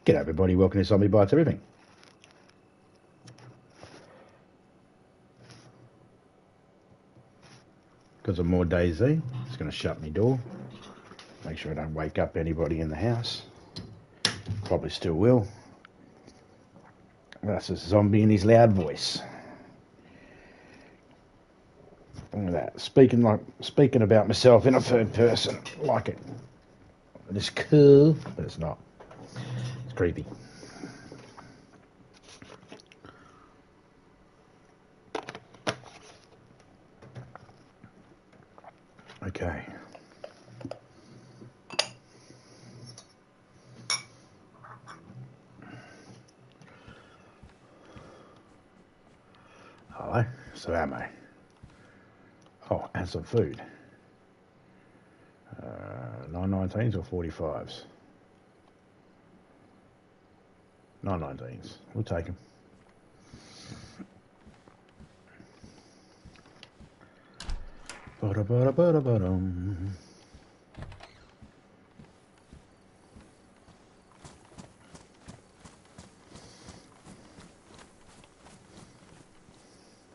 G'day everybody, welcome to Zombie Bites Everything. Because of more DayZ, just going to shut my door. Make sure I don't wake up anybody in the house. Probably still will. That's a zombie in his loud voice. Look at that. Speaking about myself in a third person. Like it. It's cool, but it's not. It's creepy. Okay. Hello. So am I? Oh, and some food. 919s or 45s? 919s. We'll take them. Ba-da-ba-da-ba-da-ba-dum.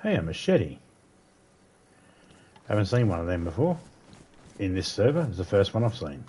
Hey, a machete. Haven't seen one of them before. In this server, it's the first one I've seen.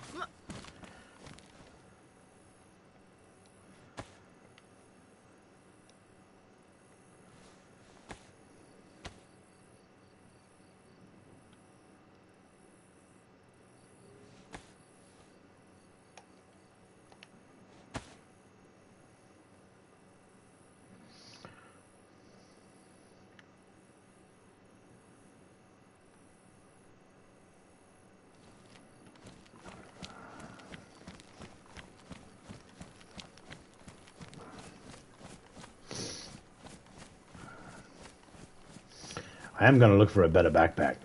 I am going to look for a better backpack.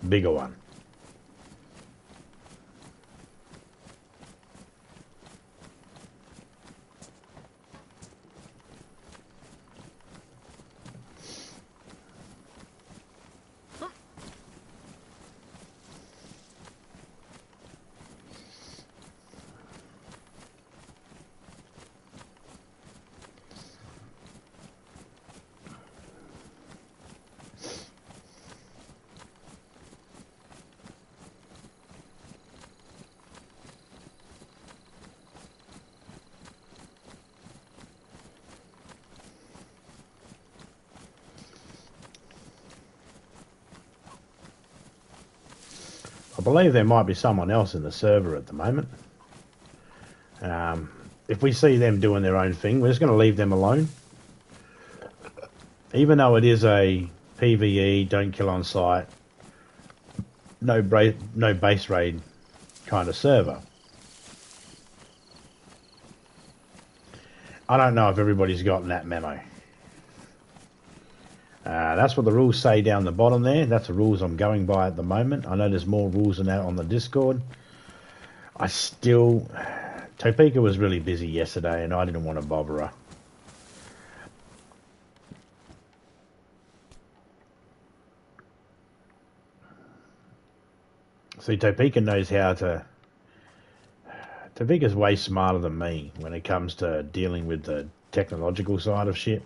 Bigger one. I believe there might be someone else in the server at the moment. If we see them doing their own thing, we're just going to leave them alone. Even though it is a PvE, don't kill on sight, no base raid kind of server. I don't know if everybody's gotten that memo. That's what the rules say down the bottom there. That's the rules I'm going by at the moment. I know there's more rules than that on the Discord. Topeka was really busy yesterday and I didn't want to bother her. See, Topeka's way smarter than me when it comes to dealing with the technological side of shit.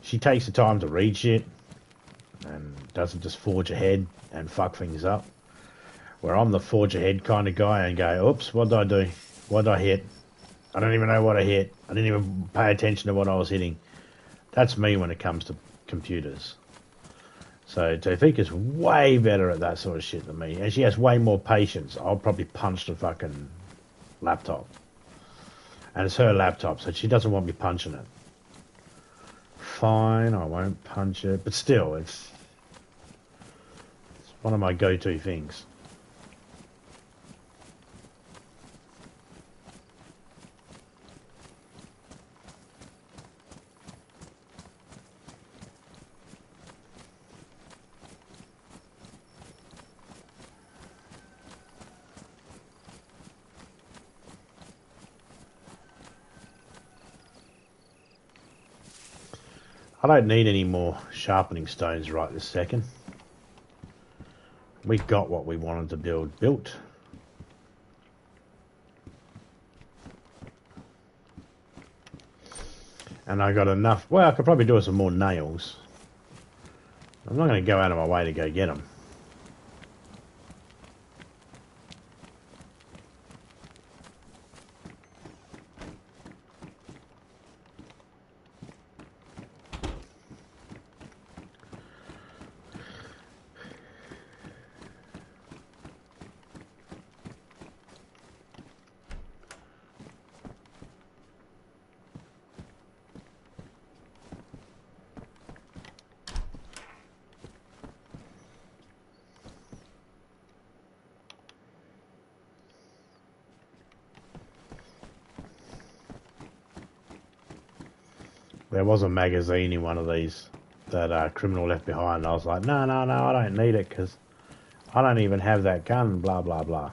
She takes the time to read shit and doesn't just forge ahead and fuck things up. Where I'm the forge ahead kind of guy and go, oops, what did I do? What did I hit? I don't even know what I hit. I didn't even pay attention to what I was hitting. That's me when it comes to computers. So Tofika's way better at that sort of shit than me. And she has way more patience. I'll probably punch the fucking laptop. And it's her laptop, so she doesn't want me punching it. Fine, I won't punch it, but still, it's one of my go-to things. I don't need any more sharpening stones right this second. We got what we wanted to build built. And I got enough. Well, I could probably do with some more nails. I'm not going to go out of my way to go get them. There was a magazine in one of these that criminal left behind. And I was like, no, no, no, I don't need it because I don't even have that gun, blah, blah, blah.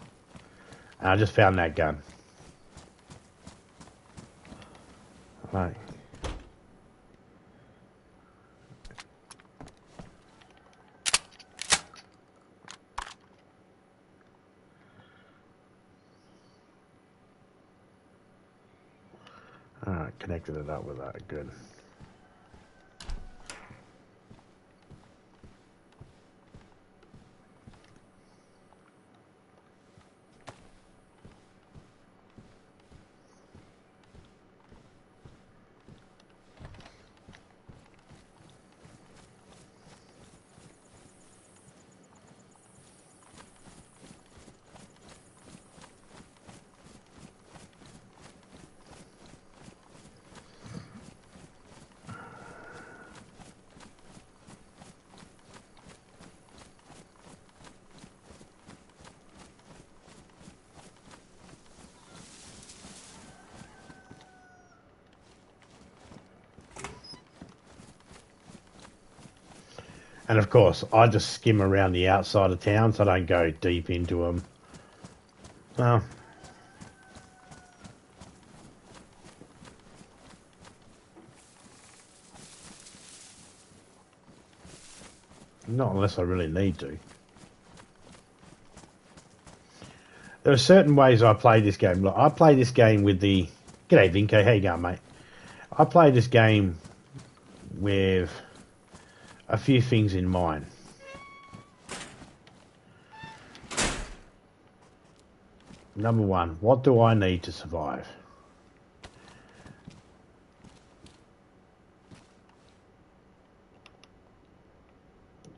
And I just found that gun. Right. Alright, connected it up with that. Good. And of course, I just skim around the outside of town, so I don't go deep into them. Well, not unless I really need to. There are certain ways I play this game. Look, I play this game with the... G'day, Vinko. How you going, mate? I play this game with a few things in mind. Number one, what do I need to survive?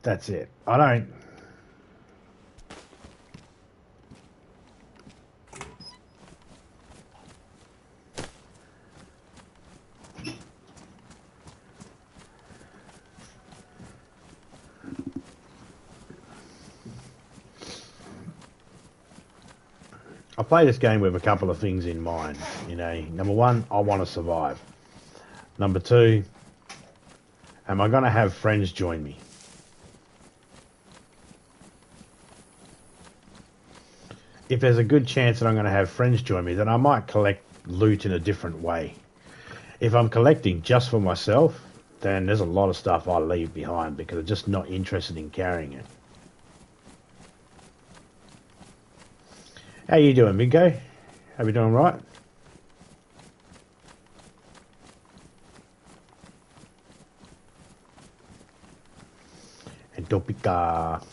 That's it. I don't... I play this game with a couple of things in mind. You know, number one, I want to survive. Number two, am I going to have friends join me? If there's a good chance that I'm going to have friends join me, then I might collect loot in a different way. If I'm collecting just for myself, then there's a lot of stuff I leave behind because I'm just not interested in carrying it. How you doing, Minko? How we doing, right? And Topika.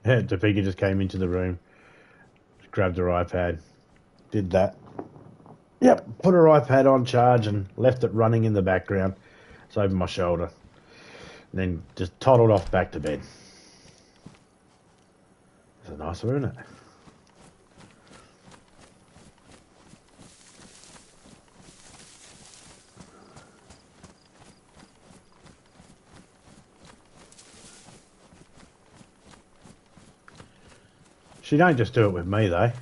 Topeka just came into the room, grabbed her iPad, did that. Yep, put her iPad on charge and left it running in the background. It's over my shoulder. And then just toddled off back to bed. It's nice, isn't it? She don't just do it with me, though.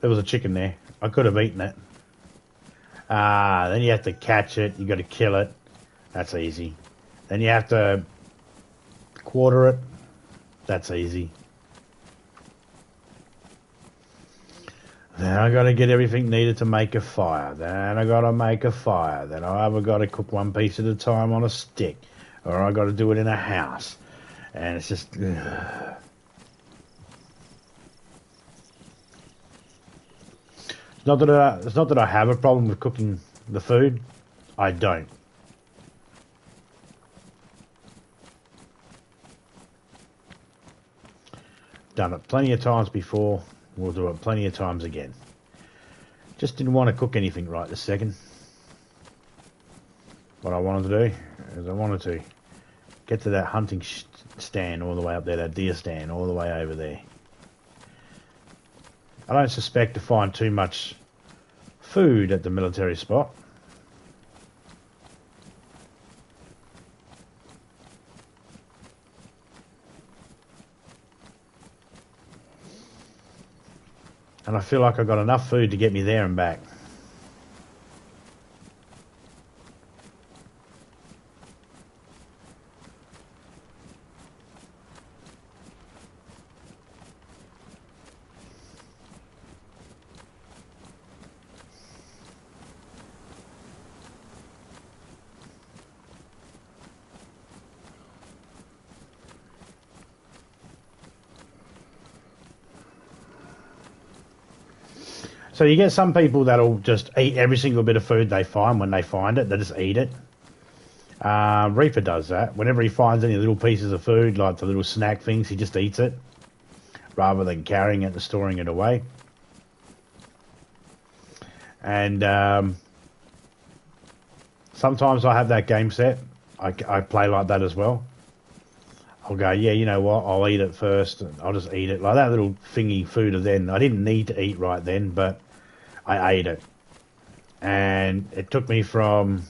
There was a chicken there. I could have eaten it. Then you have to catch it. You got to kill it. That's easy. Then you have to quarter it. That's easy. Then I got to get everything needed to make a fire. Then I got to make a fire. Then I either got to cook one piece at a time on a stick, or I got to do it in a house. And it's just... It's not that I have a problem with cooking the food. I don't. Done it plenty of times before. We'll do it plenty of times again. Just didn't want to cook anything right this second. What I wanted to do is I wanted to get to that hunting stand all the way up there, that deer stand all the way over there. I don't suspect to find too much food at the military spot. And I feel like I've got enough food to get me there and back. So you get some people that'll just eat every single bit of food they find when they find it. They just eat it. Reaper does that. Whenever he finds any little pieces of food, like the little snack things, he just eats it rather than carrying it and storing it away. And sometimes I have that game set. I play like that as well. I'll go, yeah, you know what? I'll eat it first. I'll just eat it. Like that little thingy food of then. I didn't need to eat right then, but I ate it. And it took me from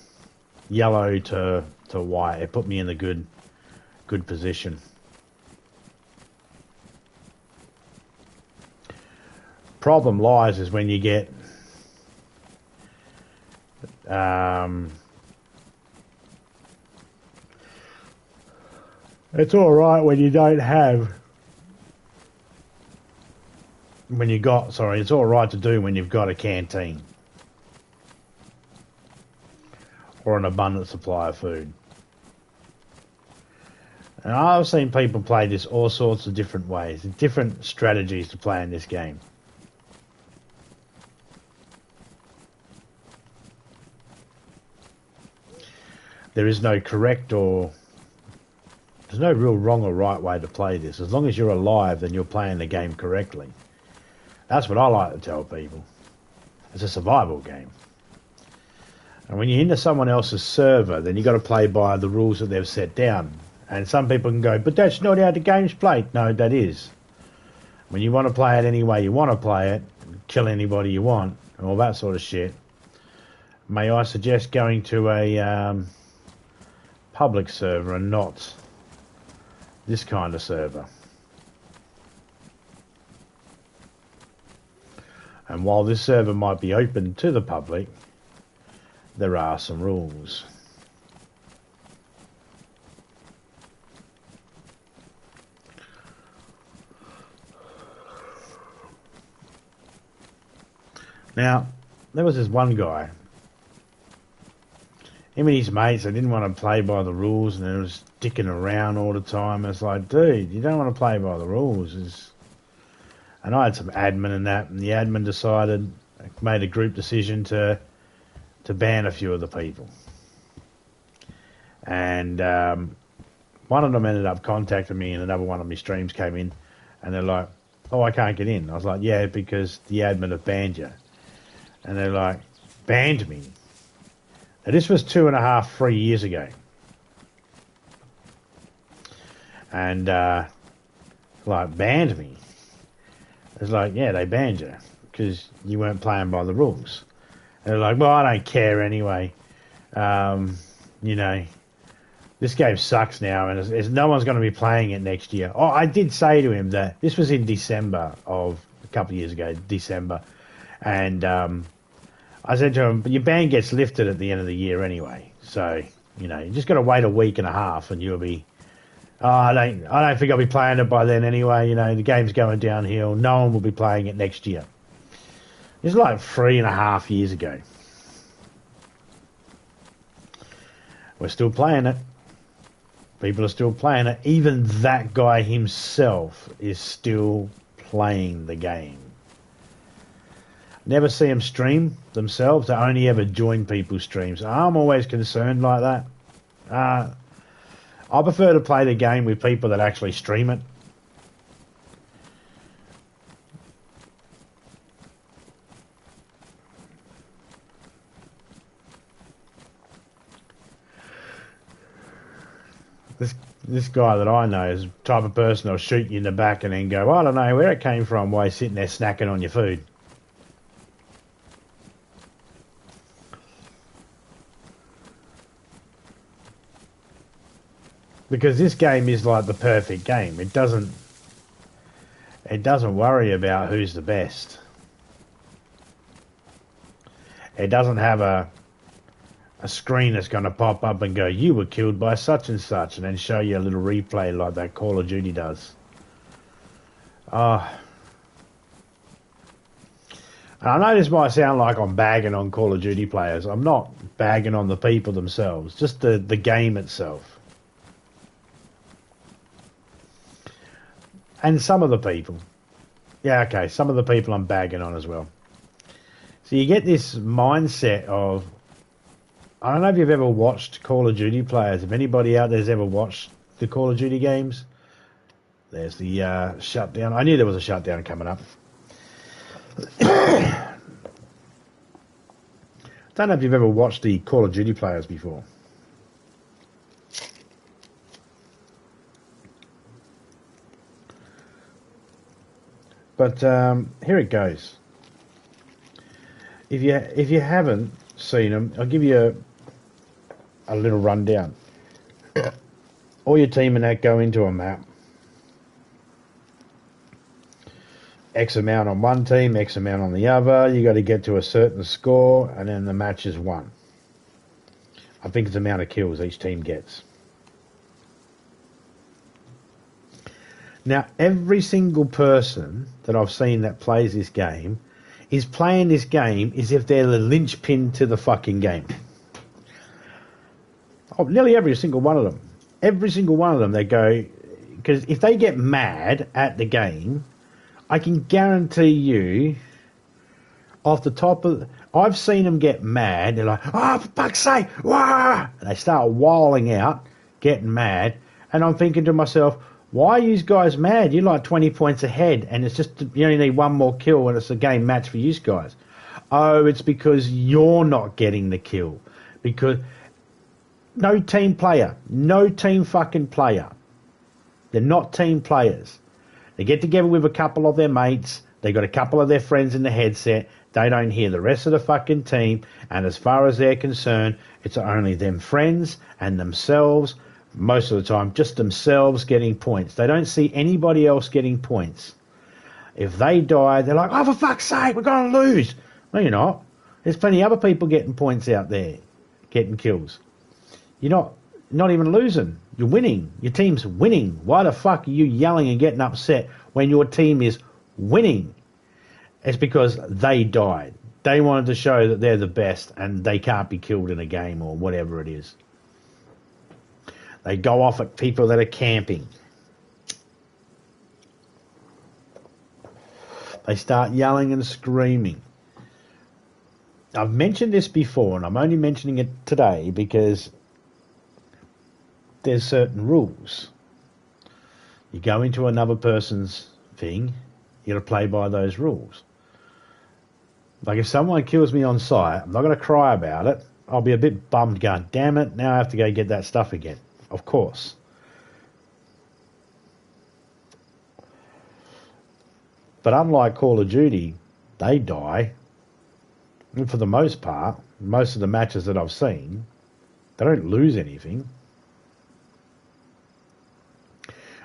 yellow to white. It put me in the good position. Problem lies is when you get it's all right when you don't have it's all right to do when you've got a canteen or an abundant supply of food. And I've seen people play this all sorts of different ways, different strategies to play in this game. There is no correct or there's no real wrong or right way to play this. As long as you're alive, then you're playing the game correctly. That's what I like to tell people. It's a survival game. And when you're into someone else's server, then you've got to play by the rules that they've set down. And some people can go, but that's not how the game's played. No, that is. When you want to play it any way you want to play it, kill anybody you want, and all that sort of shit, may I suggest going to a public server and not this kind of server. And while this server might be open to the public, there are some rules. Now, there was this one guy. Him and his mates, they didn't want to play by the rules, and they was dicking around all the time. It's like, dude, you don't want to play by the rules. And I had some admin and that, and the admin made a group decision to ban a few of the people. And one of them ended up contacting me, and another one of my streams came in, and they're like, oh, I can't get in. I was like, yeah, because the admin have banned you. And they're like, banned me? Now, this was 2.5, 3 years ago. And, banned me. It's like, yeah, they banned you because you weren't playing by the rules. And they're like, well, I don't care anyway. This game sucks now, and no one's going to be playing it next year. Oh, I did say to him that this was in December of a couple of years ago, December. And I said to him, but your ban gets lifted at the end of the year anyway. So, you just got to wait a week and a half and you'll be... Oh, I don't think I'll be playing it by then anyway. The game's going downhill. No one will be playing it next year. It's like 3.5 years ago. We're still playing it. People are still playing it. Even that guy himself is still playing the game. Never see them stream themselves. They only ever join people's streams. I'm always concerned like that. I prefer to play the game with people that actually stream it. This guy that I know is the type of person who'll shoot you in the back and then go, I don't know where it came from while you're sitting there snacking on your food. Because this game is like the perfect game. It doesn't worry about who's the best. It doesn't have a screen that's going to pop up and go, you were killed by such and such, and then show you a little replay like that Call of Duty does. And I know this might sound like I'm bagging on Call of Duty players. I'm not bagging on the people themselves, just the game itself. And some of the people. Yeah, okay, some of the people I'm bagging on as well. So you get this mindset of... I don't know if you've ever watched Call of Duty players. If anybody out there's ever watched the Call of Duty games, there's the shutdown. I knew there was a shutdown coming up. Don't know if you've ever watched the Call of Duty players before. But here it goes. If you haven't seen them, I'll give you a little rundown. All your team and that go into a map. X amount on one team, X amount on the other. You got to get to a certain score, and then the match is won. I think it's the amount of kills each team gets. Now, every single person that I've seen that plays this game is playing this game as if they're the linchpin to the fucking game. Oh, nearly every single one of them. Every single one of them, they go... Because if they get mad at the game, I can guarantee you, off the top of... I've seen them get mad. They're like, oh, for fuck's sake! Wah! And they start wailing out, getting mad. And I'm thinking to myself... Why are you guys mad? You're like 20 points ahead, and it's just you only need one more kill, and it's a game match for you guys. Oh, it's because you're not getting the kill. Because no team player, no team fucking player. They're not team players. They get together with a couple of their mates. They got a couple of their friends in the headset. They don't hear the rest of the fucking team, and as far as they're concerned, it's only them friends and themselves. Most of the time, just themselves getting points. They don't see anybody else getting points. If they die, they're like, oh, for fuck's sake, we're going to lose. No, you're not. There's plenty of other people getting points out there, getting kills. You're not even losing. You're winning. Your team's winning. Why the fuck are you yelling and getting upset when your team is winning? It's because they died. They wanted to show that they're the best and they can't be killed in a game or whatever it is. They go off at people that are camping. They start yelling and screaming. I've mentioned this before, and I'm only mentioning it today because there's certain rules. You go into another person's thing, you got to play by those rules. Like if someone kills me on sight, I'm not going to cry about it. I'll be a bit bummed going, damn it, now I have to go get that stuff again. Of course. But unlike Call of Duty, they die. And for the most part, most of the matches that I've seen, they don't lose anything.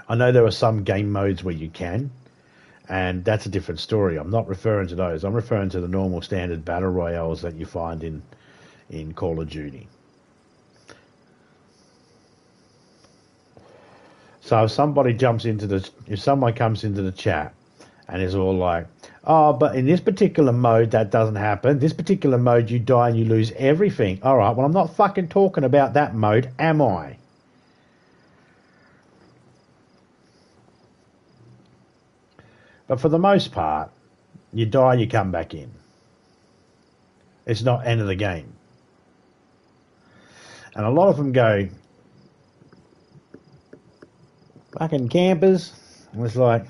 I know there are some game modes where you can, and that's a different story. I'm not referring to those. I'm referring to the normal standard battle royales that you find in Call of Duty. So if someone comes into the chat and is all like, oh, but in this particular mode that doesn't happen. This particular mode you die and you lose everything. All right, well I'm not fucking talking about that mode, am I? But for the most part, you die, you come back in. It's not end of the game. And a lot of them go, fucking campers. And it's like,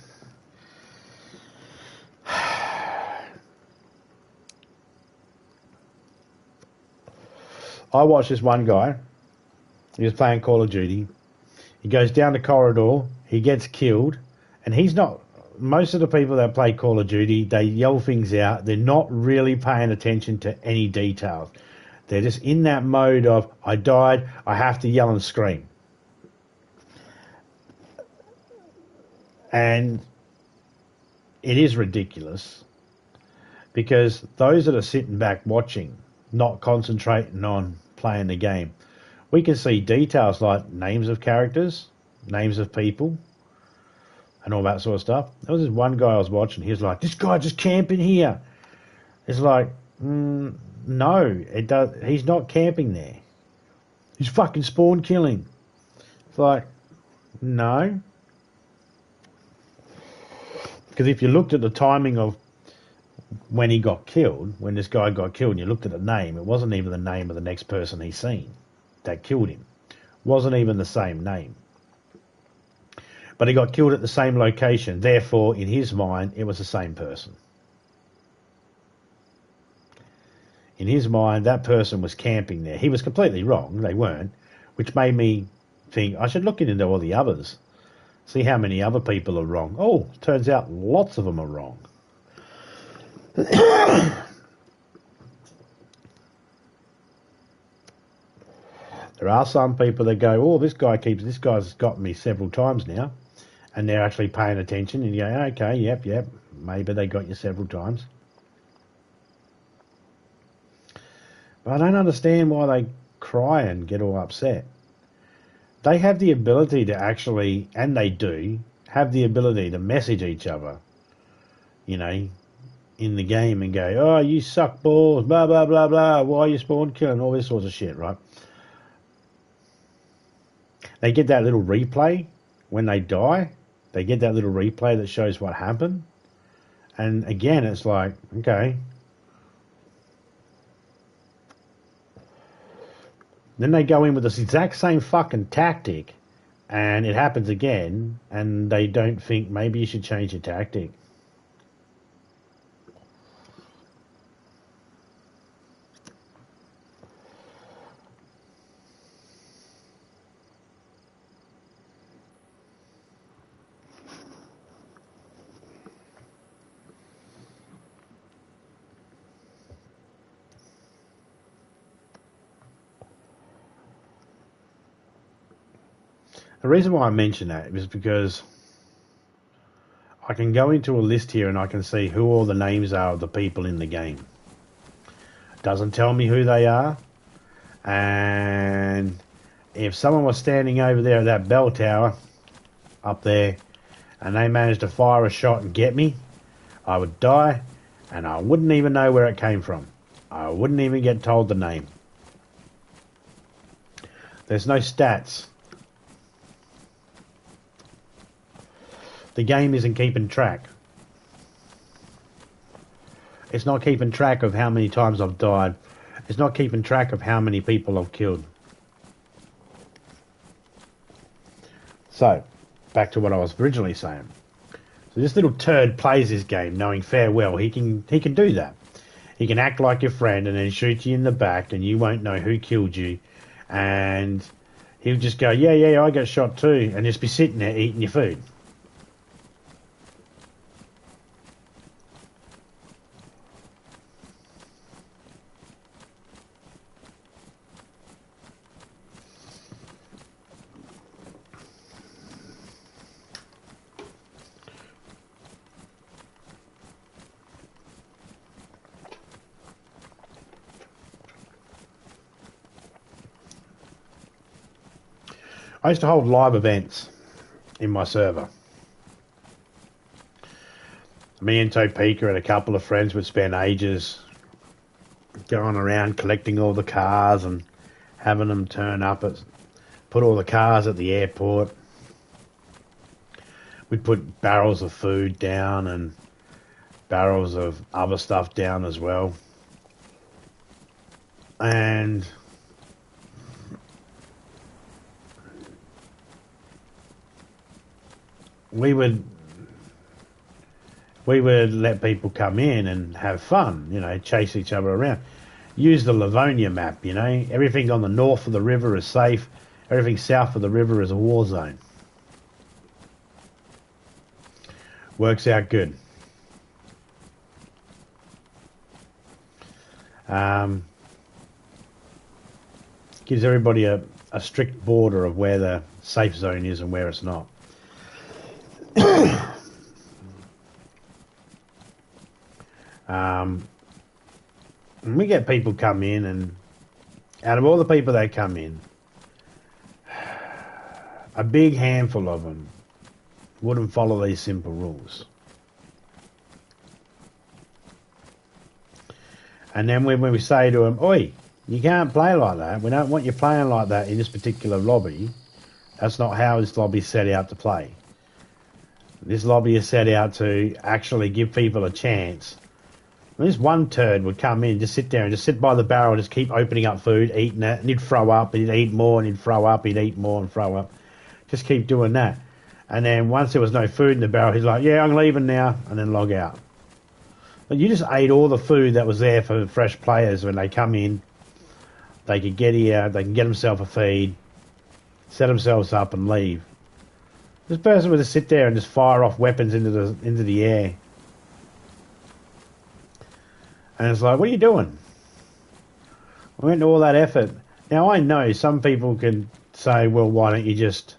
I watched this one guy. He was playing Call of Duty. He goes down the corridor. He gets killed. And he's not... Most of the people that play Call of Duty, they yell things out. They're not really paying attention to any details. They're just in that mode of, I died, I have to yell and scream. And it is ridiculous. Because those that are sitting back watching, not concentrating on playing the game, we can see details like names of characters, names of people, and all that sort of stuff. There was this one guy I was watching, he was like, this guy just camping here. It's like, no, he's not camping there. He's fucking spawn killing. It's like, no. Because if you looked at the timing of when he got killed, when this guy got killed, and you looked at the name, it wasn't even the name of the next person he's seen that killed him. Wasn't even the same name. But he got killed at the same location. Therefore, in his mind, it was the same person. In his mind, that person was camping there. He was completely wrong. They weren't. Which made me think, I should look into all the others. See how many other people are wrong. Oh, turns out lots of them are wrong. There are some people that go, oh, this guy's got me several times now. And they're actually paying attention, and you go, okay, yep, maybe they got you several times. But I don't understand why they cry and get all upset. They have the ability to actually, and they do, have the ability to message each other, you know, in the game and go, oh, you suck balls, blah, blah, blah, blah, why are you spawn killing, all this sorts of shit, right? They get that little replay when they die. They get that little replay that shows what happened. And again, it's like, okay. Then they go in with this exact same fucking tactic, and it happens again, and they don't think maybe you should change your tactic. The reason why I mention that is because I can go into a list here and I can see who all the names are of the people in the game. It doesn't tell me who they are. And if someone was standing over there at that bell tower up there and they managed to fire a shot and get me, I would die And I wouldn't even know where it came from. I wouldn't even get told the name. There's no stats. The game isn't keeping track. It's not keeping track of how many times I've died. It's not keeping track of how many people I've killed. So, back to what I was originally saying. So this little turd plays this game knowing fair well he can do that. He can act like your friend and then shoot you in the back and you won't know who killed you. And he'll just go, yeah, I got shot too. And just be sitting there eating your food. I used to hold live events in my server. Me and Topeka and a couple of friends would spend ages going around collecting all the cars and having them turn up put all the cars at the airport. We'd put barrels of food down and barrels of other stuff down as well. And we would let people come in and have fun, chase each other around. Use the Livonia map, Everything on the north of the river is safe. Everything south of the river is a war zone. Works out good. Gives everybody a strict border of where the safe zone is and where it's not. And we get people come in, and out of all the people that come in, a big handful of them wouldn't follow these simple rules. And then when we say to them, oi, you can't play like that. We don't want you playing like that in this particular lobby. That's not how this lobby's set out to play. This lobby is set out to actually give people a chance. And this one turd would come in, just sit there and just sit by the barrel, just keep opening up food, eating it, and he'd throw up, and he'd eat more, and he'd throw up, he'd eat more and throw up. Just keep doing that. And then once there was no food in the barrel, he's like, yeah, I'm leaving now, and then log out. But you just ate all the food that was there for fresh players when they come in. They could get here, they can get themselves a feed, set themselves up and leave. This person would just sit there and just fire off weapons into the air. And it's like, what are you doing? We went to all that effort. Now, I know some people can say, well, why don't you just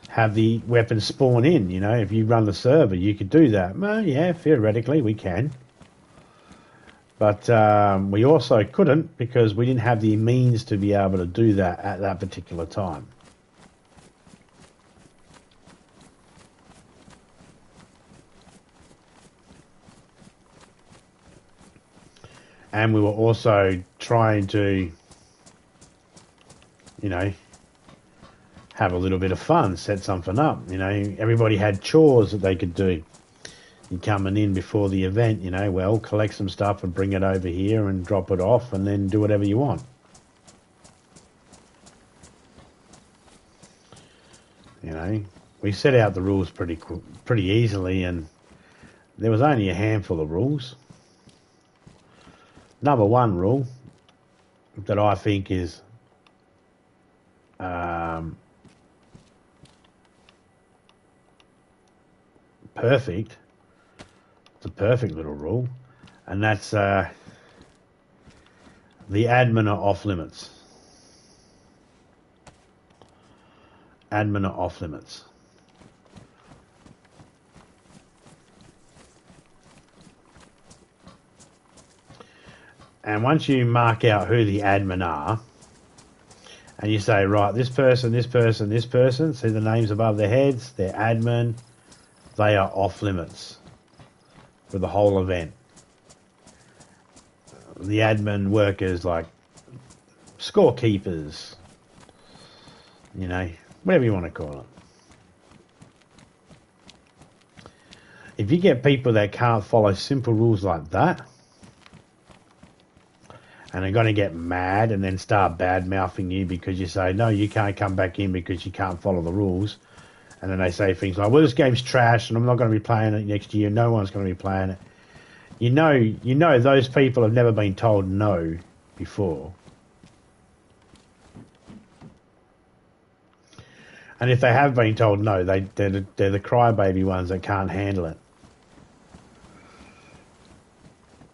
have the weapons spawn in? If you run the server, you could do that. Well, yeah, theoretically, we can. But we also couldn't because we didn't have the means to be able to do that at that particular time. And we were also trying to, have a little bit of fun, set something up. Everybody had chores that they could do. You're coming in before the event, collect some stuff and bring it over here and drop it off and then do whatever you want. We set out the rules pretty easily, and there was only a handful of rules. Number one rule that I think is perfect. It's a perfect little rule, and that's the admin are off limits. Admin are off limits. And once you mark out who the admin are, and you say, right, this person, this person, this person, see the names above their heads, they're admin, they are off limits for the whole event. the admin workers, like scorekeepers, you know, whatever you want to call it. If you get people that can't follow simple rules like that, and are going to get mad and then start bad-mouthing you because you say, no, you can't come back in because you can't follow the rules. And then they say things like, well, this game's trash and I'm not going to be playing it next year. No one's going to be playing it. You know those people have never been told no before. And if they have been told no, they're the crybaby ones that can't handle it.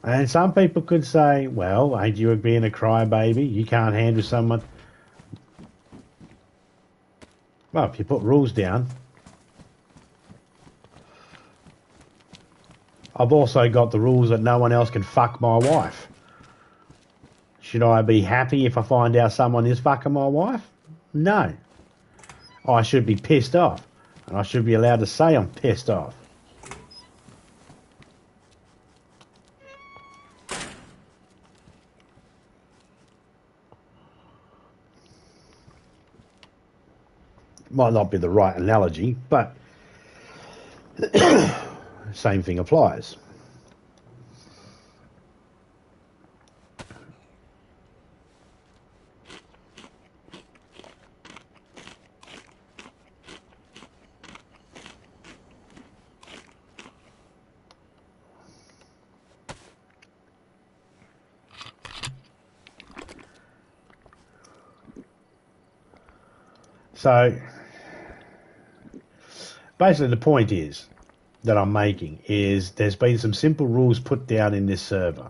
And some people could say, well, ain't you being a crybaby? You can't handle someone. Well, if you put rules down. I've also got the rules that no one else can fuck my wife. Should I be happy if I find out someone is fucking my wife? No. I should be pissed off. And I should be allowed to say I'm pissed off. Might not be the right analogy, but same thing applies. So basically the point is that I'm making is there's been some simple rules put down in this server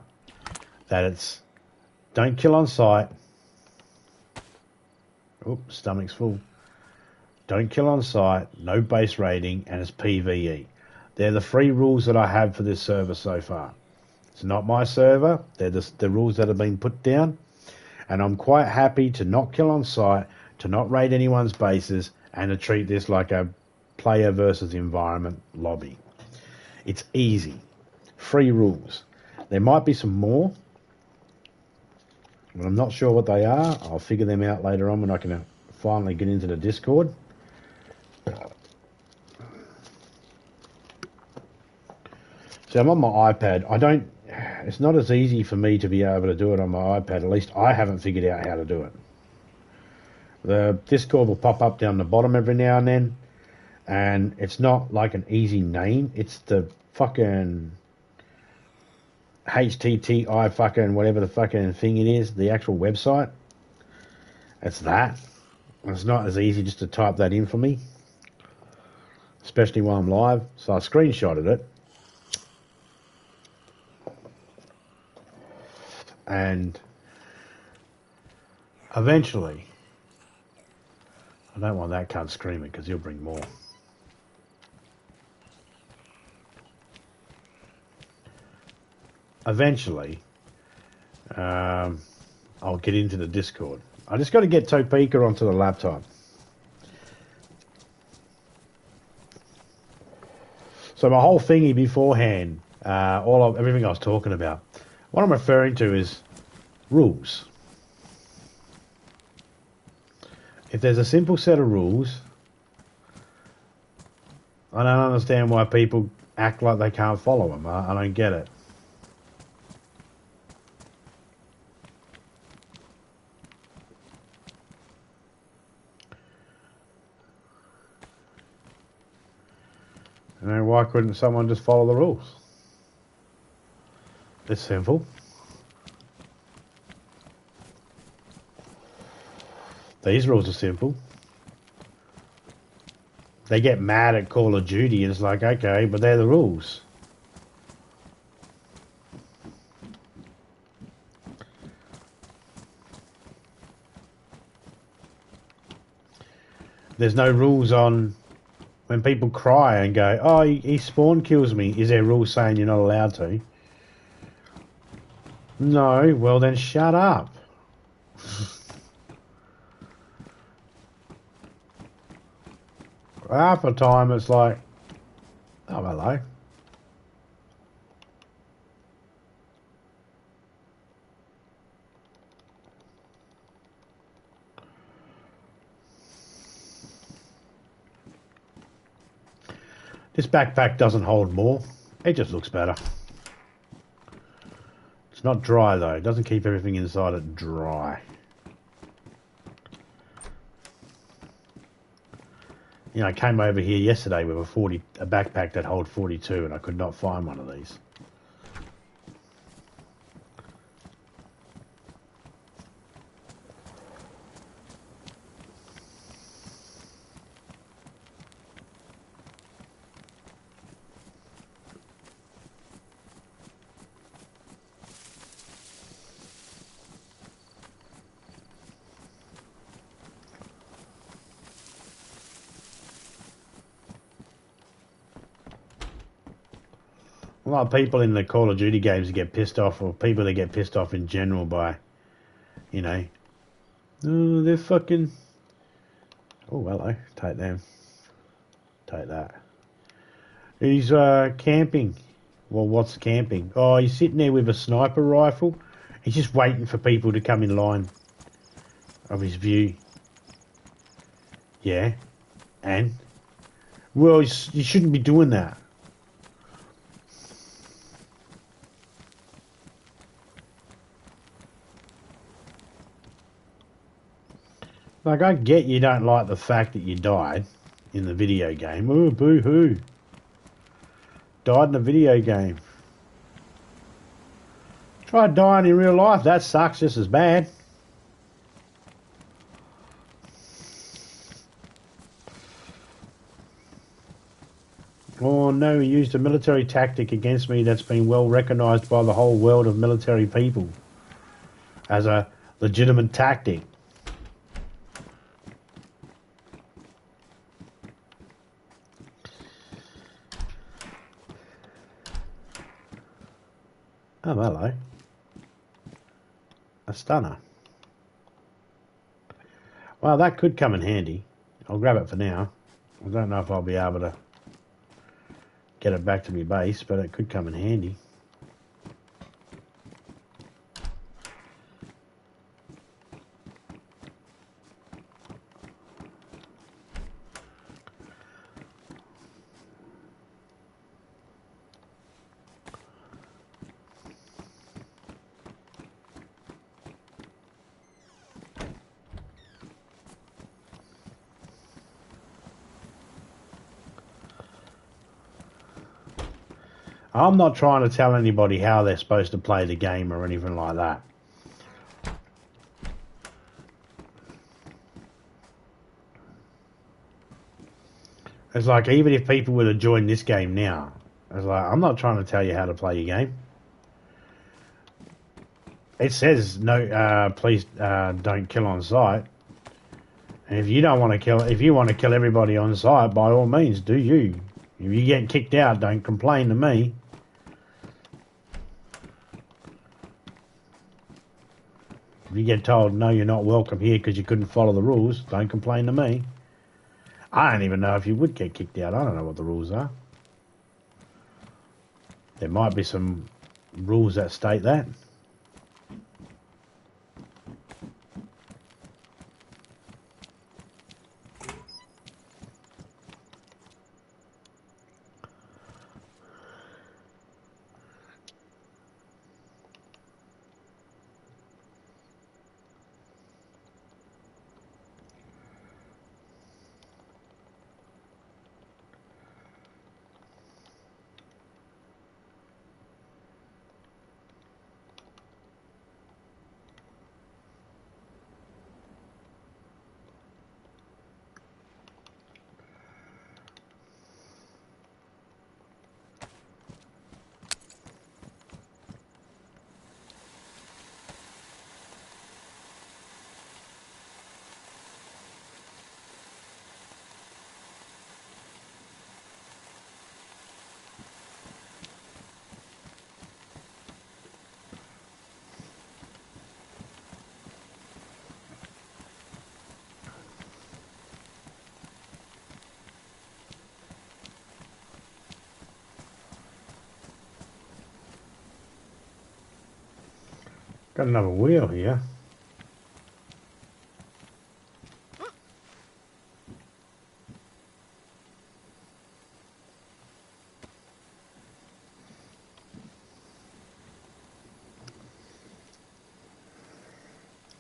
that it's don't kill on sight. Oops, stomach's full. Don't kill on sight, no base rating, and it's PvE. They're the 3 rules that I have for this server so far. It's not my server. They're the rules that have been put down. And I'm quite happy to not kill on sight, to not raid anyone's bases, and to treat this like a player versus environment lobby. It's easy. 3 rules. There might be some more, but I'm not sure what they are. I'll figure them out later on when I can finally get into the Discord. So I'm on my iPad. It's not as easy for me to be able to do it on my iPad. At least I haven't figured out how to do it. The Discord will pop up down the bottom every now and then. And it's not like an easy name. It's the fucking HTTI fucking whatever the fucking thing it is. The actual website. It's that. It's not as easy just to type that in for me. Especially while I'm live. So I screenshotted it. And eventually, I don't want that cunt screaming because he'll bring more. Eventually, I'll get into the Discord. I just got to get Topeka onto the laptop. So my whole thingy beforehand, everything I was talking about, what I'm referring to is rules. If there's a simple set of rules, I don't understand why people act like they can't follow them. I don't get it. You know, why couldn't someone just follow the rules? It's simple. These rules are simple. They get mad at Call of Duty and it's like, okay, but they're the rules. There's no rules on when people cry and go, oh, he spawn kills me. Is there rules saying you're not allowed to? No, well then shut up. Half the time it's like, oh, hello. This backpack doesn't hold more. It just looks better. It's not dry though. It doesn't keep everything inside it dry. You know, I came over here yesterday with a backpack that holds 42, and I could not find one of these. A lot of people in the Call of Duty games get pissed off, or people that get pissed off in general by, you know, oh, they're fucking... Oh, hello. Take them. Take that. He's camping. Well, what's camping? Oh, he's sitting there with a sniper rifle. He's just waiting for people to come in line of his view. Yeah. And? Well, you shouldn't be doing that. Like, I get you don't like the fact that you died in the video game. Ooh, boo-hoo. Died in a video game. Try dying in real life. That sucks just as bad. Oh no, he used a military tactic against me that's been well recognised by the whole world of military people as a legitimate tactic. Oh, hello. A stunner. Well, that could come in handy. I'll grab it for now. I don't know if I'll be able to get it back to my base, but it could come in handy. I'm not trying to tell anybody how they're supposed to play the game or anything like that. It's like, even if people were to join this game now, it's like, I'm not trying to tell you how to play your game. It says, no, please don't kill on sight. And if you don't want to kill, if you want to kill everybody on sight, by all means, do you. If you get kicked out, don't complain to me. If you get told, no, you're not welcome here because you couldn't follow the rules, don't complain to me. I don't even know if you would get kicked out. I don't know what the rules are. There might be some rules that state that. Got another wheel here.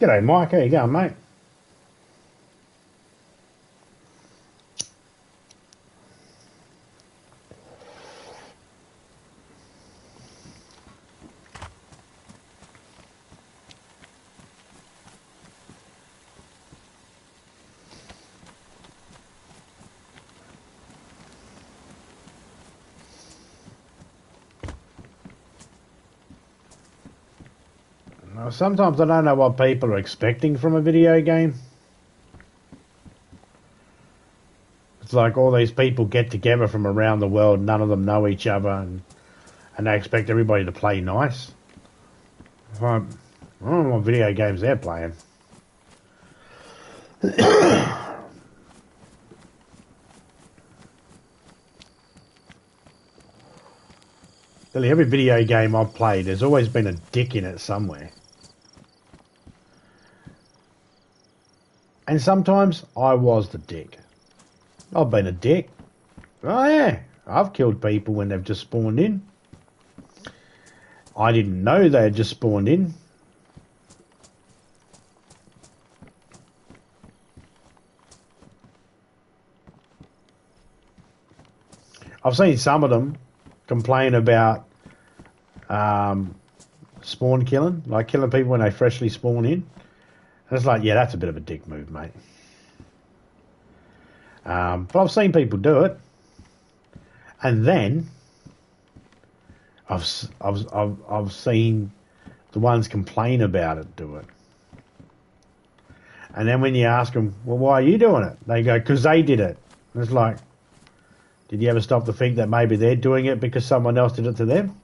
G'day, Mike. How you going, mate? Sometimes I don't know what people are expecting from a video game. It's like all these people get together from around the world, none of them know each other, and they expect everybody to play nice. I don't know what video games they're playing. Really, every video game I've played, there's always been a dick in it somewhere. And sometimes I was the dick. I've been a dick. Oh yeah, I've killed people when they've just spawned in. I didn't know they had just spawned in. I've seen some of them complain about spawn killing, like killing people when they freshly spawn in. And it's like, yeah, that's a bit of a dick move, mate. But I've seen people do it, and then I've seen the ones complain about it do it. And then when you ask them, well, why are you doing it? They go, because they did it. And it's like, did you ever stop to think that maybe they're doing it because someone else did it to them?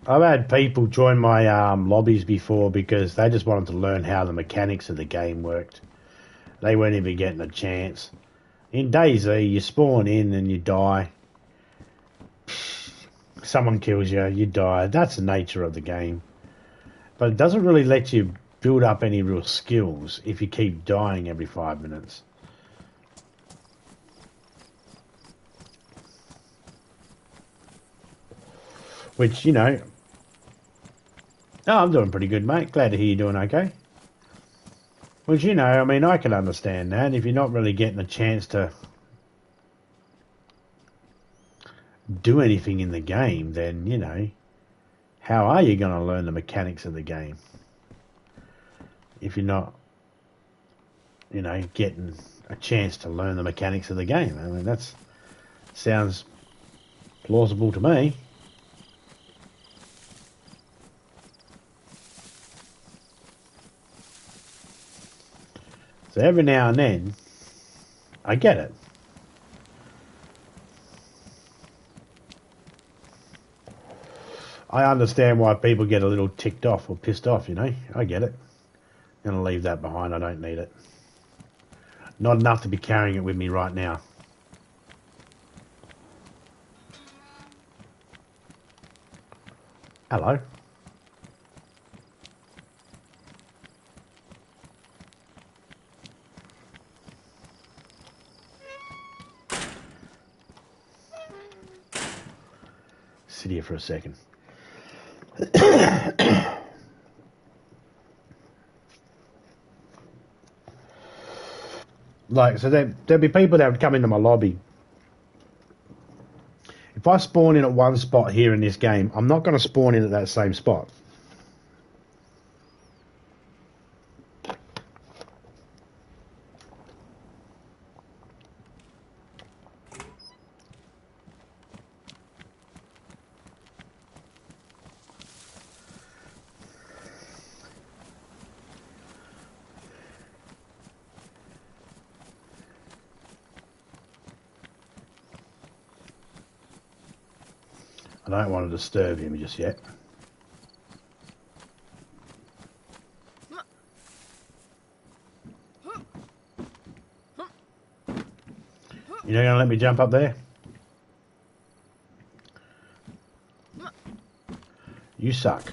I've had people join my lobbies before because they just wanted to learn how the mechanics of the game worked. They weren't even getting a chance. In DayZ, you spawn in and you die. Someone kills you, you die. That's the nature of the game. But it doesn't really let you build up any real skills if you keep dying every 5 minutes. Which, you know... Oh, I'm doing pretty good, mate. Glad to hear you're doing okay. Which, you know, I mean, I can understand that. If you're not really getting a chance to do anything in the game, then, you know, how are you going to learn the mechanics of the game? If you're not, you know, getting a chance to learn the mechanics of the game. I mean, that sounds plausible to me. So every now and then, I get it. I understand why people get a little ticked off or pissed off, you know. I get it. I'm going to leave that behind. I don't need it. Not enough to be carrying it with me right now. Hello. Sit here for a second. Like, so there'd be people that would come into my lobby. If I spawn in at one spot here in this game, I'm not going to spawn in at that same spot. I don't want to disturb him just yet. You're not going to let me jump up there? You suck.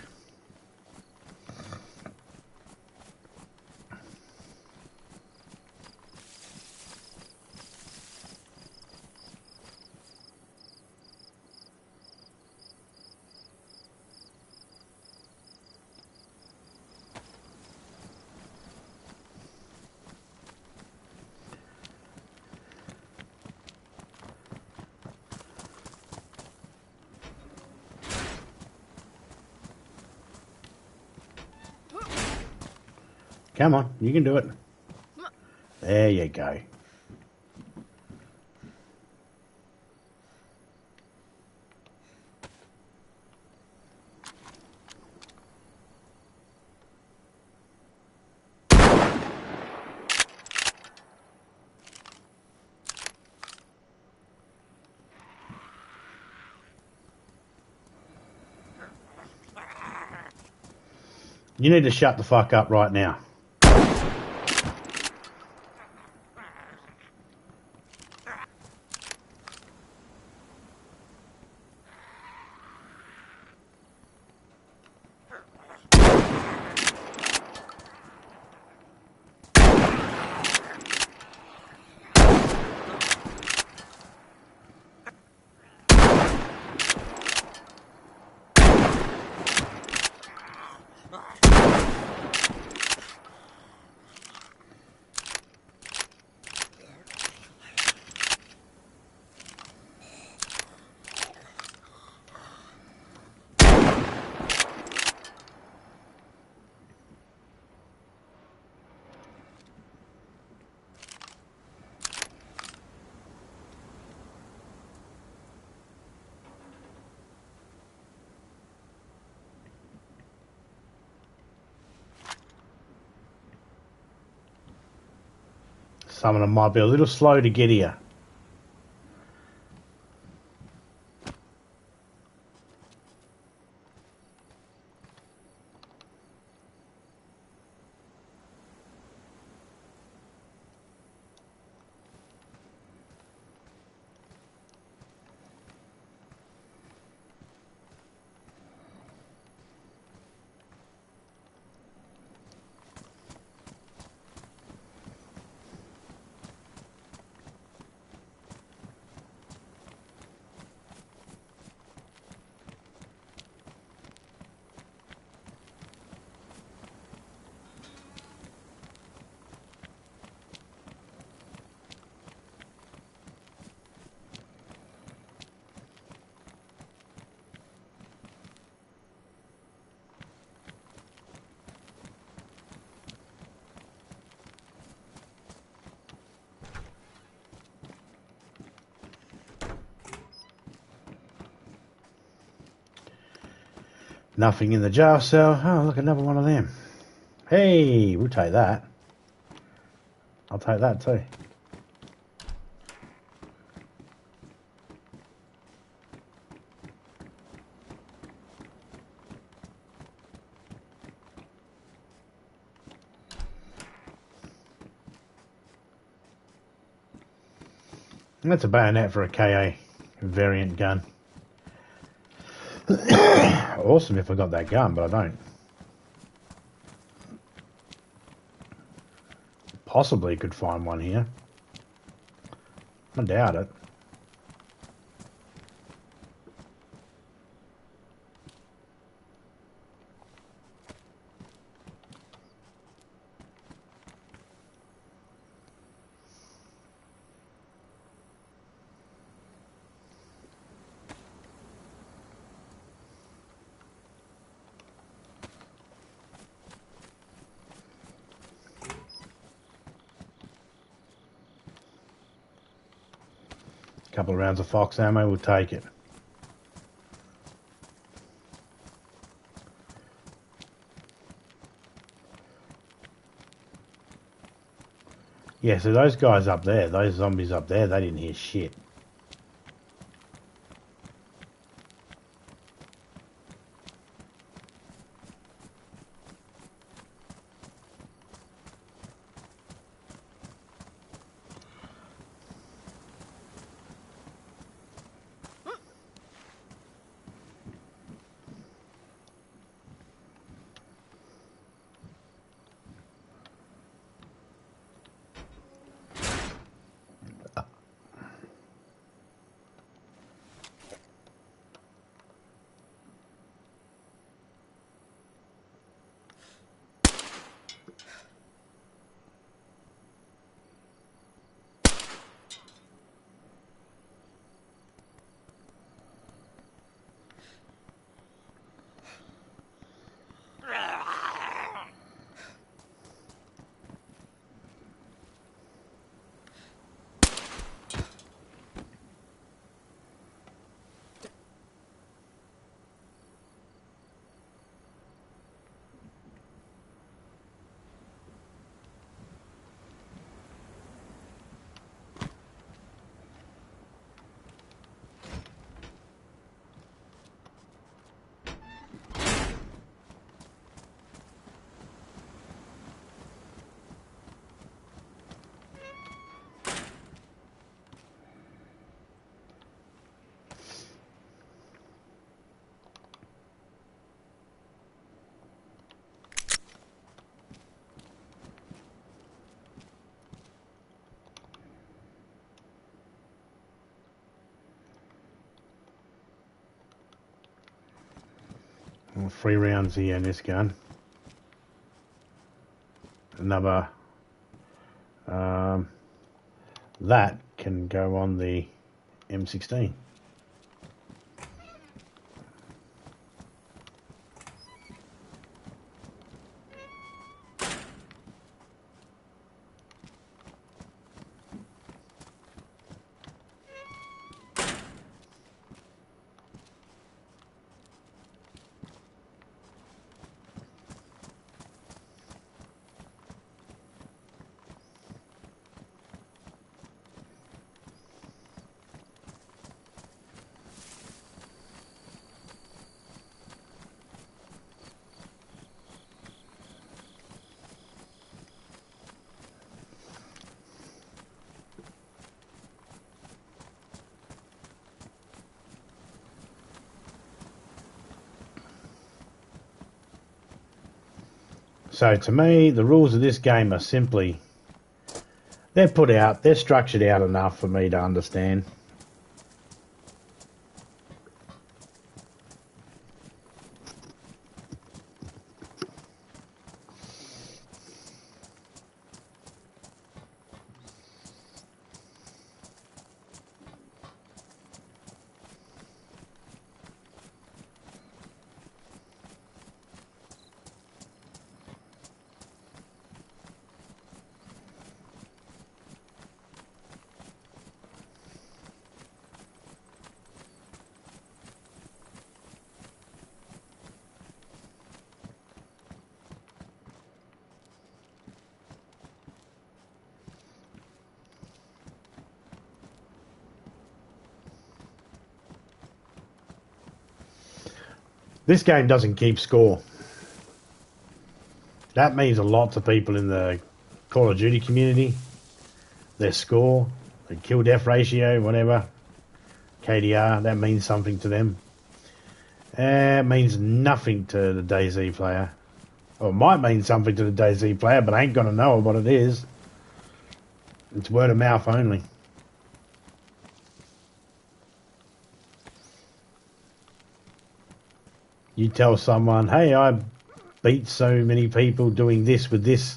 Come on, you can do it. There you go. You need to shut the fuck up right now. Some of them might be a little slow to get here. Nothing in the jail cell. Oh, look, another one of them. Hey, we'll take that. I'll take that too. And that's a bayonet for a KA variant gun. Awesome if I got that gun, but I don't. Possibly could find one here. I doubt it. Couple of rounds of Fox ammo, we'll take it. Yeah, so those guys up there, those zombies up there, they didn't hear shit. Well, 3 rounds here in this gun. Another that can go on the M16. So to me, the rules of this game are simply, they're structured out enough for me to understand. This game doesn't keep score. That means a lot to people in the Call of Duty community. Their score, the kill death ratio, whatever, KDR, that means something to them. It means nothing to the DayZ player. Or it might mean something to the DayZ player, but I ain't gonna know what it is. It's word of mouth only. You tell someone, hey, I beat so many people doing this with this.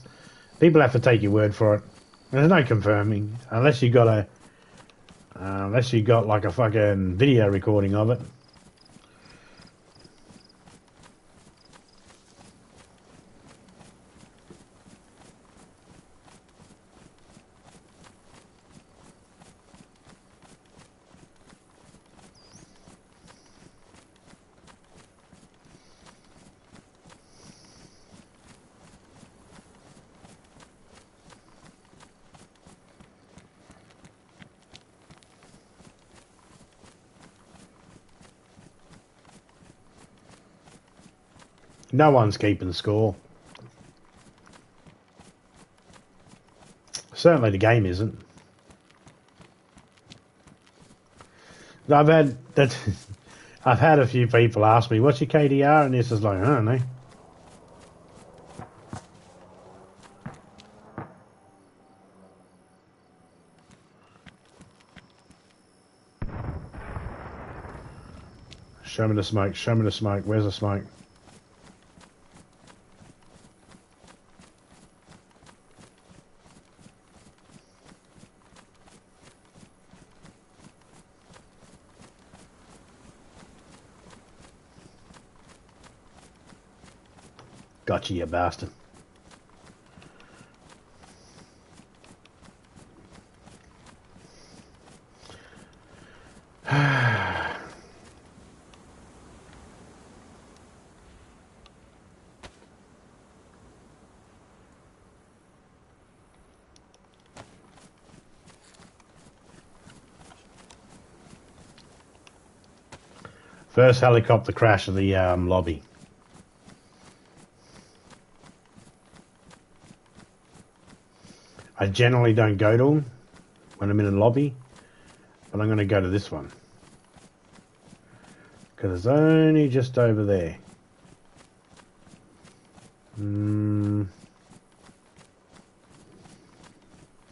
People have to take your word for it. There's no confirming unless you got like a fucking video recording of it. No one's keeping score. Certainly the game isn't. I've had a few people ask me, what's your KDR? And this is like, I don't know. Show me the smoke, show me the smoke. Where's the smoke? Gotcha, you bastard. First helicopter crash of the lobby. I generally don't go to them when I'm in a lobby, but I'm going to go to this one. Because it's only just over there.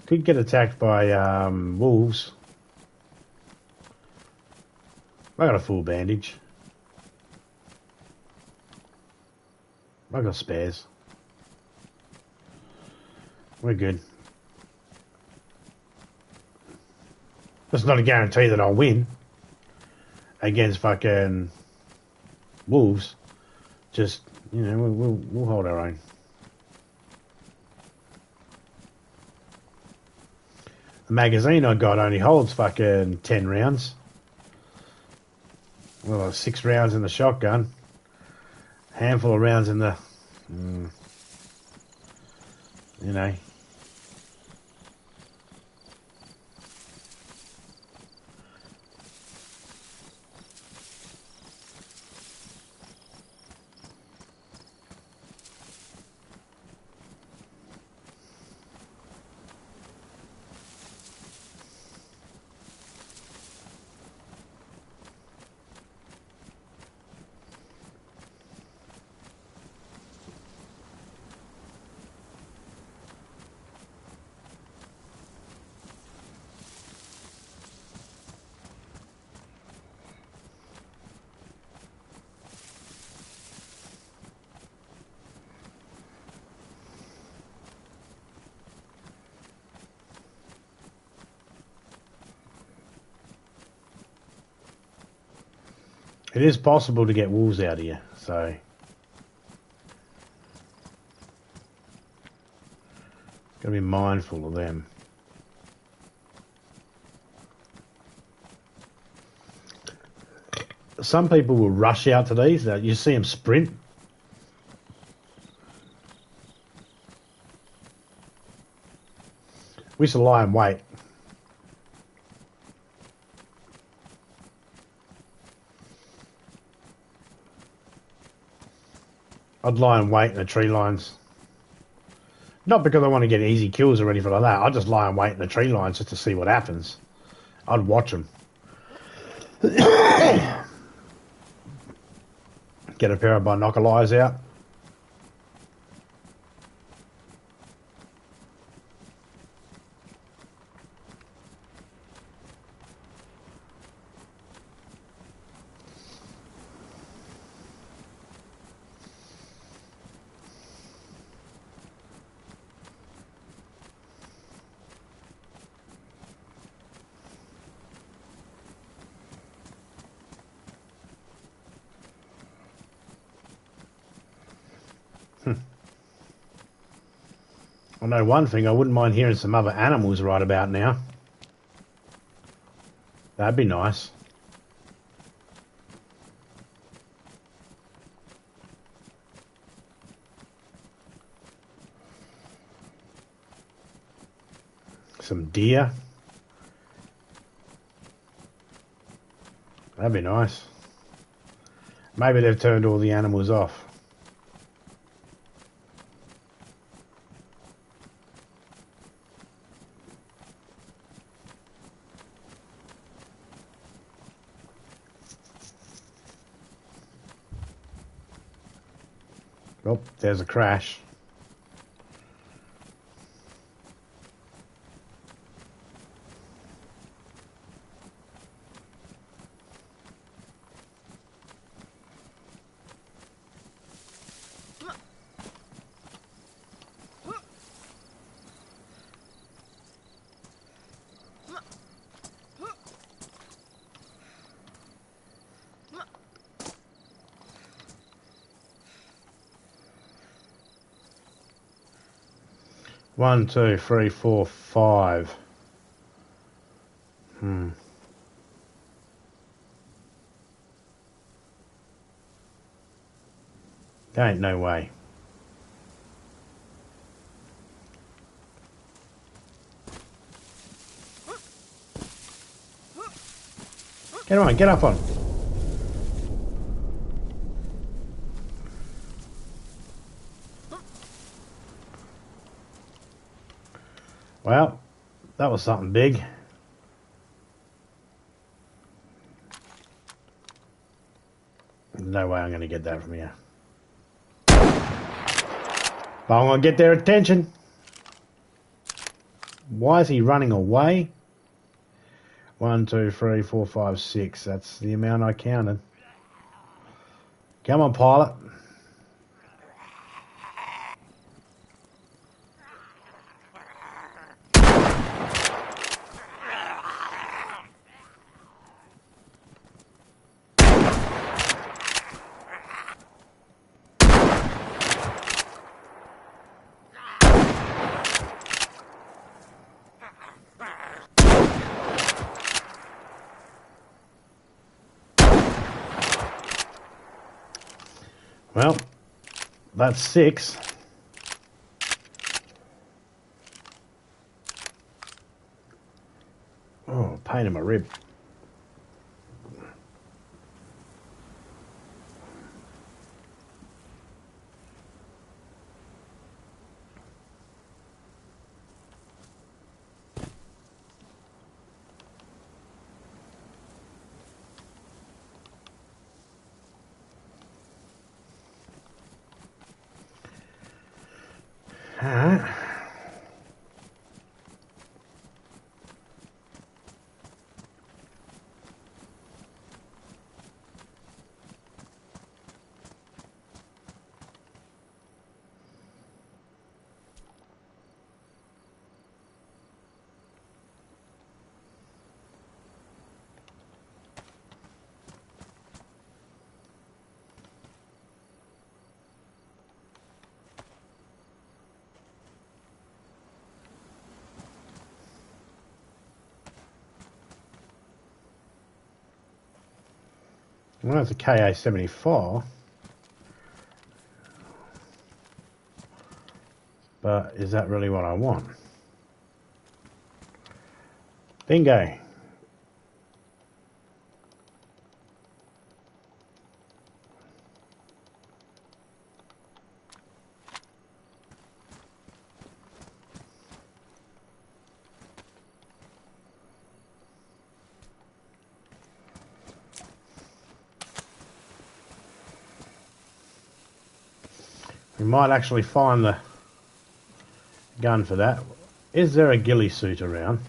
Could get attacked by wolves. I got a full bandage. I got spares. We're good. That's not a guarantee that I'll win against fucking wolves. Just, you know, we'll hold our own. The magazine I got only holds fucking 10 rounds. Well, 6 rounds in the shotgun. Handful of rounds in the... you know... It is possible to get wolves out here, so... Gotta be mindful of them. Some people will rush out to these. You see them sprint. We used to lie and wait. I'd lie and wait in the tree lines. Not because I want to get easy kills or anything like that. I'd just lie and wait in the tree lines just to see what happens. I'd watch them. Get a pair of binocular eyes out. I know one thing, I wouldn't mind hearing some other animals right about now. That'd be nice. Some deer. That'd be nice. Maybe they've turned all the animals off. Oh, there's a crash. One, two, three, four, five. There ain't no way. Get on, get up on. Well, that was something big. No way I'm going to get that from here. But I'm going to get their attention. Why is he running away? 1, 2, 3, 4, 5, 6. That's the amount I counted. Come on, pilot. Well, that's 6. Oh, pain in my rib. Alright. Well, that's a KA-74. But is that really what I want? Bingo. We might actually find the gun for that. Is there a ghillie suit around?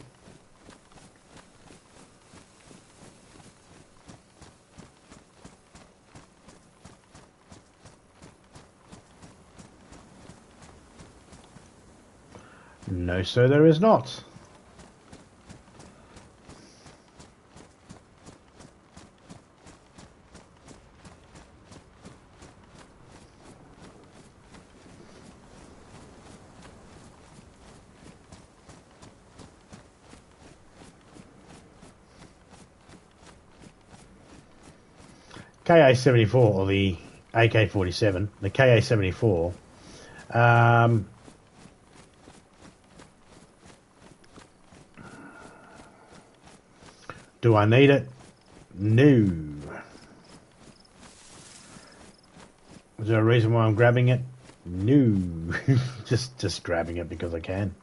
No, sir, there is not. KA-74 or the AK-47, the KA-74. Do I need it? No. Is there a reason why I'm grabbing it? No. just grabbing it because I can.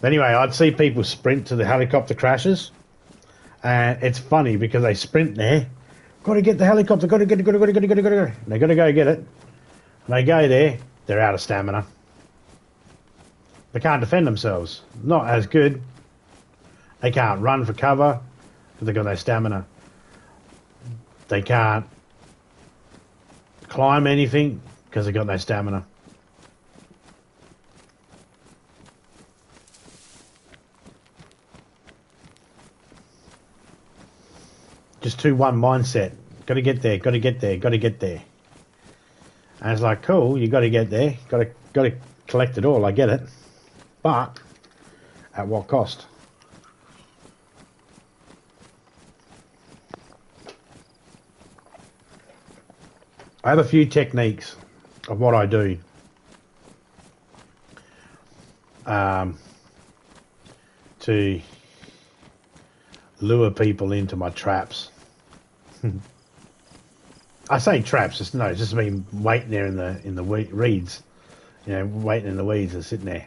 Anyway, I'd see people sprint to the helicopter crashes, and it's funny because they sprint there. Got to get the helicopter. Got to get it. Got to get it. Got to get it. They got to go get it. And they go there. They're out of stamina. They can't defend themselves. Not as good. They can't run for cover because they've got no stamina. They can't climb anything because they've got no stamina. Just 2-1 mindset. Got to get there. Got to get there. Got to get there. And it's like, cool. You got to get there. Got to collect it all. I get it, but at what cost? I have a few techniques of what I do. To lure people into my traps. I say traps, just me waiting there in the reeds, waiting in the weeds and sitting there.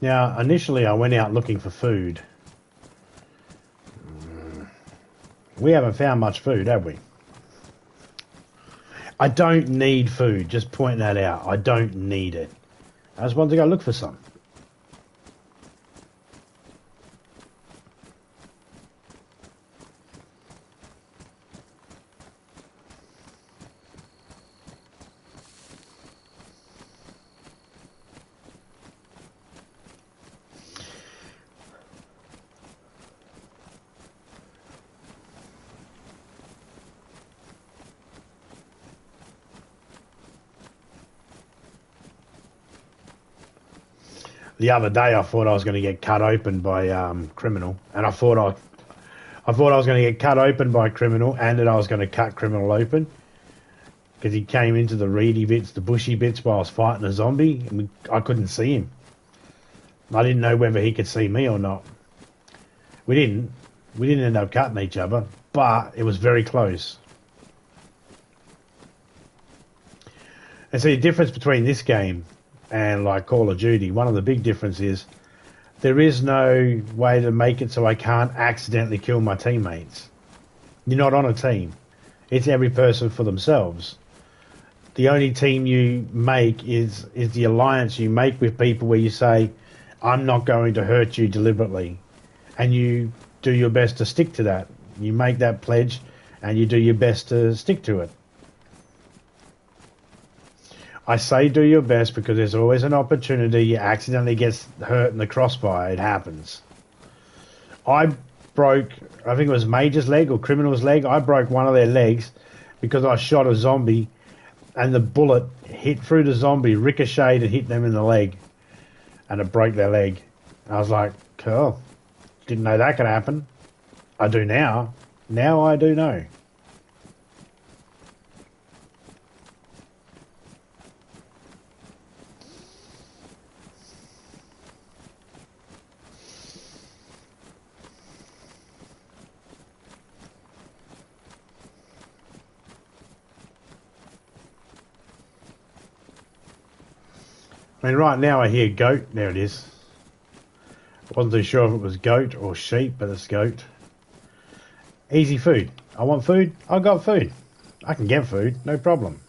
Now, initially I went out looking for food. We haven't found much food, have we? I don't need food, just point that out. I don't need it. I just want to go look for some. The other day, I thought I was going to get cut open by criminal, and I thought I was going to get cut open by criminal, and that I was going to cut criminal open because he came into the reedy bits, the bushy bits, while I was fighting a zombie, and I couldn't see him. I didn't know whether he could see me or not. We didn't end up cutting each other, but it was very close. And see, the difference between this game and like Call of Duty, one of the big differences is there is no way to make it so I can't accidentally kill my teammates. You're not on a team. It's every person for themselves. The only team you make is the alliance you make with people where you say, I'm not going to hurt you deliberately. And you do your best to stick to that. You make that pledge and you do your best to stick to it. I say do your best because there's always an opportunity you accidentally get hurt in the crossfire. It happens. I think it was Major's leg or Criminal's leg. I broke one of their legs because I shot a zombie and the bullet hit through the zombie, ricocheted and hit them in the leg. And it broke their leg. I was like, cool. Didn't know that could happen. I do now. Now I do know. I mean, right now I hear goat. There it is. I wasn't too sure if it was goat or sheep, but it's goat. Easy food. I want food. I got food. I can get food. No problem.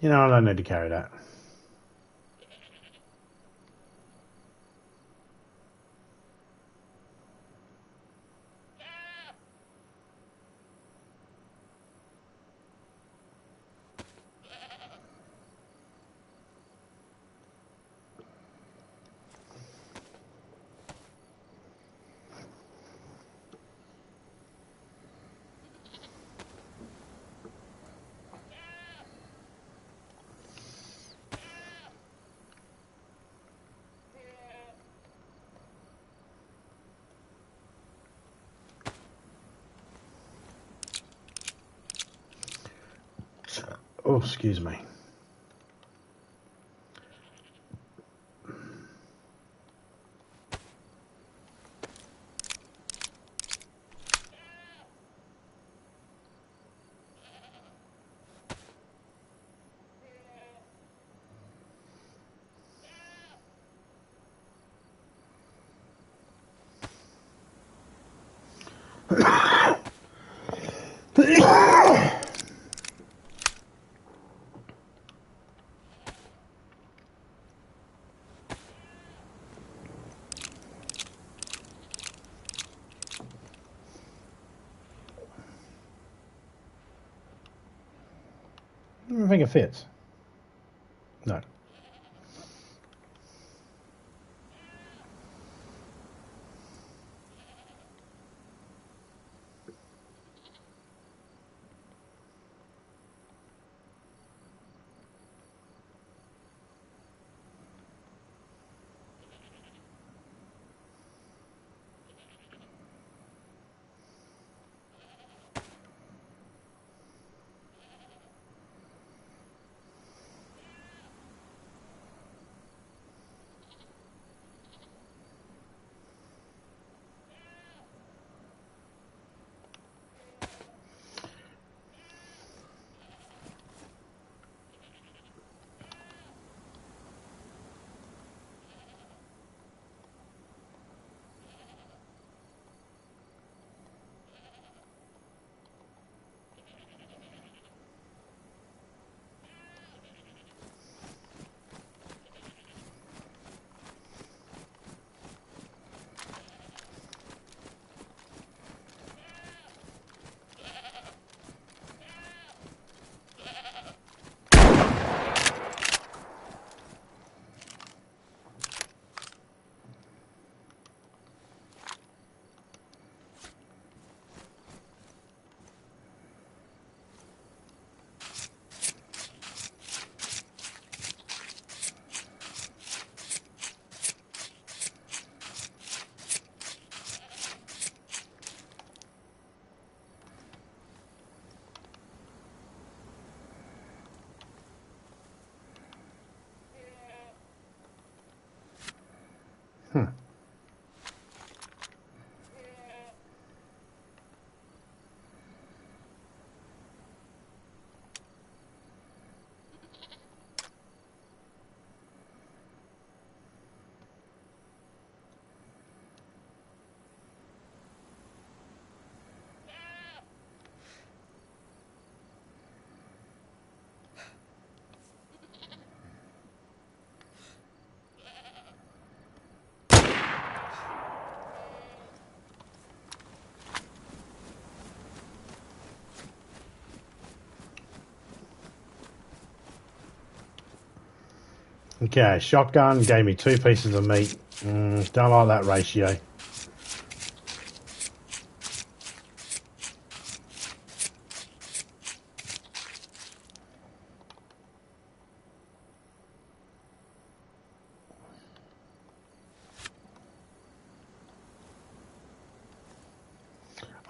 You know, I don't need to carry that. Oh, excuse me. I think it fits. No. Okay, shotgun gave me 2 pieces of meat. Don't like that ratio.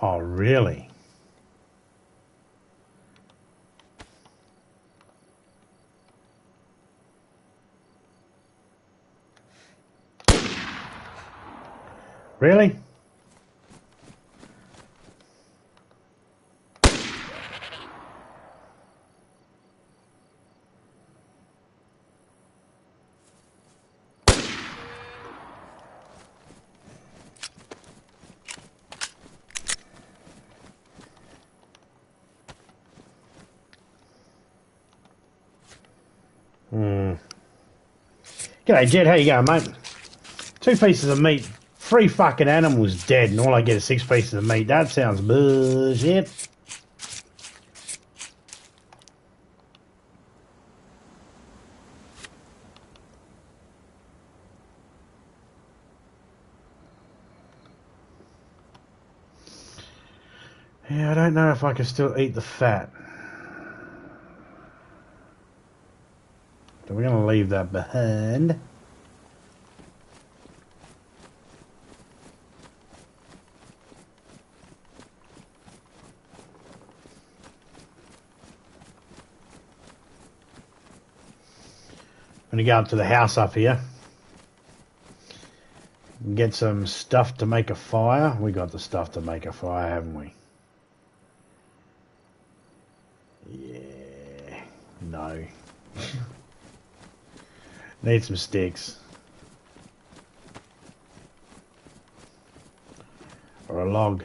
Oh, really? Really? G'day, Jed. How you going, mate? 2 pieces of meat, 3 fucking animals dead, and all I get is 6 pieces of meat. That sounds bullshit. Yeah, I don't know if I can still eat the fat. So we're going to leave that behind. I'm going to go up to the house up here. Get some stuff to make a fire. We got the stuff to make a fire, haven't we? Yeah. No. Need some sticks. Or a log.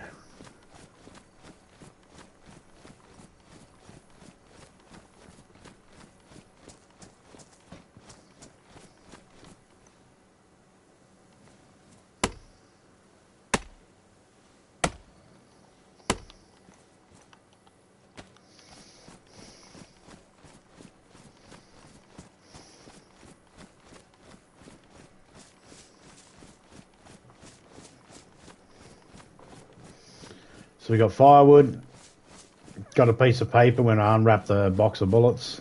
So we got firewood. Got a piece of paper when I unwrap the box of bullets.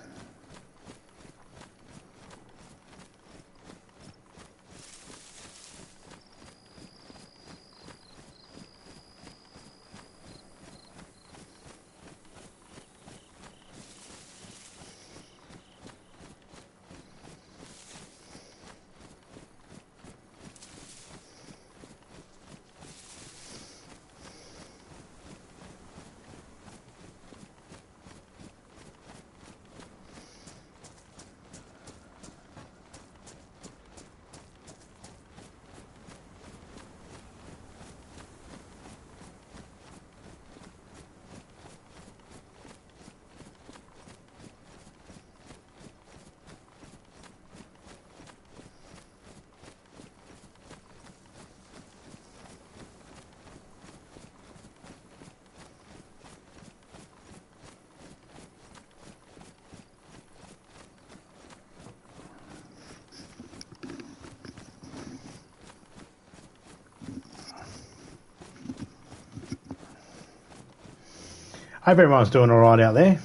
Hope everyone's doing all right out there.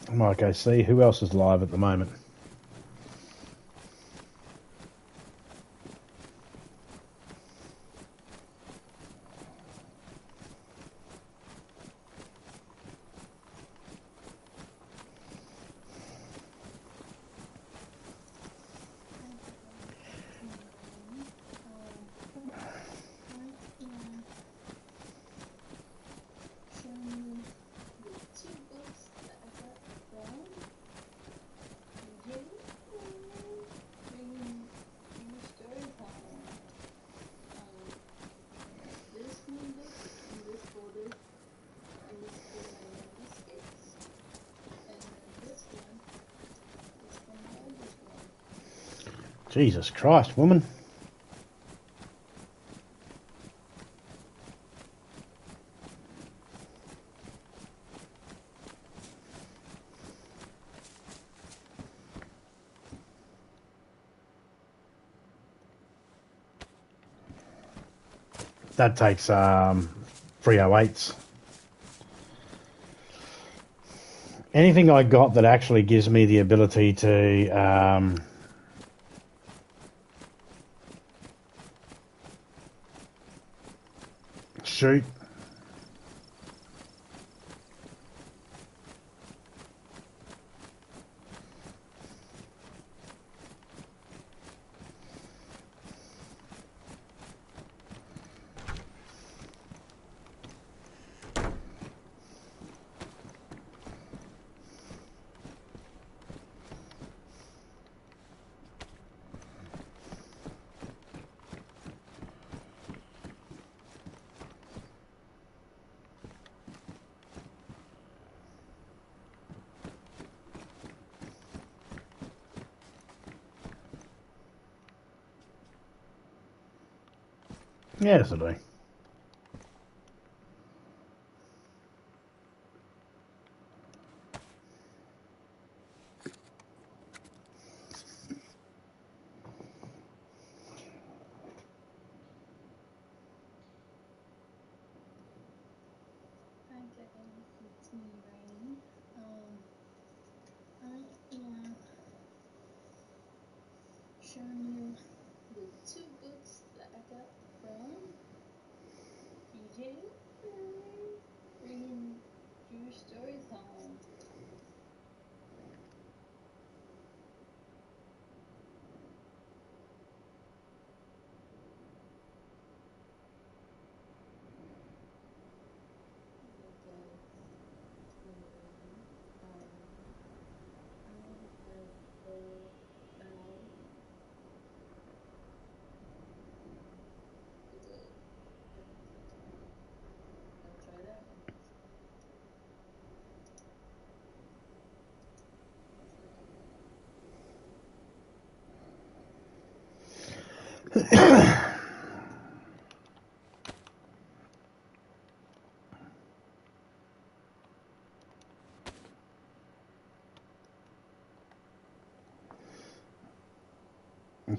I might go see who else is live at the moment. Jesus Christ, woman. That takes 308s. Anything I got that actually gives me the ability to shoot. Yes, I do.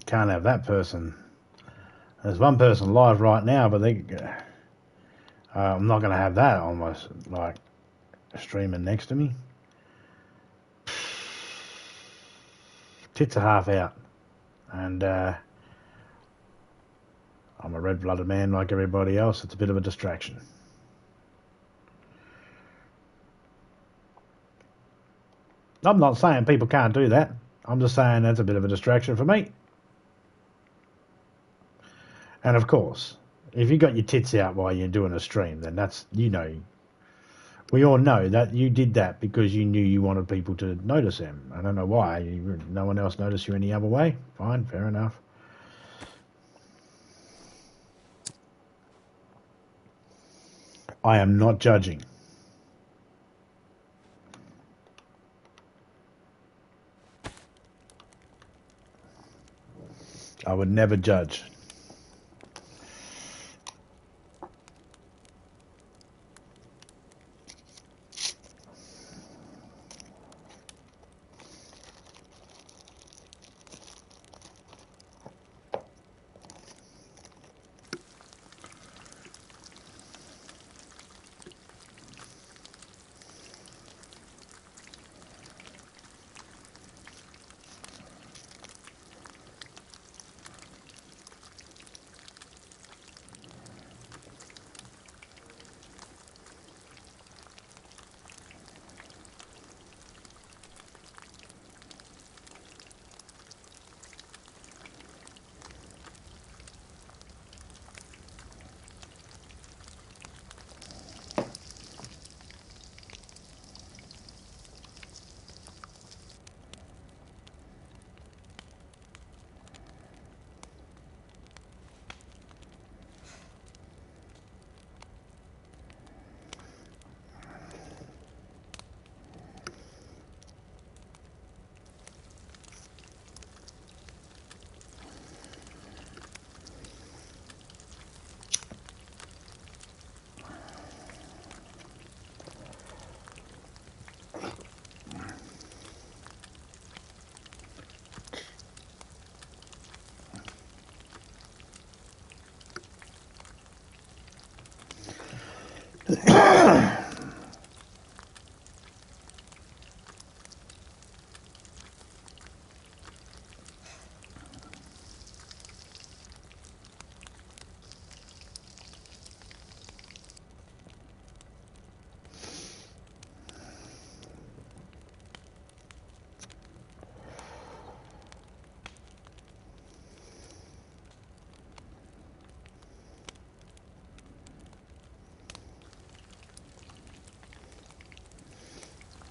Can't have that person. There's one person live right now, but I'm not going to have that on my streaming next to me. Tits are half out, and I'm a red-blooded man like everybody else. It's a bit of a distraction. I'm not saying people can't do that. I'm just saying that's a bit of a distraction for me. And of course, if you got your tits out while you're doing a stream, then that's, we all know that you did that because you knew you wanted people to notice them. I don't know why. No one else noticed you any other way. Fine, fair enough. I am not judging. I would never judge.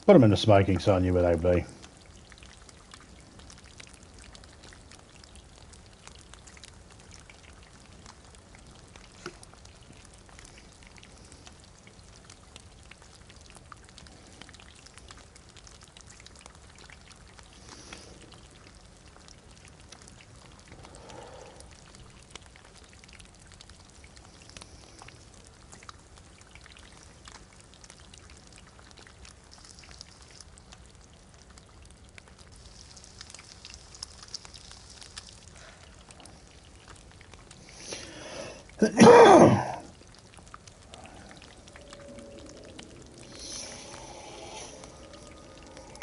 Put them in the smoking so I knew where they'd be.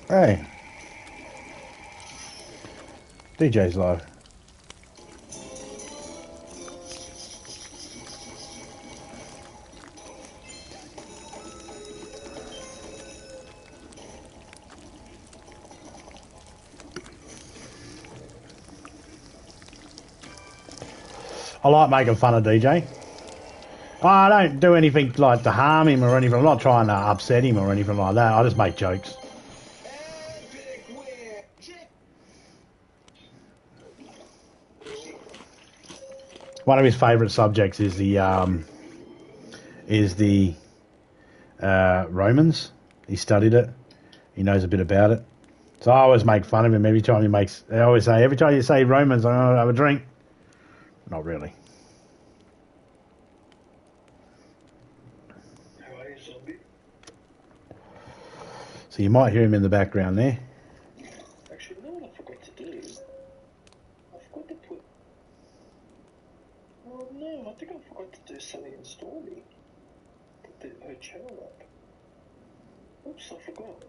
Hey, DJ's live. I like making fun of DJ. I don't do anything like to harm him or anything. I'm not trying to upset him or anything like that. I just make jokes. One of his favourite subjects is the Romans. He studied it. He knows a bit about it. So I always make fun of him every time he makes. I always say every time you say Romans, I'm gonna have a drink. Not really. So you might hear him in the background there. Actually, you know what I forgot to do? I forgot to Oops, I forgot.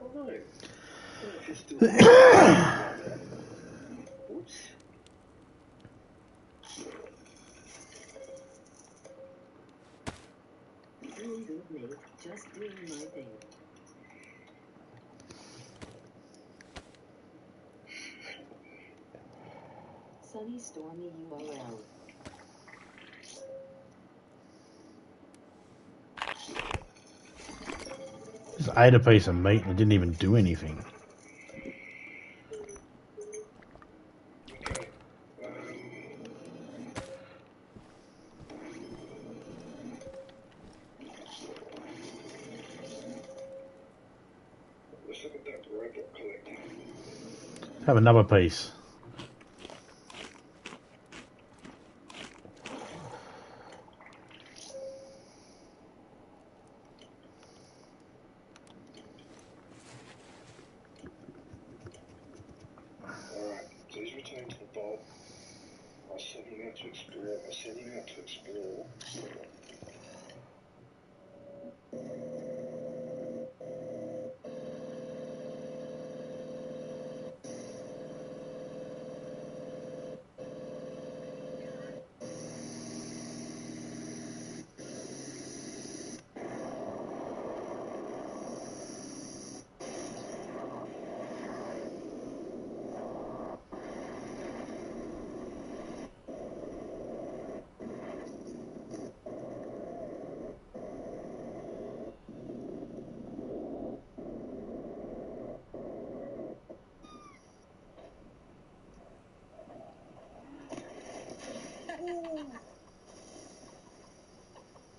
Oh no. If you're still Oops. Doing good, mate. Just doing my thing. Sunny, stormy URL. Just ate a piece of meat and it didn't even do anything. Okay. Let's look at that robot collector. Have another piece. Alright, please return to the vault. I'll send you out to explore.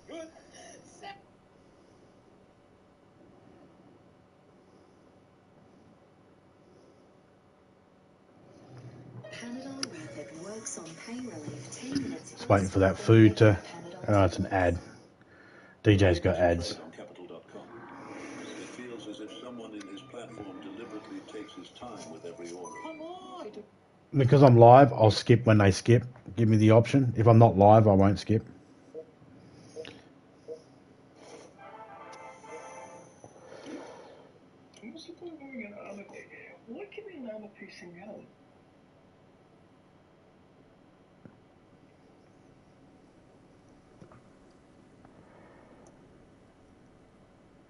Good. Panadol Rapid works on pain relief 10 minutes. Just waiting for that food to... Oh, it's an ad. DJ's got ads. It feels as if someone in his platform deliberately takes his time with every order. Because I'm live, I'll skip when they skip. Give me the option. If I'm not live, I won't skip. What's the point of having an armor piece? Why give me an armor piece and gun?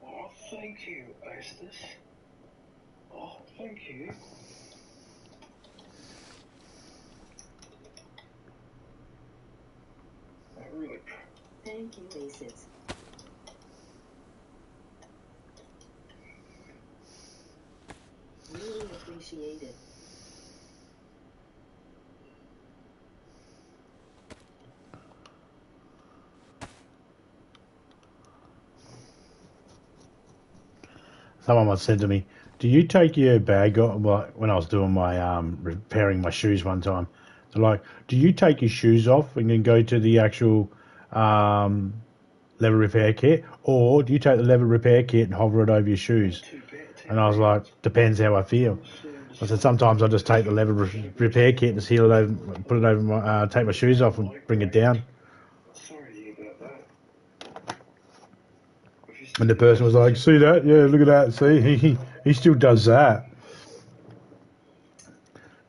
Oh, thank you, Estes. Oh, thank you. I really... Thank you, DayZ. Really appreciate it. Someone once said to me, do you take your bag off? Well, when I was doing my repairing my shoes one time, they're like, do you take your shoes off and then go to the actual leather repair kit, or do you take the leather repair kit and hover it over your shoes? And I was like, depends how I feel. I said sometimes I just take the leather repair kit and seal it over, put it over my, take my shoes off and bring it down. Sorry to hear about that. And the person was like, see that? Yeah, look at that. See, he still does that.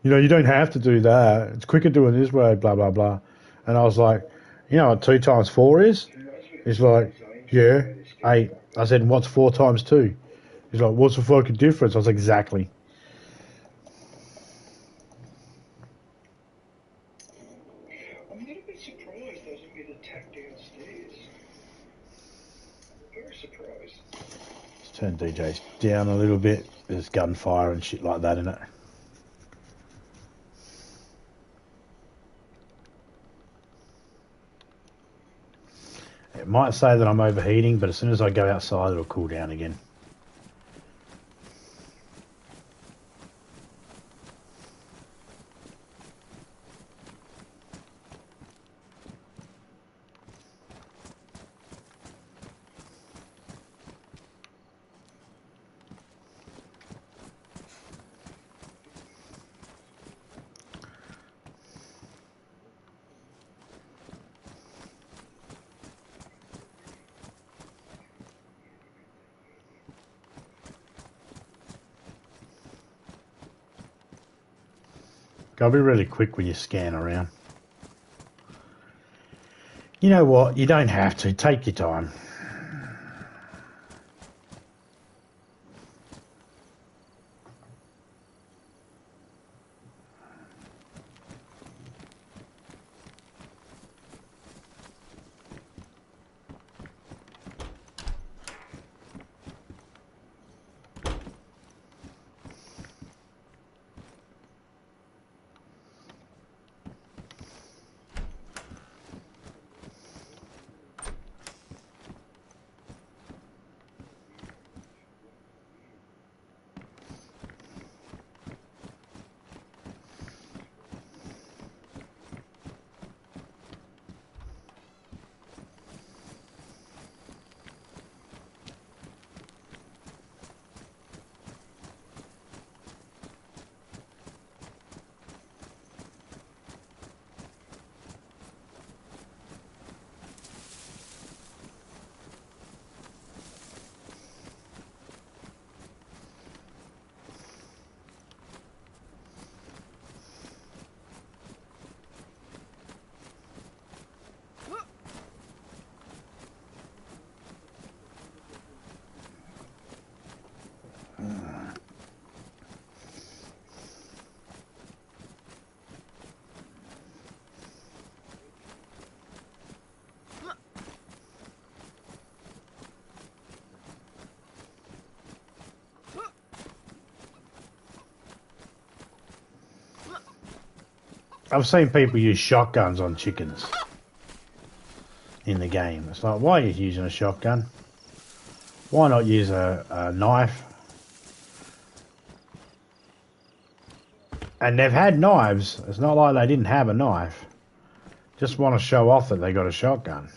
You know, you don't have to do that. It's quicker doing it this way, blah, blah, blah. And I was like, you know what 2 times 4 is? He's like, yeah, 8. I said, what's 4 times 2? He's like, what's the fucking difference? I was like, exactly. I'm a little bit surprised I didn't get attacked downstairs. Very surprised. Let's turn DJs down a little bit. There's gunfire and shit like that in it. It might say that I'm overheating, but as soon as I go outside, it'll cool down again. Gotta be really quick when you scan around. You know what? You don't have to. Take your time. I've seen people use shotguns on chickens in the game. It's like, why are you using a shotgun? Why not use a knife? And they've had knives. It's not like they didn't have a knife. Just want to show off that they got a shotgun.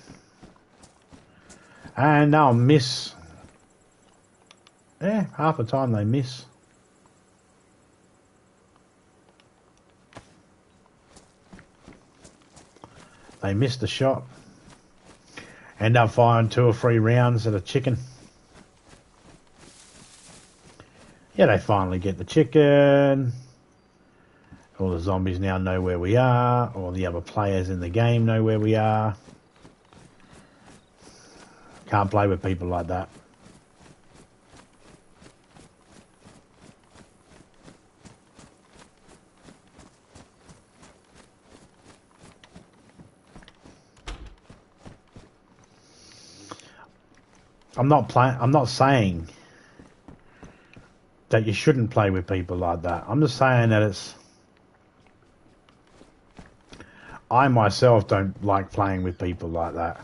And they'll miss. Yeah, half the time they miss. They missed the shot. End up firing 2 or 3 rounds at a chicken. Yeah, they finally get the chicken. All the zombies now know where we are. All the other players in the game know where we are. Can't play with people like that. I'm not saying that you shouldn't play with people like that. I'm just saying that I myself don't like playing with people like that.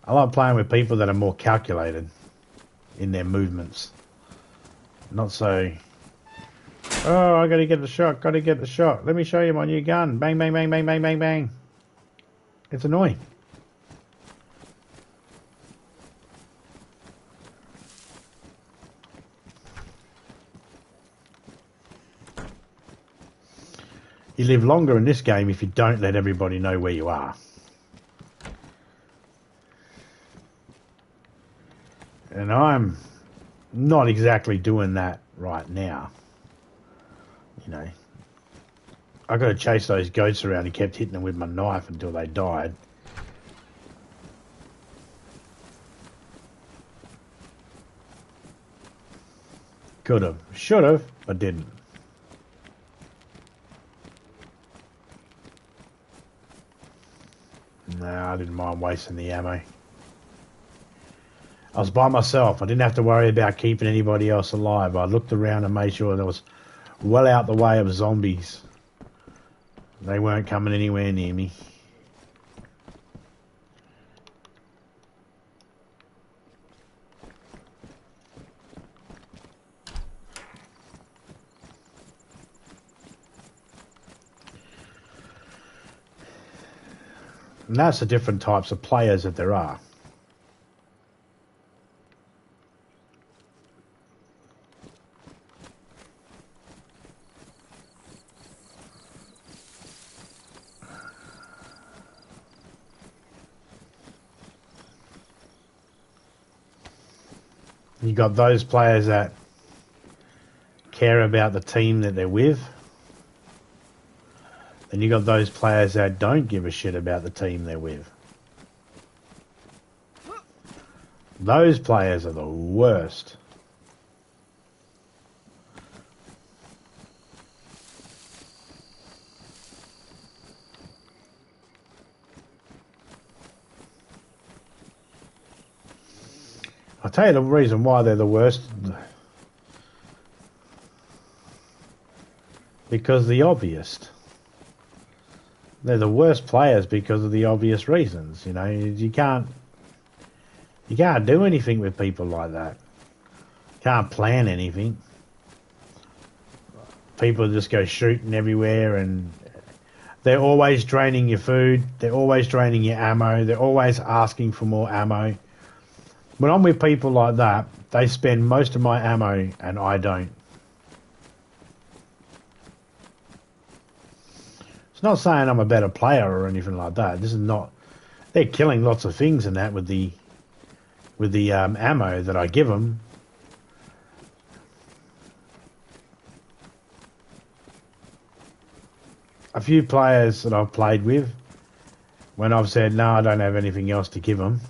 I like playing with people that are more calculated in their movements. Not so, oh, I gotta get the shot. Let me show you my new gun. Bang, bang, bang, bang, bang, bang, bang. It's annoying. You live longer in this game if you don't let everybody know where you are. And I'm not exactly doing that right now. You know, I got to chase those goats around and kept hitting them with my knife until they died. Could have, should have, but didn't. No, I didn't mind wasting the ammo. I was by myself. I didn't have to worry about keeping anybody else alive. I looked around and made sure that I was well out the way of zombies. They weren't coming anywhere near me. And that's the different types of players that there are. You got those players that care about the team that they're with. And you got those players that don't give a shit about the team they're with. Those players are the worst. I'll tell you the reason why they're the worst. Because the obvious. They're the worst players because of the obvious reasons. You know, you can't do anything with people like that. Can't plan anything. People just go shooting everywhere, and they're always draining your food. They're always draining your ammo. They're always asking for more ammo. When I'm with people like that, they spend most of my ammo and I don't. It's not saying I'm a better player or anything like that. This is not. They're killing lots of things and that with the ammo that I give them. A few players that I've played with, when I've said no, I don't have anything else to give them,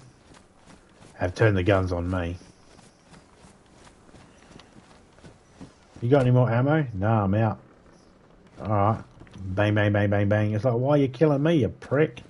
have turned the guns on me. You got any more ammo? No, I'm out. Alright. Bang, bang, bang, bang, bang. It's like, why are you killing me, you prick?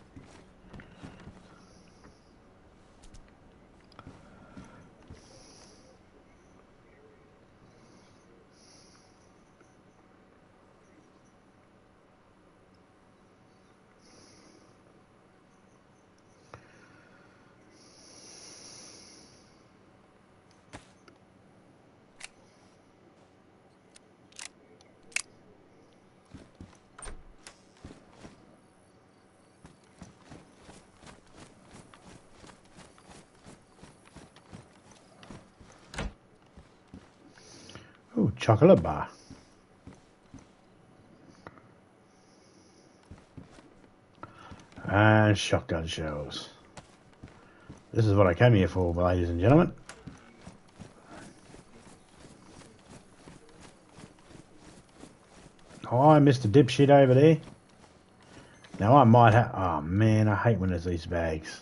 Ooh, chocolate bar. And shotgun shells. This is what I came here for, ladies and gentlemen. Hi, Mr. Dipshit over there. Now I might have... Oh, man, I hate when there's these bags.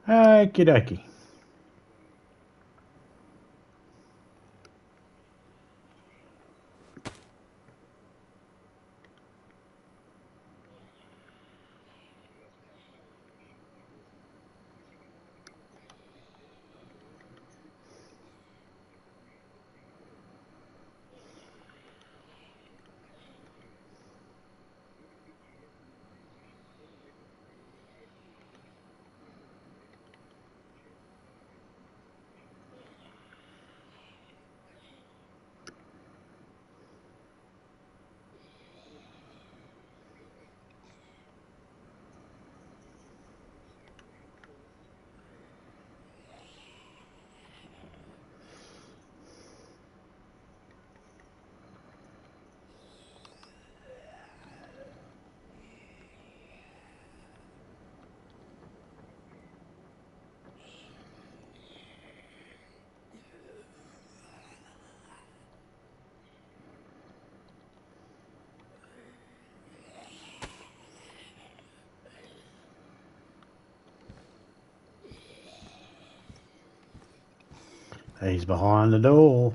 Okie dokie. He's behind the door.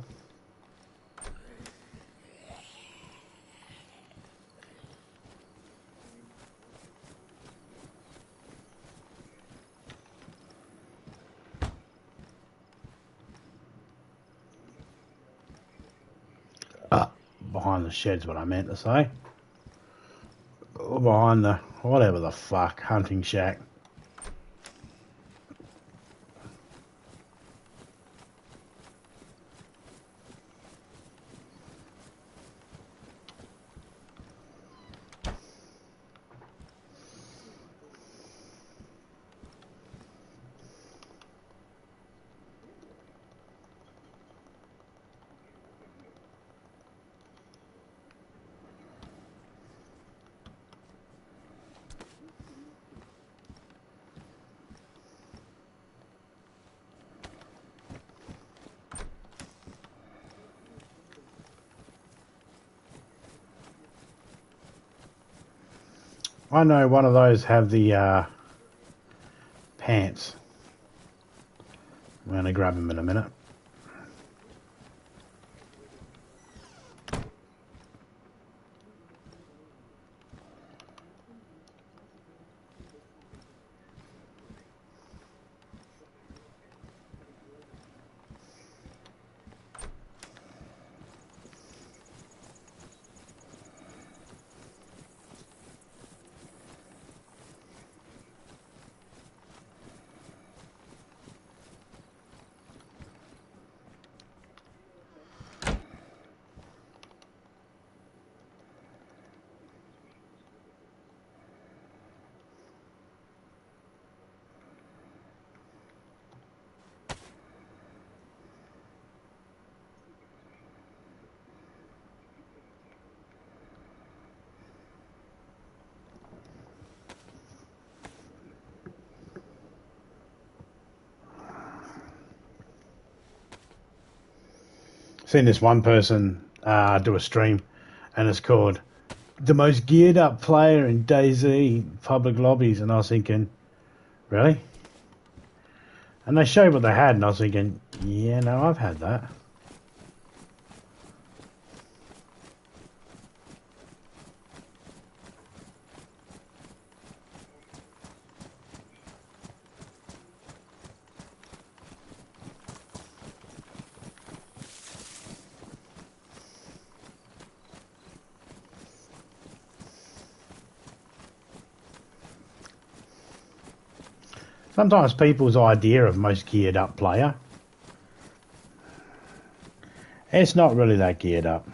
Behind the shed's what I meant to say. Or behind the, whatever the fuck, hunting shack. I know one of those have the pants. I'm going to grab them in a minute. Seen this one person do a stream, and it's called the most geared up player in DayZ public lobbies, and I was thinking, really? And they showed what they had, and I was thinking, yeah, no, I've had that. Sometimes people's idea of most geared up player, it's not really that geared up.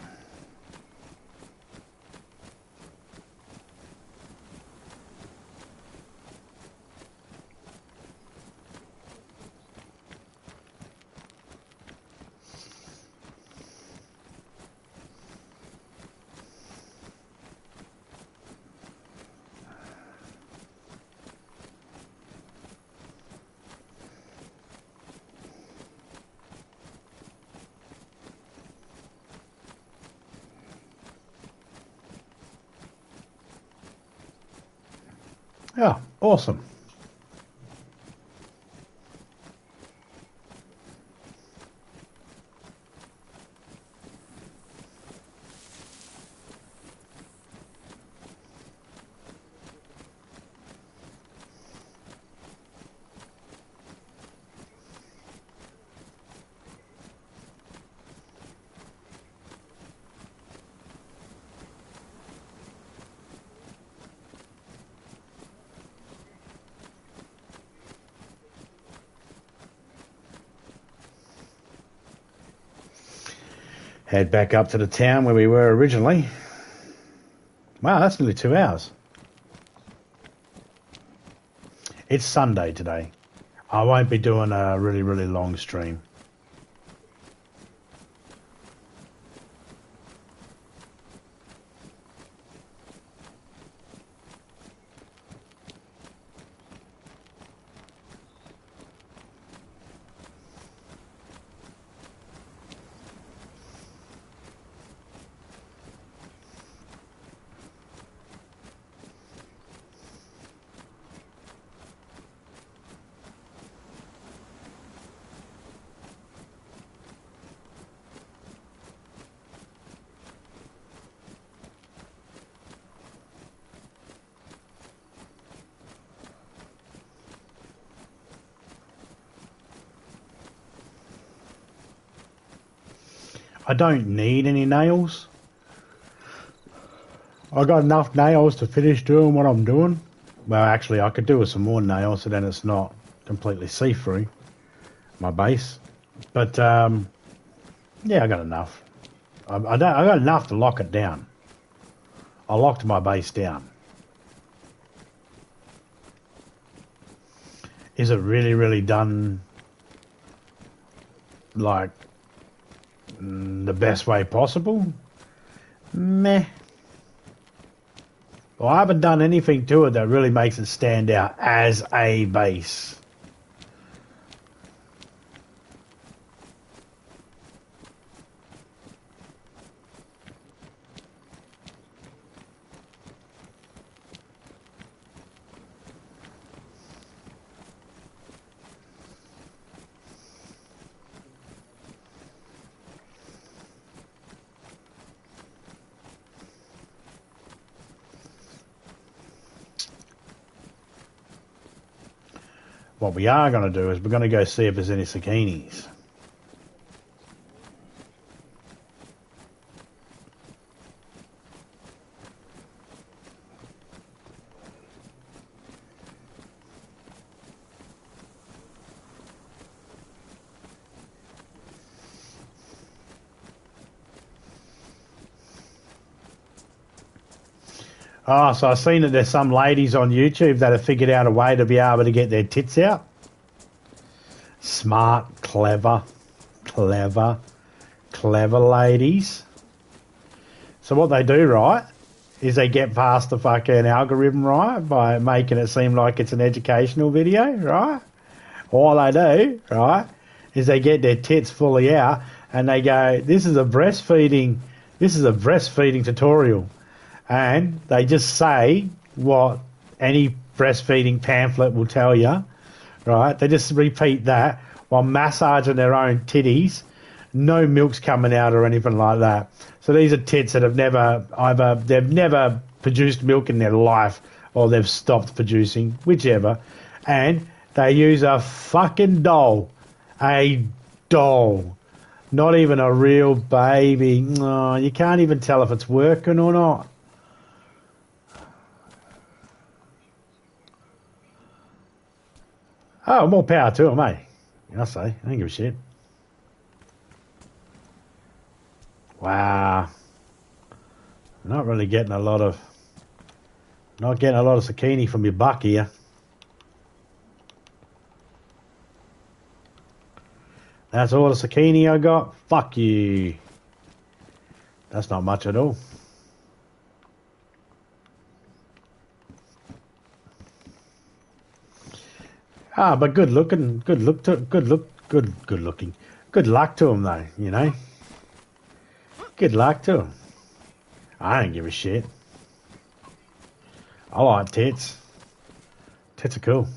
Yeah, awesome. head back up to the town where we were originally. Wow, that's nearly 2 hours. It's Sunday today. I won't be doing a really, really long stream. I don't need any nails. I got enough nails to finish doing what I'm doing. Well, actually, I could do with some more nails so then it's not completely see-through, my base. But, yeah, I got enough. I got enough to lock it down. I locked my base down. Is it really, really done, like, the best way possible? Meh. Well, I haven't done anything to it that really makes it stand out as a base. What we are going to do is we're going to go see if there's any zucchinis. Oh, so I've seen that there's some ladies on YouTube that have figured out a way to be able to get their tits out. Smart, clever ladies. So what they do, right, is they get past the fucking algorithm, right, by making it seem like it's an educational video, right? All they do, right, is they get their tits fully out and they go, this is a breastfeeding tutorial. And they just say what any breastfeeding pamphlet will tell you, right? They just repeat that while massaging their own titties. No milk's coming out or anything like that. So these are tits that have they've never produced milk in their life or they've stopped producing, whichever. And they use a fucking doll. A doll. Not even a real baby. Oh, you can't even tell if it's working or not. Oh, more power to them, eh? I say, I don't give a shit. Wow. Not getting a lot of zucchini from your buck here. That's all the zucchini I got? Fuck you. That's not much at all. Ah, but good luck to him though, you know. Good luck to him. I don't give a shit. I like tits. Tits are cool.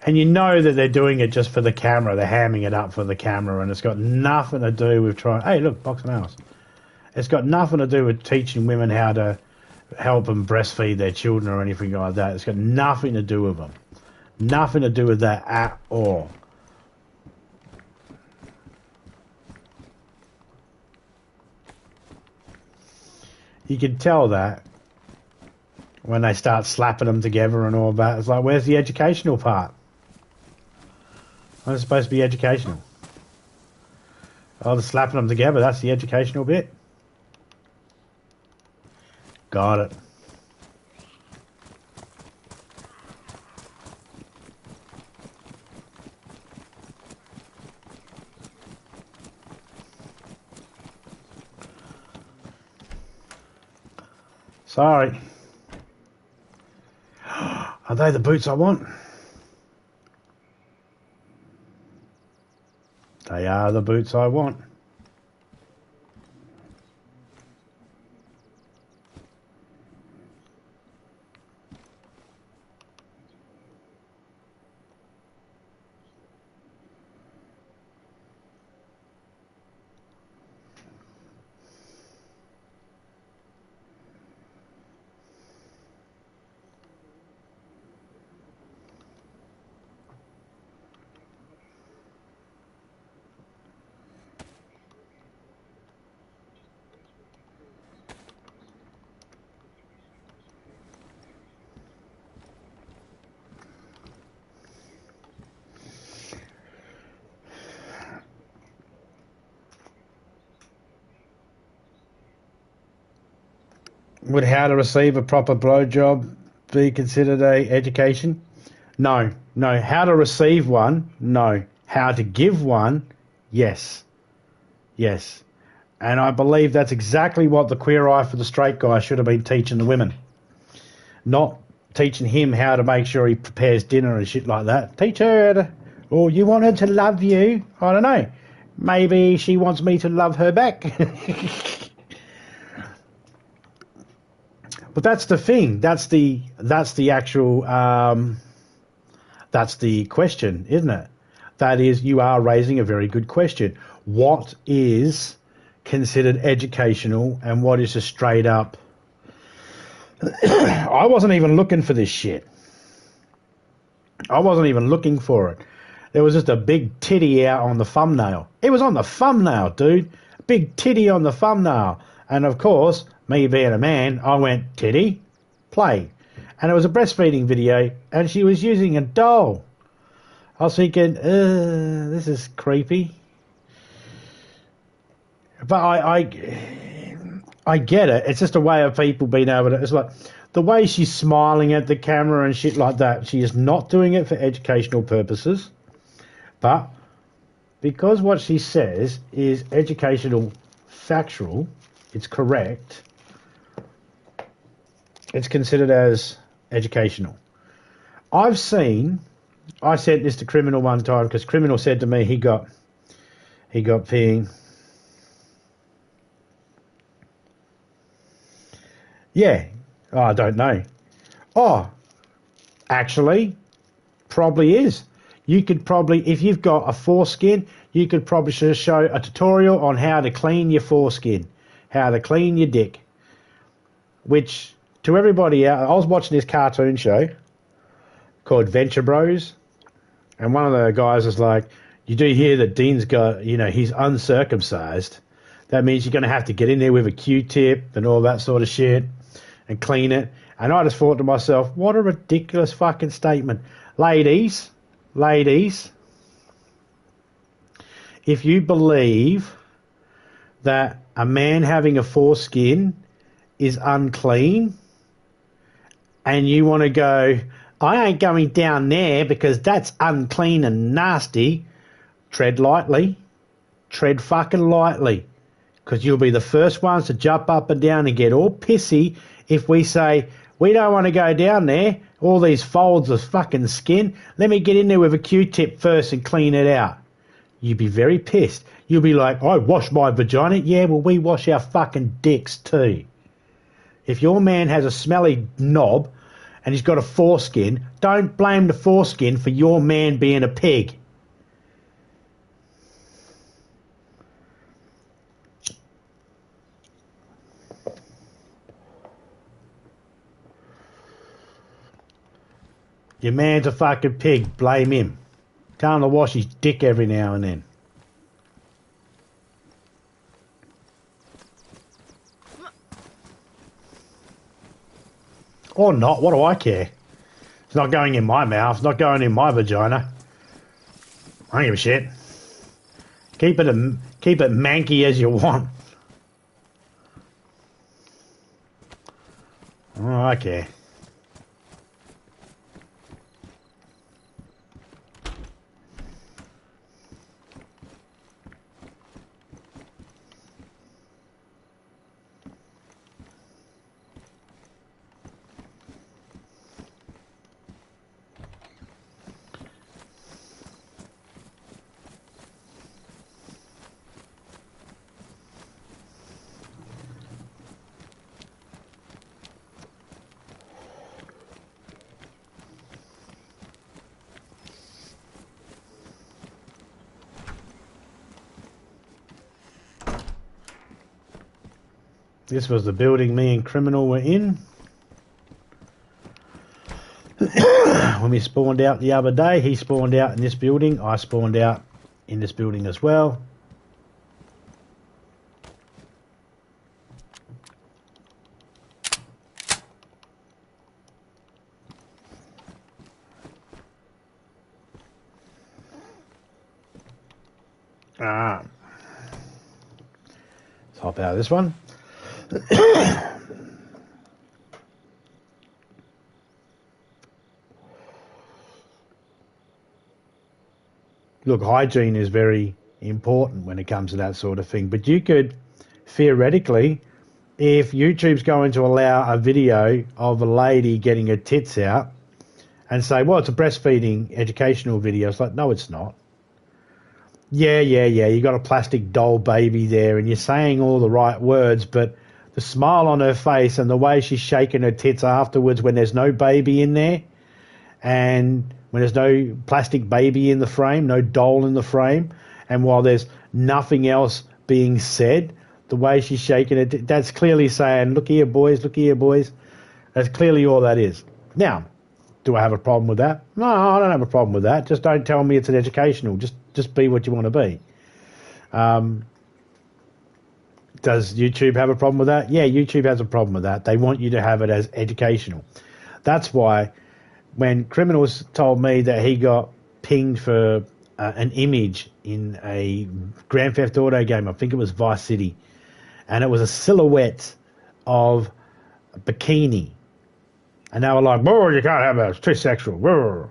And you know that they're doing it just for the camera. They're hamming it up for the camera, and it's got nothing to do with trying... Hey, look, box of nails. It's got nothing to do with teaching women how to help them breastfeed their children or anything like that. It's got nothing to do with them. Nothing to do with that at all. You can tell that when they start slapping them together and all that. It's like, where's the educational part? It's supposed to be educational. Oh, the slapping them together, that's the educational bit. Got it. Sorry. Are they the boots I want? They are the boots I want. Would how to receive a proper blowjob be considered a education? No. No. How to receive one? No. How to give one? Yes. Yes. And I believe that's exactly what the queer eye for the straight guy should have been teaching the women. Not teaching him how to make sure he prepares dinner and shit like that. Teach her, or you want her to love you? I don't know. Maybe she wants me to love her back. But that's the thing. That's the actual that's the question, isn't it? That is, you are raising a very good question. What is considered educational and what is a straight up? I wasn't even looking for this shit. I wasn't even looking for it. There was just a big titty out on the thumbnail. It was on the thumbnail, dude. Big titty on the thumbnail. And of course, me being a man, I went, titty, play. And it was a breastfeeding video, and she was using a doll. I was thinking, this is creepy. But I get it. It's just a way of people being able to... It's like the way she's smiling at the camera and shit like that. She is not doing it for educational purposes. But because what she says is educational, factual, it's correct, it's considered as educational. I sent this to Criminal one time because Criminal said to me he got peeing. Yeah. Oh, I don't know. Oh, actually, probably is. You could probably, if you've got a foreskin, you could probably show a tutorial on how to clean your foreskin, how to clean your dick. Which, to everybody out, I was watching this cartoon show called Venture Bros, and one of the guys was like, you do hear that Dean's got, he's uncircumcised. That means you're going to have to get in there with a Q-tip and all that sort of shit and clean it. And I just thought to myself, what a ridiculous fucking statement. Ladies, if you believe that a man having a foreskin is unclean and you want to go, I ain't going down there because that's unclean and nasty, tread lightly. Tread fucking lightly. Because you'll be the first ones to jump up and down and get all pissy if we say, we don't want to go down there, all these folds of fucking skin, let me get in there with a Q-tip first and clean it out. You'd be very pissed. You'll be like, I wash my vagina. Yeah, well, we wash our fucking dicks too. If your man has a smelly knob and he's got a foreskin, don't blame the foreskin for your man being a pig. Your man's a fucking pig. Blame him. Tell him to wash his dick every now and then. Or not. What do I care? It's not going in my mouth. It's not going in my vagina. I don't give a shit. Keep it manky as you want. Oh, I care. This was the building me and Criminal were in. When we spawned out the other day, he spawned out in this building. I spawned out in this building as well. Let's hop out of this one. Look, hygiene is very important when it comes to that sort of thing. But you could, theoretically, if YouTube's going to allow a video of a lady getting her tits out and say, well, it's a breastfeeding educational video. It's like, no, it's not. Yeah, you got a plastic doll baby there and you're saying all the right words, but the smile on her face and the way she's shaking her tits afterwards when there's no baby in there and when there's no plastic baby in the frame, no doll in the frame, and while there's nothing else being said, the way she's shaking it, that's clearly saying, look here, boys. That's clearly all that is. Now, do I have a problem with that? No, I don't have a problem with that. Just don't tell me it's an educational. Just be what you want to be. Does YouTube have a problem with that? Yeah, YouTube has a problem with that. They want you to have it as educational. That's why when Criminals told me that he got pinged for an image in a Grand Theft Auto game, I think it was Vice City, and it was a silhouette of a bikini. And they were like, "Whoa, you can't have it, it's too sexual." Whoa.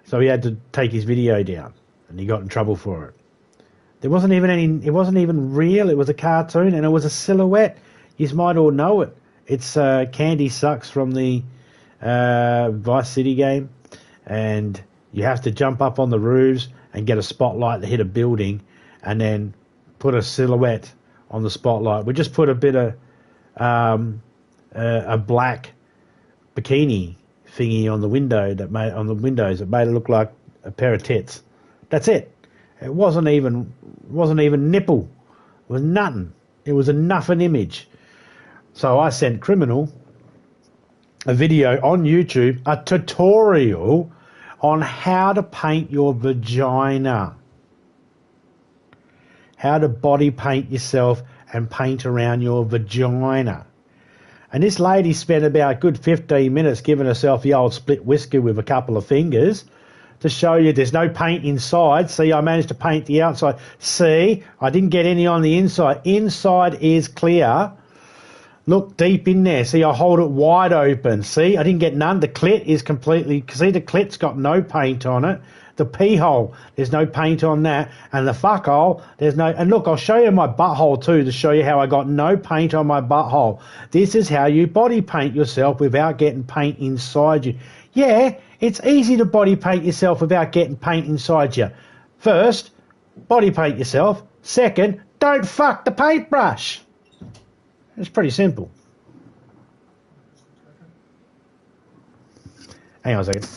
So he had to take his video down, and he got in trouble for it. It wasn't even real, it was a cartoon, and it was a silhouette. You might all know it. It's Candy Sucks from the Vice City game, and you have to jump up on the roofs and get a spotlight to hit a building, and then put a silhouette on the spotlight. We just put a bit of a black bikini thingy on the windows that made it look like a pair of tits. That's it. It wasn't even nipple. It was nothing. It was a nothing image. So I sent Criminal a video on YouTube, a tutorial on how to paint your vagina. How to body paint yourself and paint around your vagina. And this lady spent about a good 15 minutes giving herself the old split whisker with a couple of fingers to show you there's no paint inside. See, I managed to paint the outside. See, I didn't get any on the inside. Inside is clear. Look deep in there. See, I hold it wide open. See, I didn't get none. The clit is completely... See, the clit's got no paint on it. The pee hole, there's no paint on that. And the fuck hole, there's no... And look, I'll show you my butthole too to show you how I got no paint on my butthole. This is how you body paint yourself without getting paint inside you. Yeah, it's easy to body paint yourself without getting paint inside you. First, body paint yourself. Second, don't fuck the paintbrush. It's pretty simple. Hang on a second.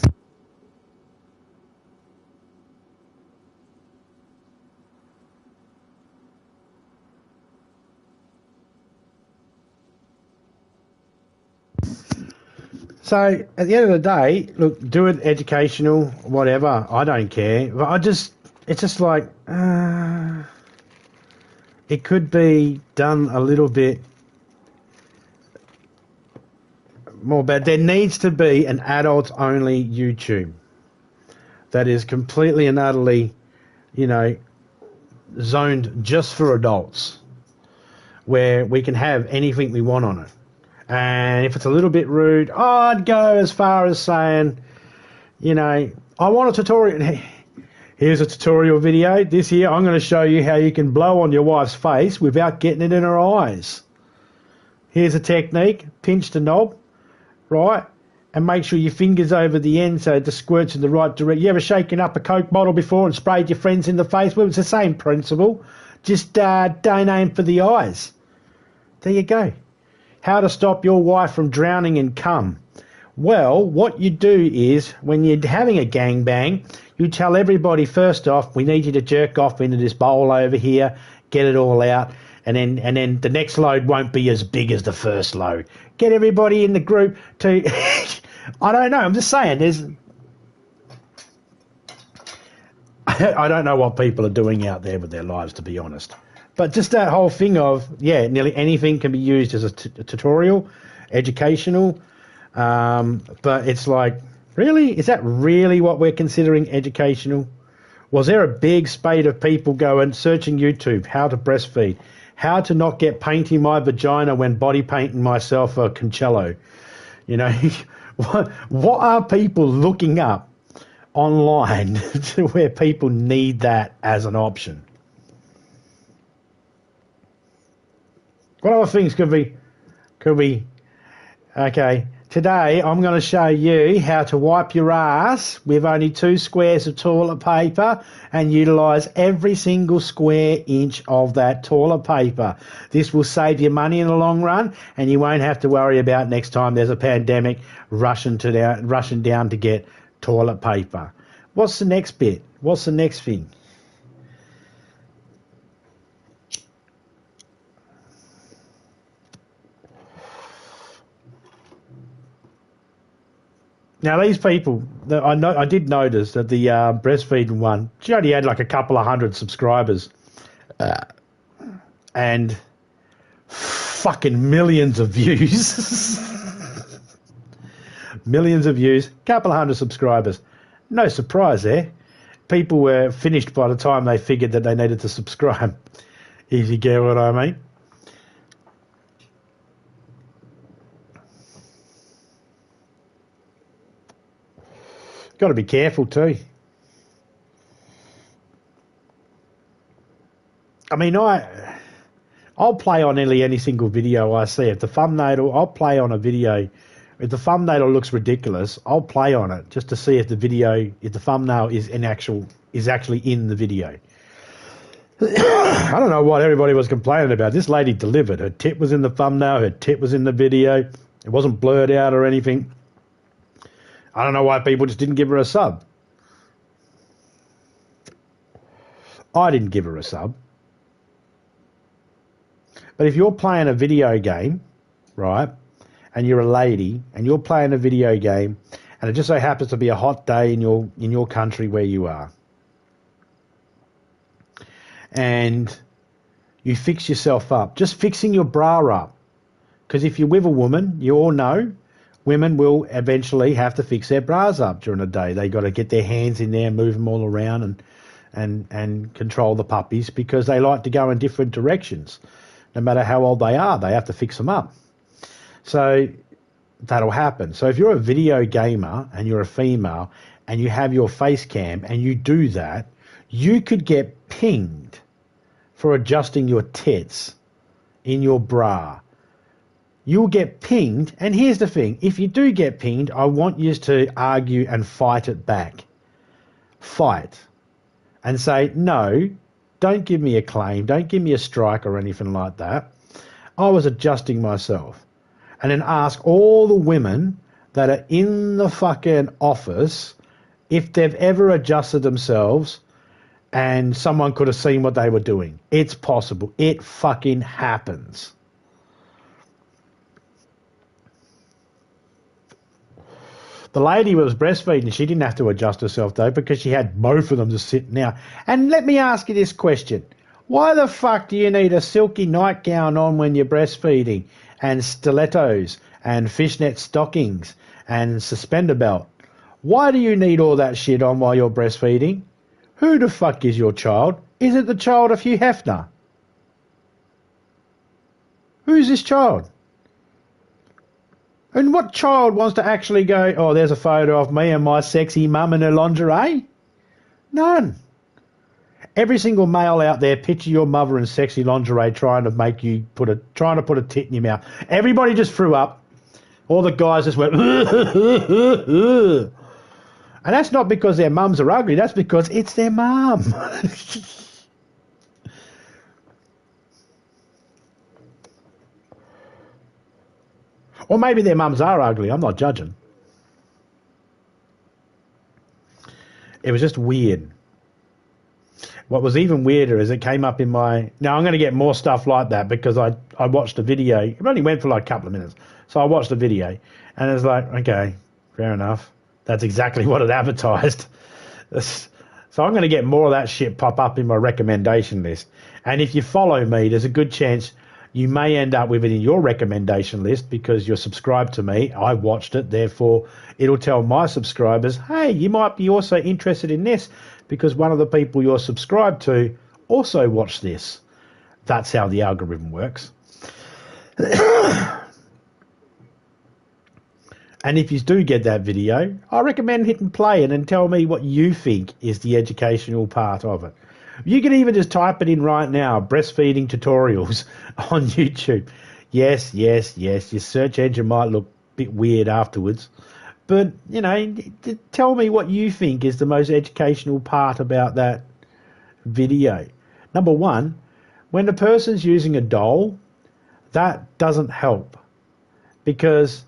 So at the end of the day, look, do it educational, whatever. I don't care. But it's just like, it could be done a little bit more bad. There needs to be an adults-only YouTube that is completely and utterly, zoned just for adults, where we can have anything we want on it. And if it's a little bit rude, I'd go as far as saying, I want a tutorial. Here's a tutorial video. This here, I'm going to show you how you can blow on your wife's face without getting it in her eyes. Here's a technique. Pinch the knob, right? And make sure your finger's over the end so it just squirts in the right direction. You ever shaken up a Coke bottle before and sprayed your friends in the face? Well, it's the same principle. Just don't aim for the eyes. There you go. How to stop your wife from drowning in cum. Well, what you do is, when you're having a gangbang, you tell everybody, first off, we need you to jerk off into this bowl over here, get it all out, and then the next load won't be as big as the first load. Get everybody in the group to... I don't know, I'm just saying, I don't know what people are doing out there with their lives, to be honest. But just that whole thing of, nearly anything can be used as a tutorial, educational, but it's like, really? Is that really what we're considering educational? Was there a big spate of people going, searching YouTube, how to breastfeed, how to not get paint in my vagina when body painting myself for Concello? What are people looking up online to where people need that as an option? What other things could be? Okay, today I'm going to show you how to wipe your ass with only 2 squares of toilet paper and utilise every single square inch of that toilet paper. This will save you money in the long run, and you won't have to worry about next time there's a pandemic rushing down to get toilet paper. What's the next bit? What's the next thing? Now, these people, I did notice that the breastfeeding one, she only had like a couple of hundred subscribers. And fucking millions of views. Millions of views, couple of hundred subscribers. No surprise there. People were finished by the time they figured that they needed to subscribe. If you get what I mean. Got to be careful too. I mean, I'll play on nearly any single video I see. If the thumbnail, I'll play on a video. If the thumbnail looks ridiculous, I'll play on it just to see if the thumbnail is actually in the video. I don't know what everybody was complaining about. This lady delivered. Her tit was in the thumbnail. Her tit was in the video. It wasn't blurred out or anything. I don't know why people just didn't give her a sub. I didn't give her a sub. But if you're playing a video game, right, and you're a lady, and you're playing a video game, and it just so happens to be a hot day in your country where you are, and you fix yourself up, just fixing your bra up, because if you're with a woman, you all know, women will eventually have to fix their bras up during the day. They got to get their hands in there, move them all around, and control the puppies, because they like to go in different directions. No matter how old they are, they have to fix them up. So that'll happen. So if you're a video gamer and you're a female and you have your face cam and you do that, you could get pinged for adjusting your tits in your bra. You'll get pinged, and here's the thing. If you do get pinged, I want you to argue and fight it back. Fight. And say, no, don't give me a claim, don't give me a strike or anything like that. I was adjusting myself. And then ask all the women that are in the fucking office if they've ever adjusted themselves and someone could have seen what they were doing. It's possible. It fucking happens. The lady who was breastfeeding, she didn't have to adjust herself though because she had both of them just sitting there. And let me ask you this question. Why the fuck do you need a silky nightgown on when you're breastfeeding and stilettos and fishnet stockings and suspender belt? Why do you need all that shit on while you're breastfeeding? Who the fuck is your child? Is it the child of Hugh Hefner? Who's this child? And what child wants to actually go, oh, there's a photo of me and my sexy mum in her lingerie? None. Every single male out there, picture your mother in sexy lingerie trying to put a tit in your mouth. Everybody just threw up. All the guys just went, and that's not because their mums are ugly. That's because it's their mum. Or maybe their mums are ugly. I'm not judging. It was just weird. What was even weirder is it came up in my... Now, I'm going to get more stuff like that because I watched a video. It only went for like a couple of minutes. So I watched the video and it's like, okay, fair enough. That's exactly what it advertised. So I'm going to get more of that shit pop up in my recommendation list. And if you follow me, there's a good chance you may end up with it in your recommendation list because you're subscribed to me. I watched it. Therefore, it'll tell my subscribers, hey, you might be also interested in this because one of the people you're subscribed to also watched this. That's how the algorithm works. And if you do get that video, I recommend hitting play and then tell me what you think is the educational part of it. You can even just type it in right now, breastfeeding tutorials on YouTube. Yes. Your search engine might look a bit weird afterwards. But, you know, tell me what you think is the most educational part about that video. Number one, when the person's using a doll, that doesn't help because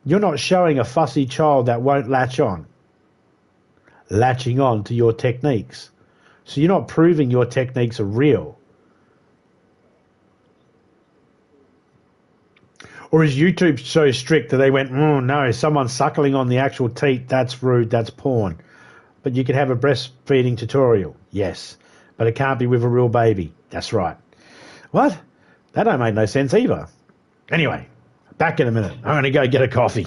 you're not showing a fussy child that won't latching on to your techniques. So you're not proving your techniques are real. Or is YouTube so strict that they went, oh no, someone's suckling on the actual teat, that's rude, that's porn. But you can have a breastfeeding tutorial. Yes. But it can't be with a real baby. That's right. What? That don't make no sense either. Anyway, back in a minute. I'm going to go get a coffee.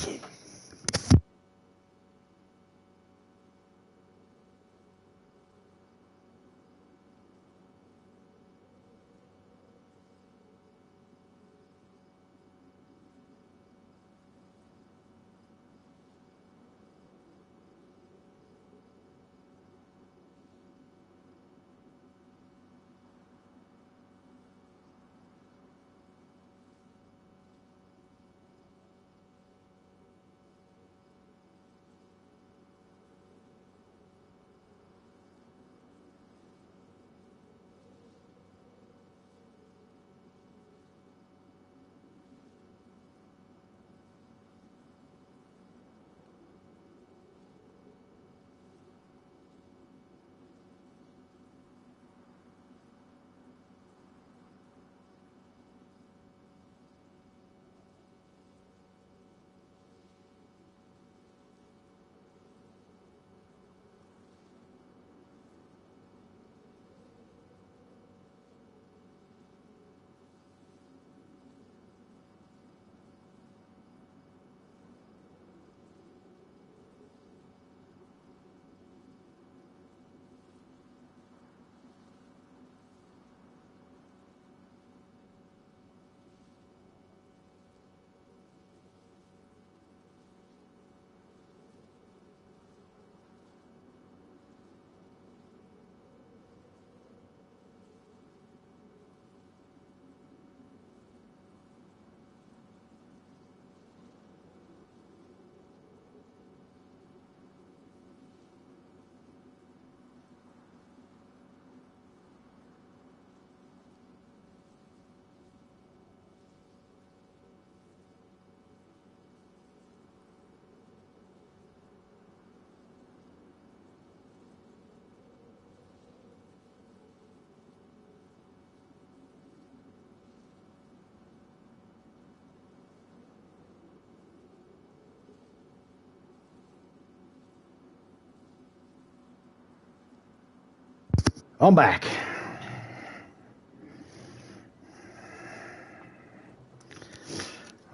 I'm back.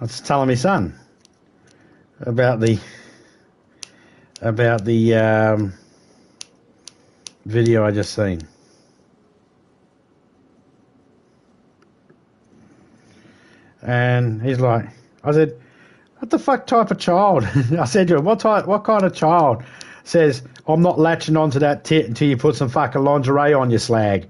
I was telling my son about the video I just seen. And he's like, I said, what the fuck type of child? I said to him, what kind of child says, I'm not latching onto that tit until you put some fucking lingerie on your slag?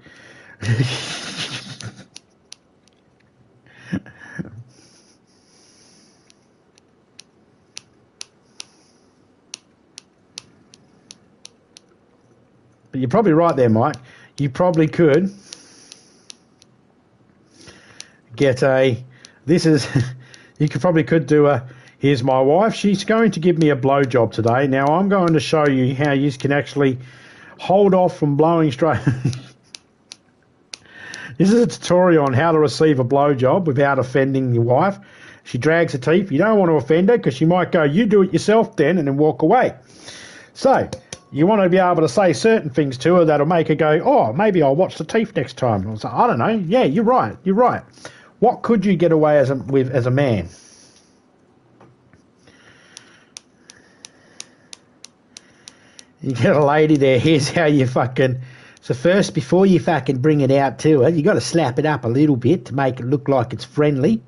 But you're probably right there, Mike. You probably could get you probably could do here's my wife. She's going to give me a blowjob today. Now I'm going to show you how you can actually hold off from blowing straight. This is a tutorial on how to receive a blowjob without offending your wife. She drags her teeth. You don't want to offend her because she might go, you do it yourself then, and then walk away. So you want to be able to say certain things to her that'll make her go, oh, maybe I'll watch the teeth next time. I was like, I don't know. Yeah, you're right. What could you get away with as a man? You get a lady there, here's how you fucking... So first, before you fucking bring it out to her, you got to slap it up a little bit to make it look like it's friendly.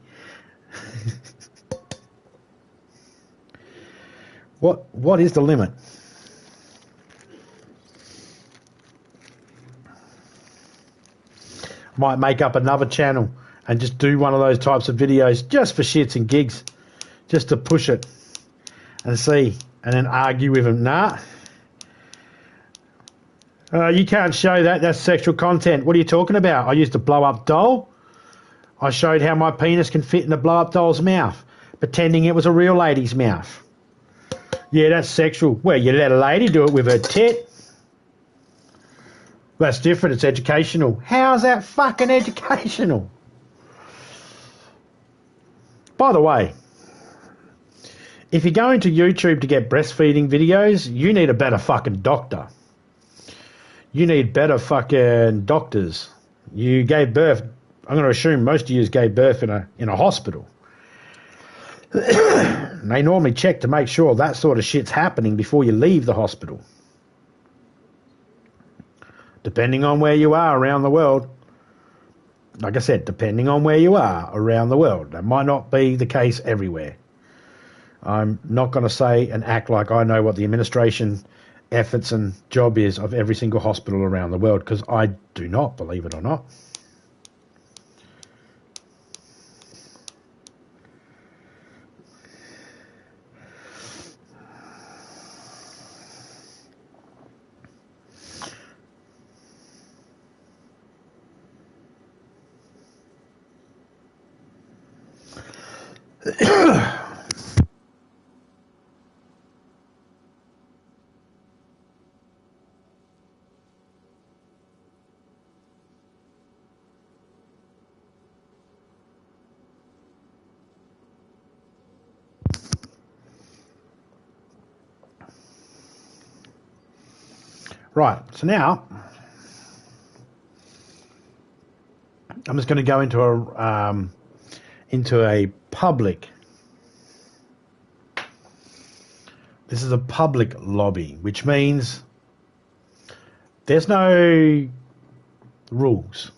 What is the limit? Might make up another channel and just do one of those types of videos just for shits and gigs, just to push it and see, and then argue with them. Nah, you can't show that. That's sexual content. What are you talking about? I used a blow-up doll. I showed how my penis can fit in a blow-up doll's mouth, pretending it was a real lady's mouth. Yeah, that's sexual. Well, you let a lady do it with her tit. That's different. It's educational. How's that fucking educational? By the way, if you're going to YouTube to get breastfeeding videos, you need a better fucking doctor. You need better fucking doctors. You gave birth, I'm going to assume most of you gave birth in a hospital. They normally check to make sure that sort of shit's happening before you leave the hospital. Depending on where you are around the world. Like I said, depending on where you are around the world. That might not be the case everywhere. I'm not going to say and act like I know what the administration efforts and job is of every single hospital around the world, because I do not, believe it or not. Right, so now I'm just going to go into a public. This is a public lobby, which means there's no rules.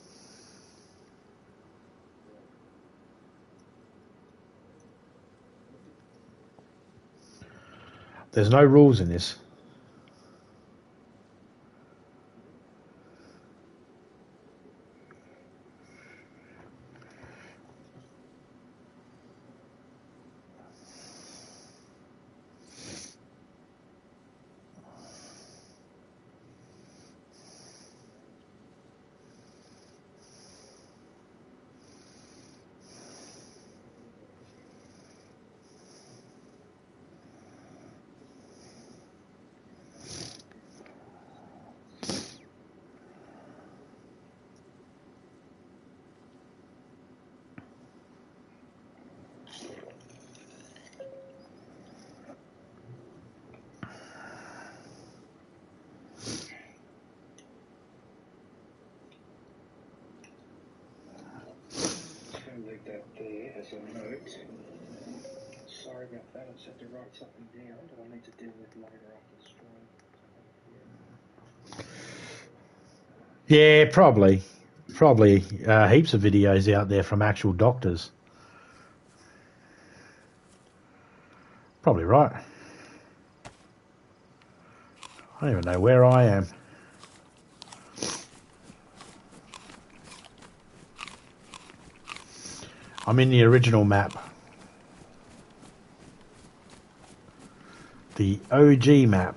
There's no rules in this. put that there as a note. Sorry about that, I just had to write something down that I need to deal with later after the stream. Yeah, probably. Probably heaps of videos out there from actual doctors. Probably right. I don't even know where I am. I'm in the original map. The OG map.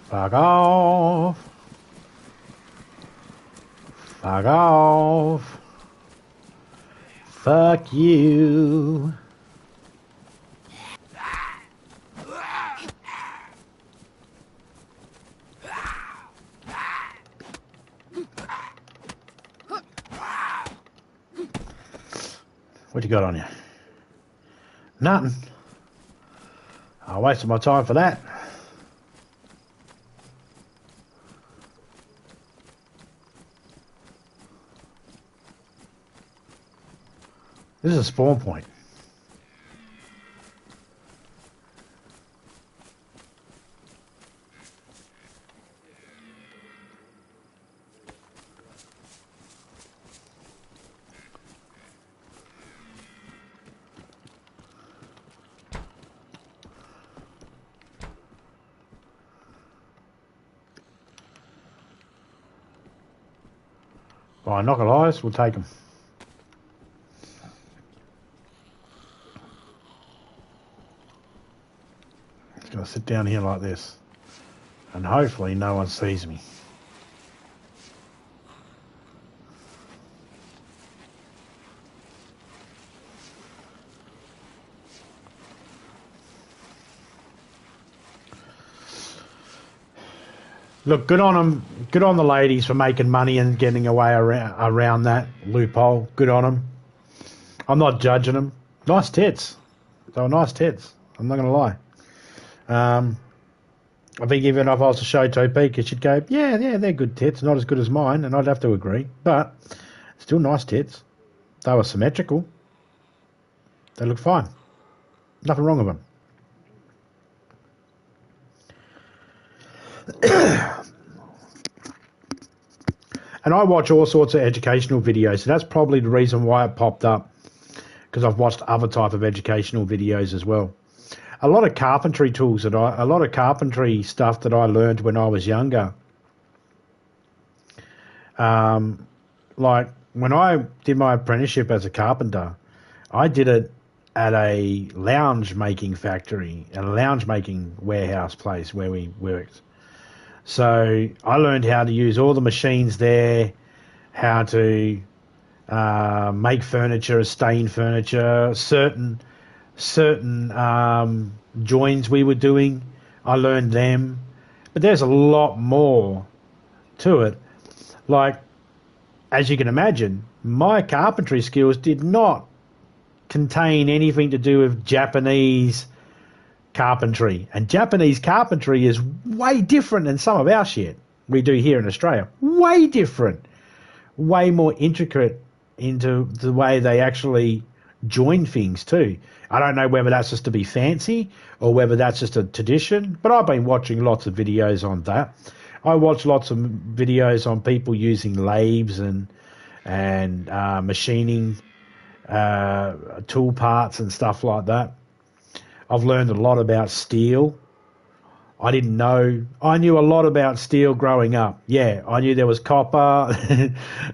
Fuck off. Fuck off. Fuck you. What you got on you? Nothing. I wasted my time for that. This is a spawn point. By knock of eyes, we'll take them. Just gonna sit down here like this, and hopefully no one sees me. Look, good on them. Good on the ladies for making money and getting away around that loophole. Good on them. I'm not judging them. Nice tits. They were nice tits. I'm not going to lie. I think even if I was to show Topeka, she'd go, yeah, they're good tits. Not as good as mine, and I'd have to agree. But still nice tits. They were symmetrical. They look fine. Nothing wrong with them. And I watch all sorts of educational videos, so that's probably the reason why it popped up, because I've watched other type of educational videos as well. A lot of carpentry tools a lot of carpentry stuff that I learned when I was younger. Like when I did my apprenticeship as a carpenter, I did it at a lounge making factory, a lounge making warehouse place where we worked. So I learned how to use all the machines there, how to make furniture, stain furniture, certain joins we were doing. I learned them. But there's a lot more to it. Like, as you can imagine, my carpentry skills did not contain anything to do with Japanese carpentry, and Japanese carpentry is way different than some of our shit we do here in Australia. Way different, way more intricate into the way they actually join things too. I don't know whether that's just to be fancy or whether that's just a tradition, but I've been watching lots of videos on that. I watch lots of videos on people using lathes and machining tool parts and stuff like that. I've learned a lot about steel. I didn't know. I knew a lot about steel growing up. Yeah, I knew there was copper.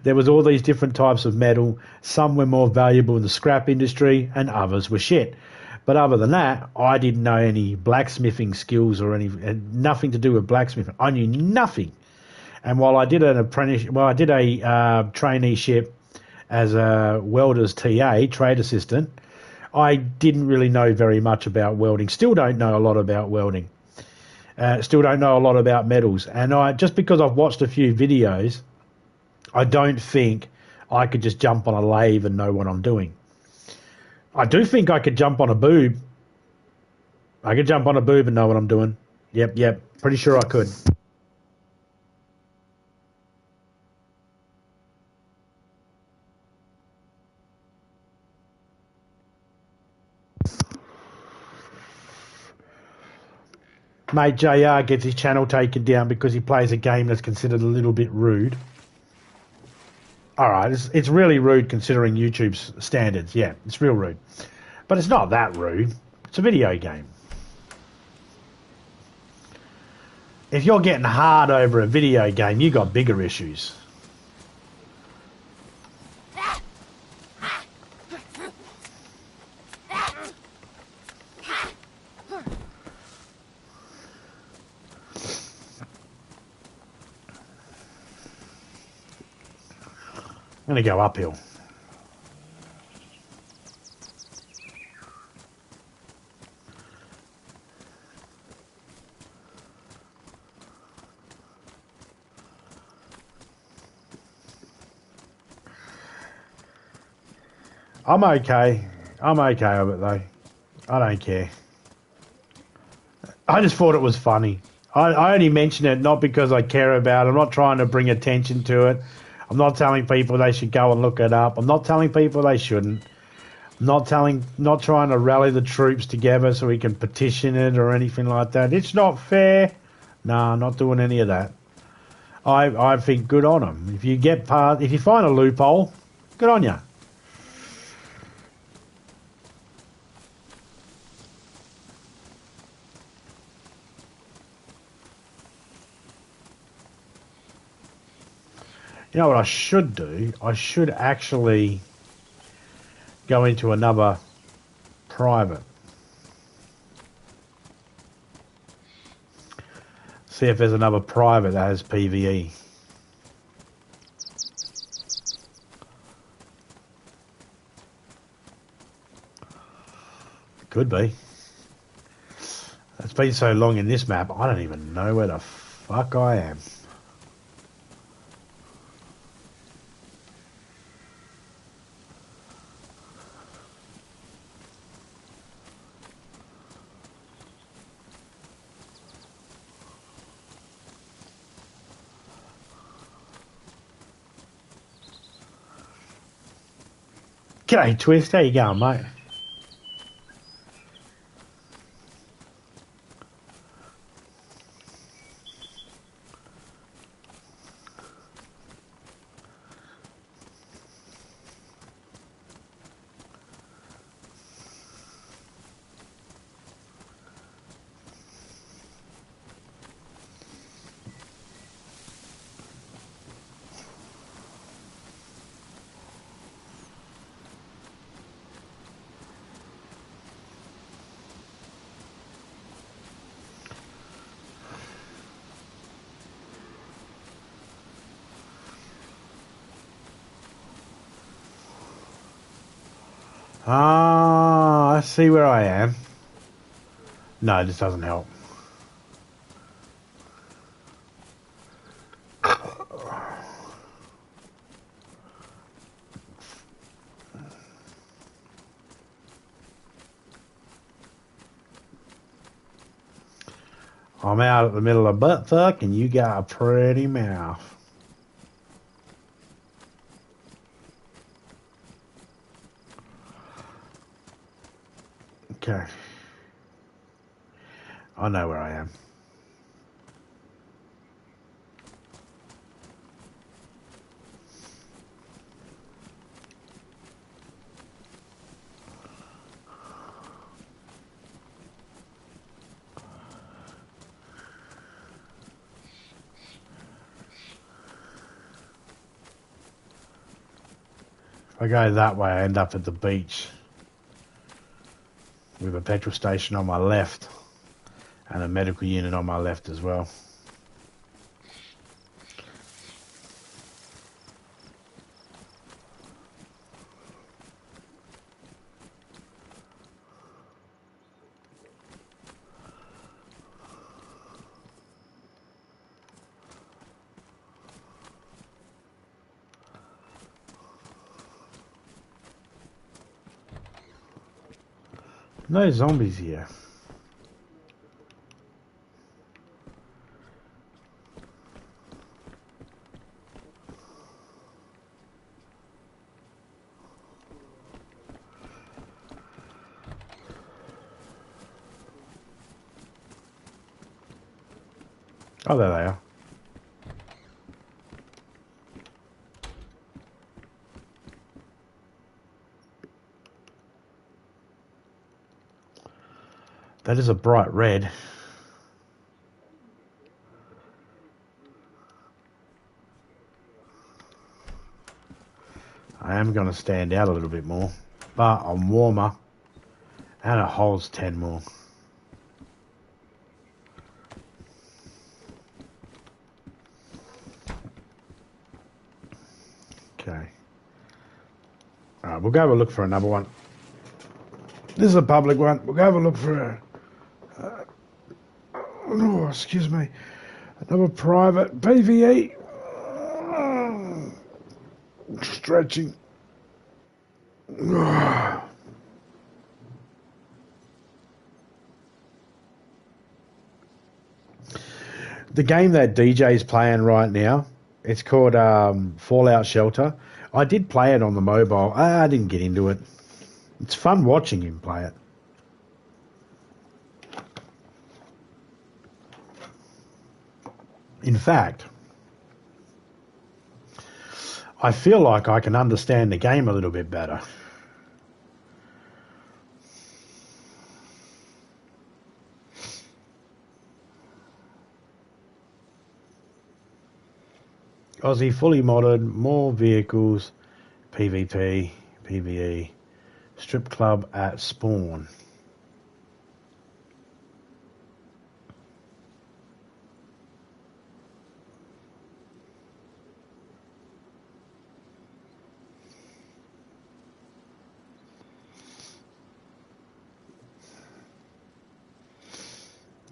There was all these different types of metal. Some were more valuable in the scrap industry and others were shit. But other than that, I didn't know any blacksmithing skills or nothing to do with blacksmithing. I knew nothing. And while I did a traineeship as a welder's TA, trade assistant, I didn't really know very much about welding. Still don't know a lot about welding. Still don't know a lot about metals. And just because I've watched a few videos, I don't think I could just jump on a lathe and know what I'm doing. I do think I could jump on a boob. I could jump on a boob and know what I'm doing. Yep. Pretty sure I could. Mate JR gets his channel taken down because he plays a game that's considered a little bit rude. Alright, it's really rude considering YouTube's standards. Yeah, it's real rude. But it's not that rude. It's a video game. If you're getting hard over a video game, you got bigger issues. I'm going to go uphill. I'm okay. I'm okay with it though. I don't care. I just thought it was funny. I only mention it not because I care about it. I'm not trying to bring attention to it. I'm not telling people they should go and look it up. I'm not telling people they shouldn't. I'm not trying to rally the troops together so we can petition it or anything like that. It's not fair. No, I'm not doing any of that. I think good on them. If you find a loophole, good on you. You know what I should do? I should actually go into another private. See if there's another private that has PvE. Could be. It's been so long in this map, I don't even know where the fuck I am. G'day, Twist. How you going, mate? Ah, I see where I am. No, this doesn't help. I'm out at the middle of butt fuck and you got a pretty mouth. Okay. I know where I am. If I go that way, I end up at the beach with a petrol station on my left and a medical unit on my left as well. No zombies here. Oh, there they are. That is a bright red. I am going to stand out a little bit more, but I'm warmer and it holds 10 more. Okay. Alright, we'll go have a look for another one. This is a public one. We'll go have a look for oh, excuse me. Another private PvE. Stretching. The game that DJ's playing right now, it's called Fallout Shelter. I did play it on the mobile. I didn't get into it. It's fun watching him play it. In fact, I feel like I can understand the game a little bit better. Aussie fully modded, more vehicles, PvP, PvE, strip club at spawn.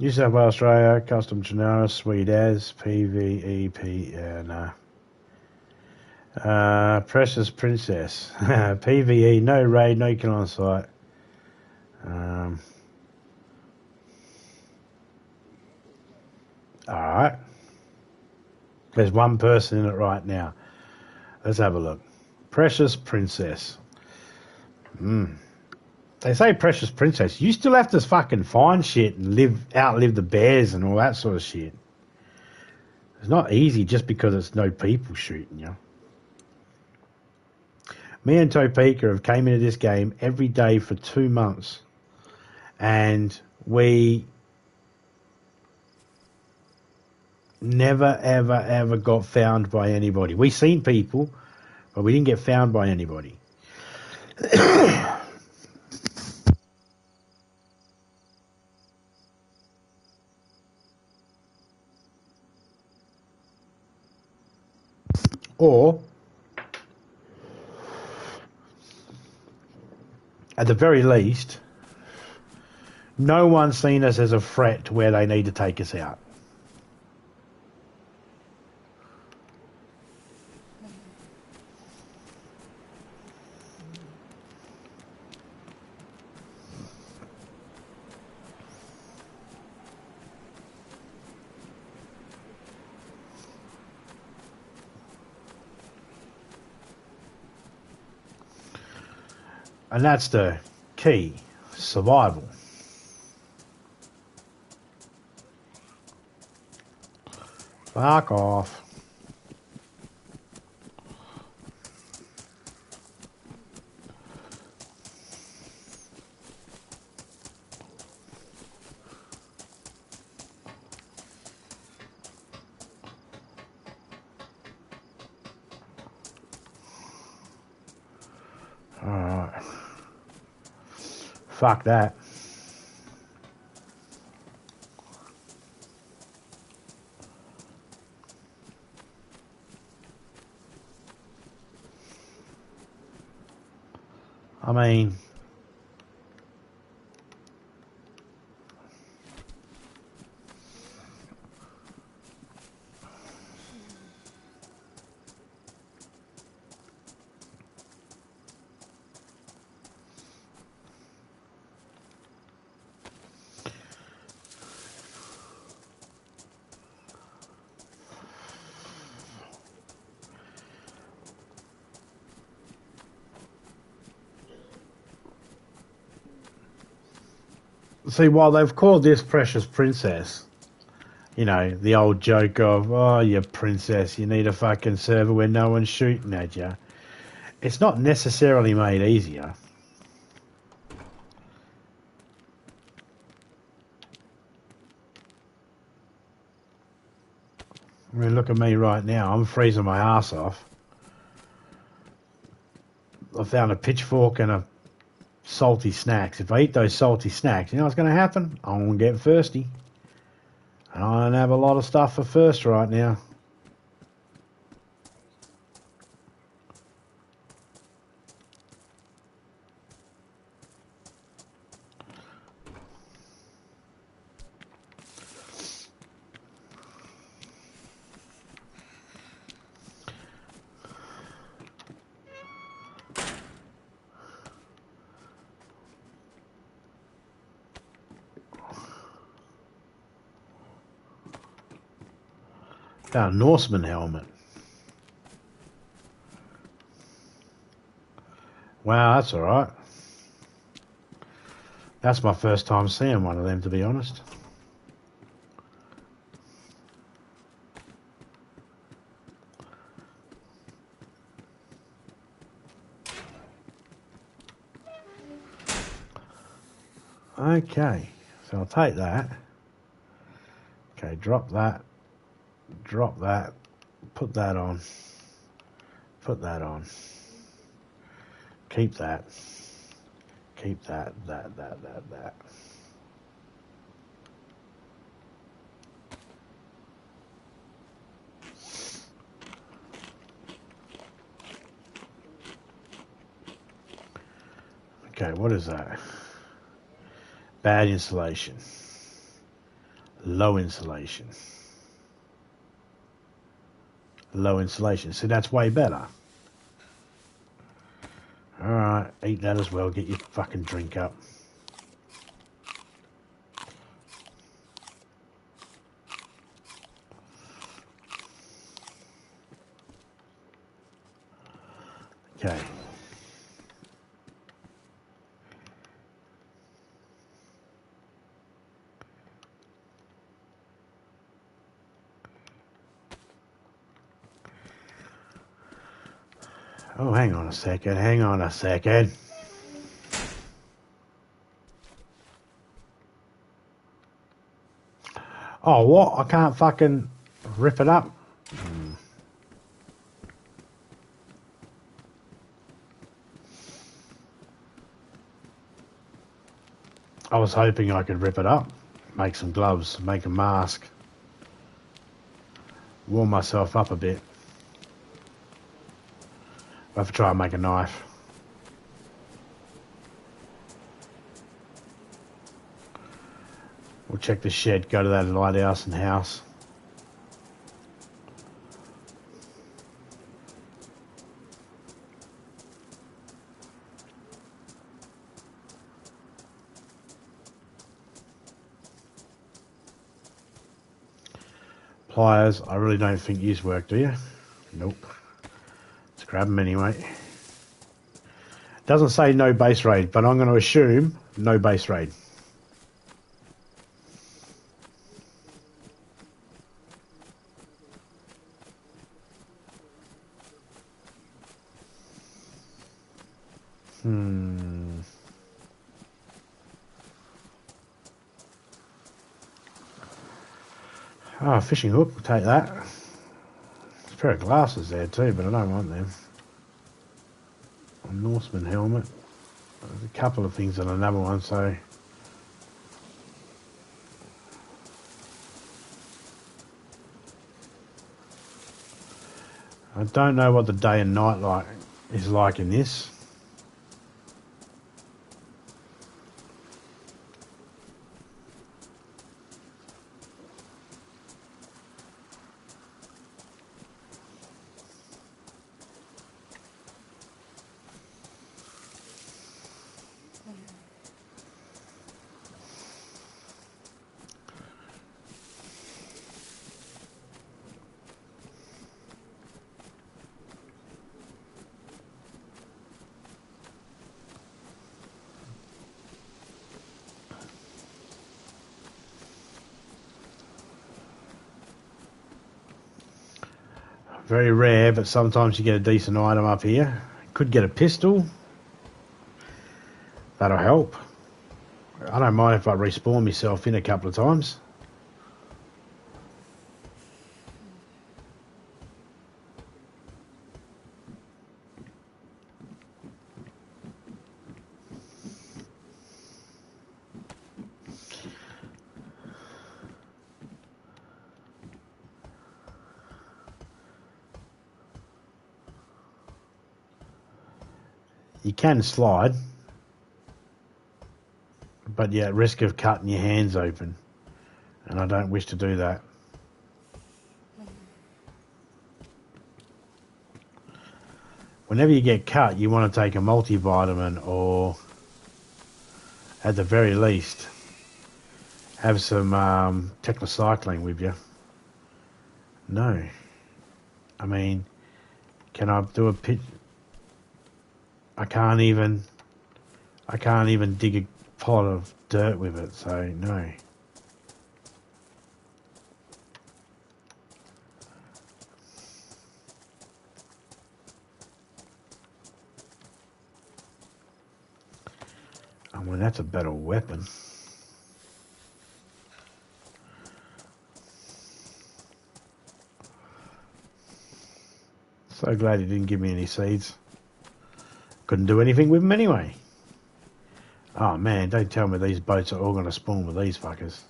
New South Wales, Australia, custom Genera, sweet as, PvEP, Precious Princess, PvE, no raid, no kill on site. Alright. There's one person in it right now. Let's have a look. Precious Princess. They say Precious Princess. You still have to fucking find shit and outlive the bears and all that sort of shit. It's not easy just because it's no people shooting you. Me and Topeka have came into this game every day for 2 months. And we never, ever, ever got found by anybody. We seen people, but we didn't get found by anybody. Or, at the very least, no one's seen us as a threat to where they need to take us out. And that's the key, survival. Fuck off. Alright. Fuck that. I mean, see, while they've called this Precious Princess, You know, the old joke of, oh, you princess, you need a fucking server where no one's shooting at you. It's not necessarily made easier. I mean, look at me right now. I'm freezing my ass off. I found a pitchfork and a salty snacks. If I eat those salty snacks, you know what's going to happen? I'm going to get thirsty. And I don't have a lot of stuff for thirst right now. Found a Norseman helmet. Wow, that's alright. That's my first time seeing one of them, to be honest. Okay, so I'll take that. Okay, drop that, put that on, put that on. Keep that, that. Okay, what is that? Bad insulation. Low insulation. Low insulation. So that's way better. Alright, eat that as well. Get your fucking drink up. Okay. Oh, hang on a second. Hang on a second. Oh, what? I can't fucking rip it up? I was hoping I could rip it up. Make some gloves. Make a mask. Warm myself up a bit. I'll have to try and make a knife. We'll check the shed, go to that lighthouse and house. Pliers, I really don't think these work, do you? Nope. Let's grab them anyway. Doesn't say no base raid, but I'm going to assume no base raid. Oh, a fishing hook, we'll take that. There's a pair of glasses there too, but I don't want them. A Norseman helmet. There's a couple of things on another one, so... I don't know what the day and night is like in this. Very rare, but sometimes you get a decent item up here. Could get a pistol. That'll help. I don't mind if I respawn myself in a couple of times. You can slide, but you're at risk of cutting your hands open, and I don't wish to do that. Whenever you get cut, you want to take a multivitamin, or at the very least have some tetracycline with you. No. I mean, can I do a pit? I can't even dig a pot of dirt with it, so no. I mean, that's a better weapon. So glad he didn't give me any seeds. Couldn't do anything with them anyway. Oh man, don't tell me these boats are all going to spawn with these fuckers.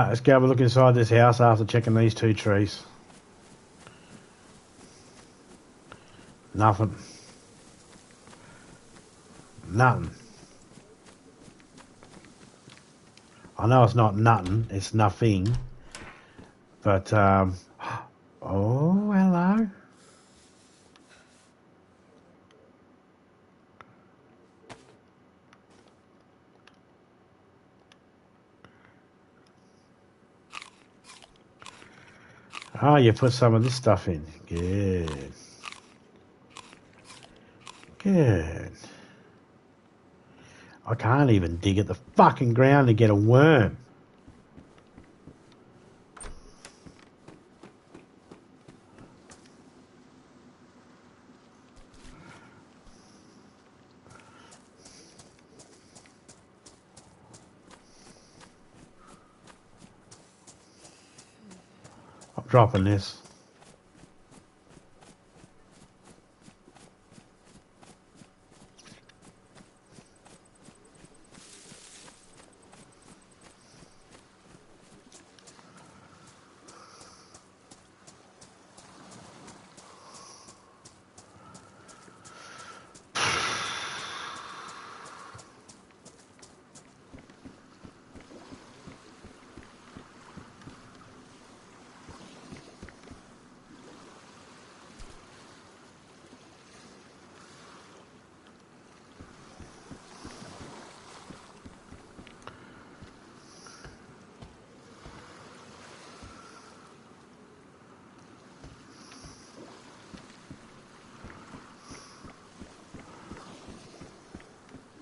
Let's go have a look inside this house after checking these two trees. Nothing. Nothing. I know it's not nothing, it's nothing. But, oh, hello. Oh, you put some of this stuff in. Good. Good. I can't even dig at the fucking ground to get a worm. I'm dropping this.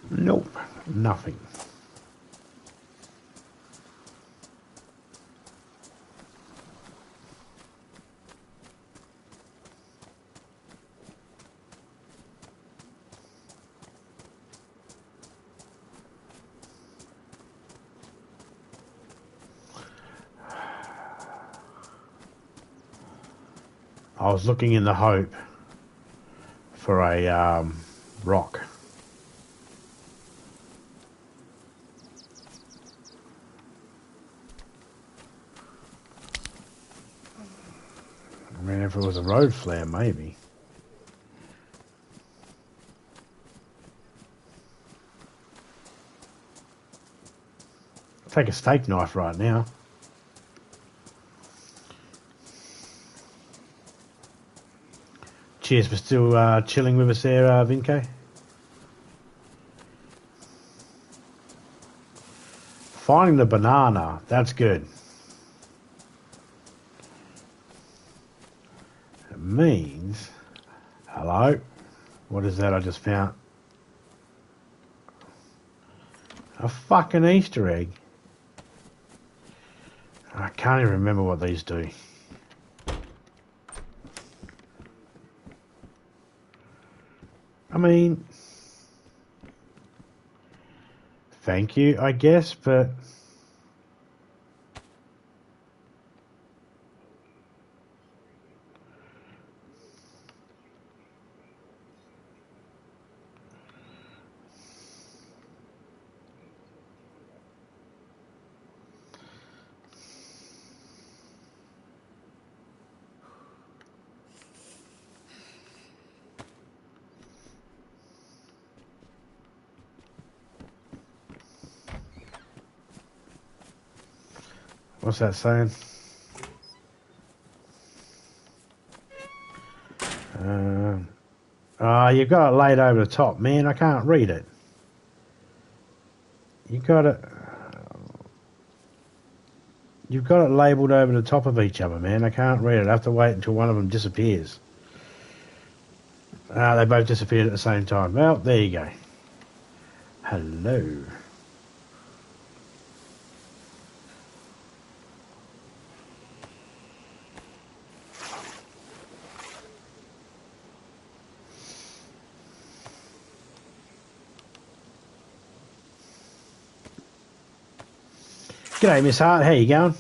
Nope, nothing. I was looking in the hope for a rock. I mean, if it was a road flare, maybe. I'll take a steak knife right now. Cheers for still chilling with us there, Vinco. Finding the banana. That's good. It means... Hello? What is that I just found? A fucking Easter egg. I can't even remember what these do. I mean... Thank you, I guess, but... What's that saying? You've got it laid over the top, man. I can't read it. You've got it labelled over the top of each other, man. I can't read it. I have to wait until one of them disappears. They both disappeared at the same time. Well, there you go. Hello. G'day, Miss Hart. How you going?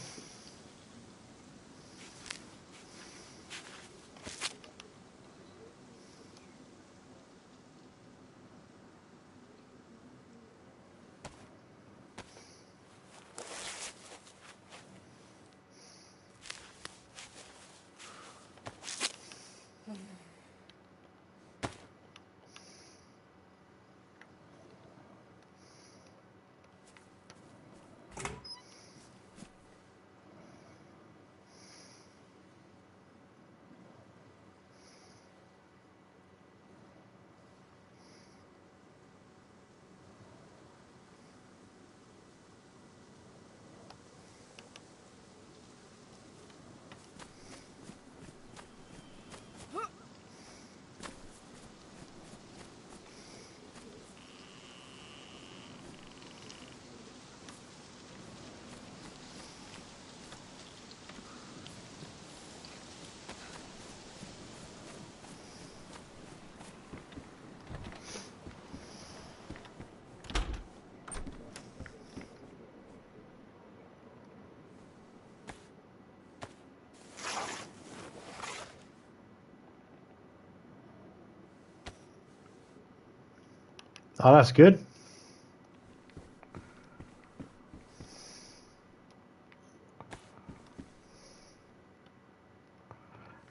Oh, that's good.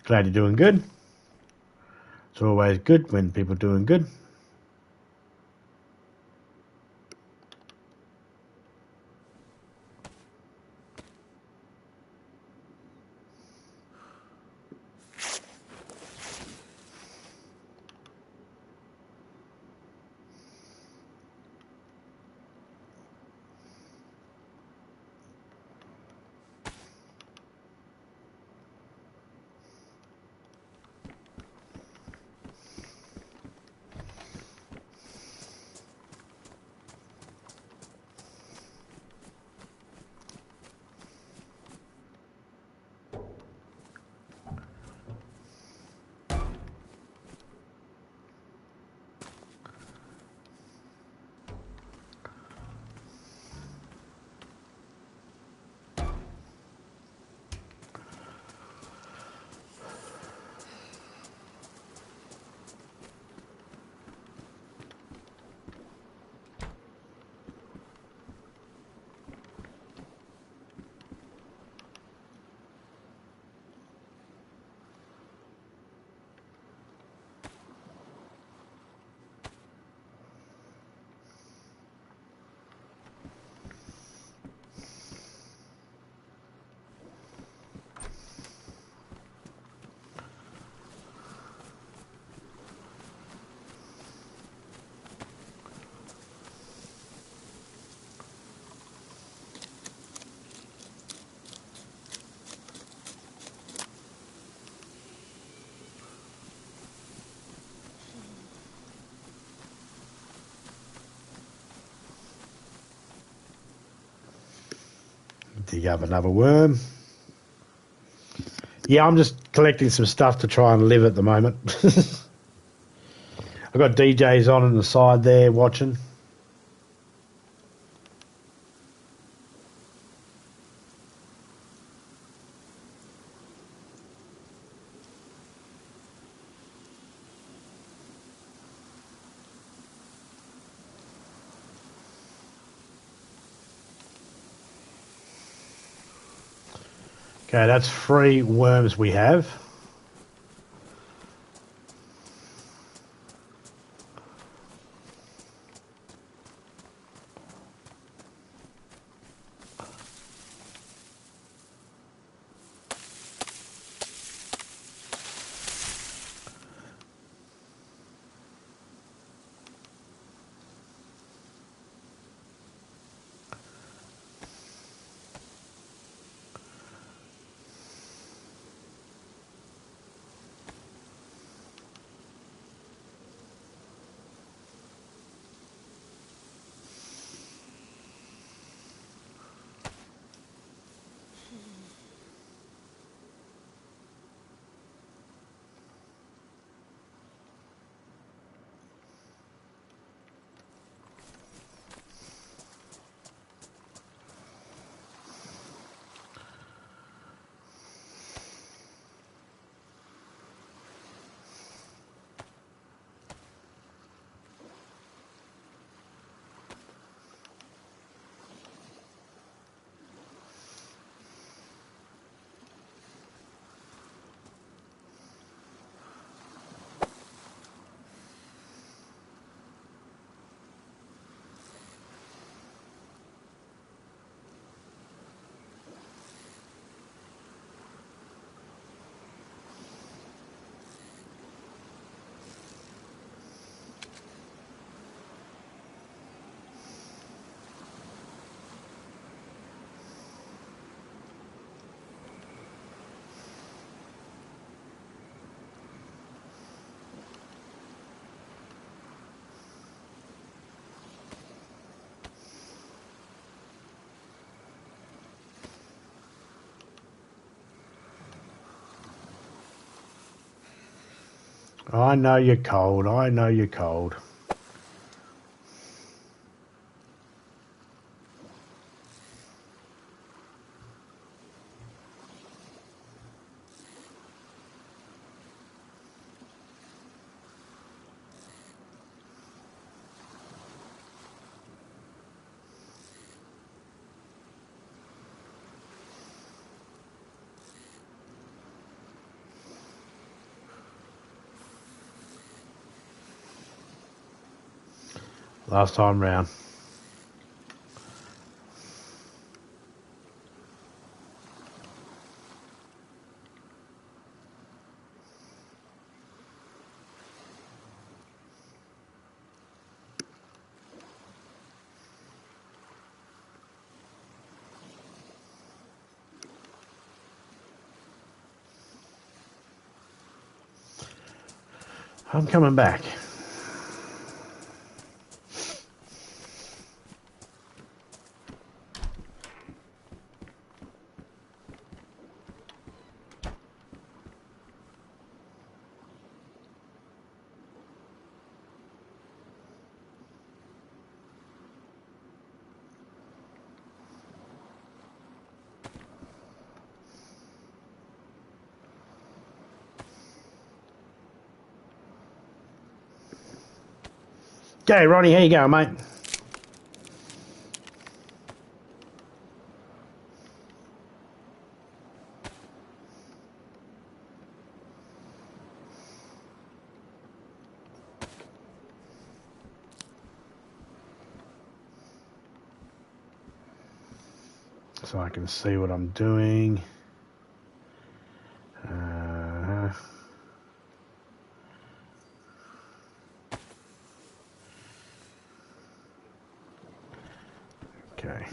Glad you're doing good. It's always good when people are doing good. Dig up another worm. Yeah, I'm just collecting some stuff to try and live at the moment. I've got DJs on the side there watching. Okay, that's 3 worms we have. I know you're cold. I know you're cold. Last time round. I'm coming back. Okay, Ronnie, here you go, mate. So I can see what I'm doing. Okay.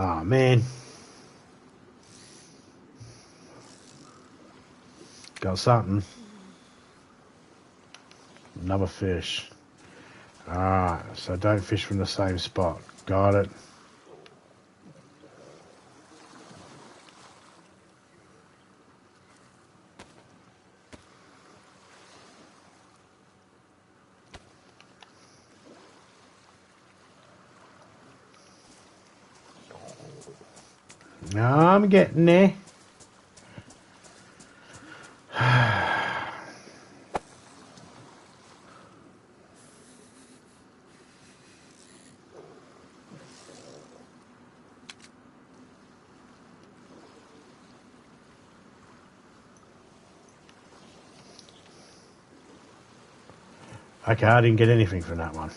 Oh, man. Got something. Another fish. Alright, so don't fish from the same spot. Got it. I'm getting there. Okay, I didn't get anything from that one.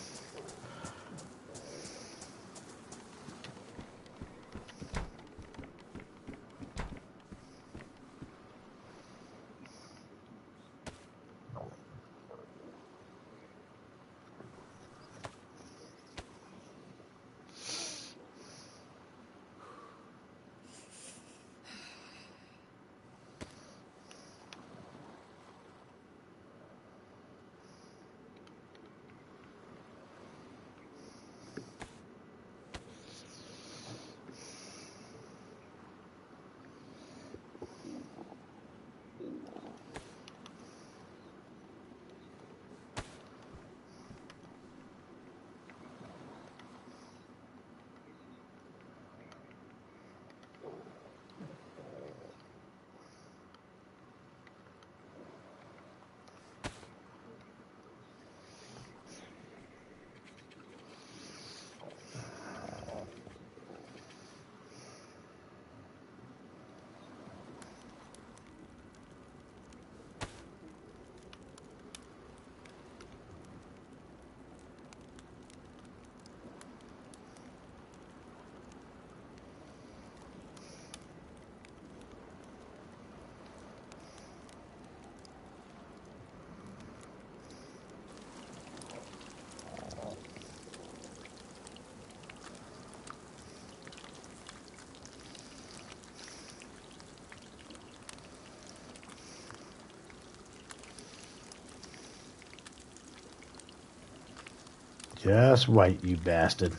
Just wait, you bastard.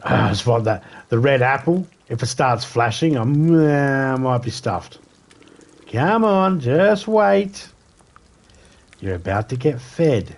It's what that the red apple. If it starts flashing, I might be stuffed. Come on, just wait. You're about to get fed.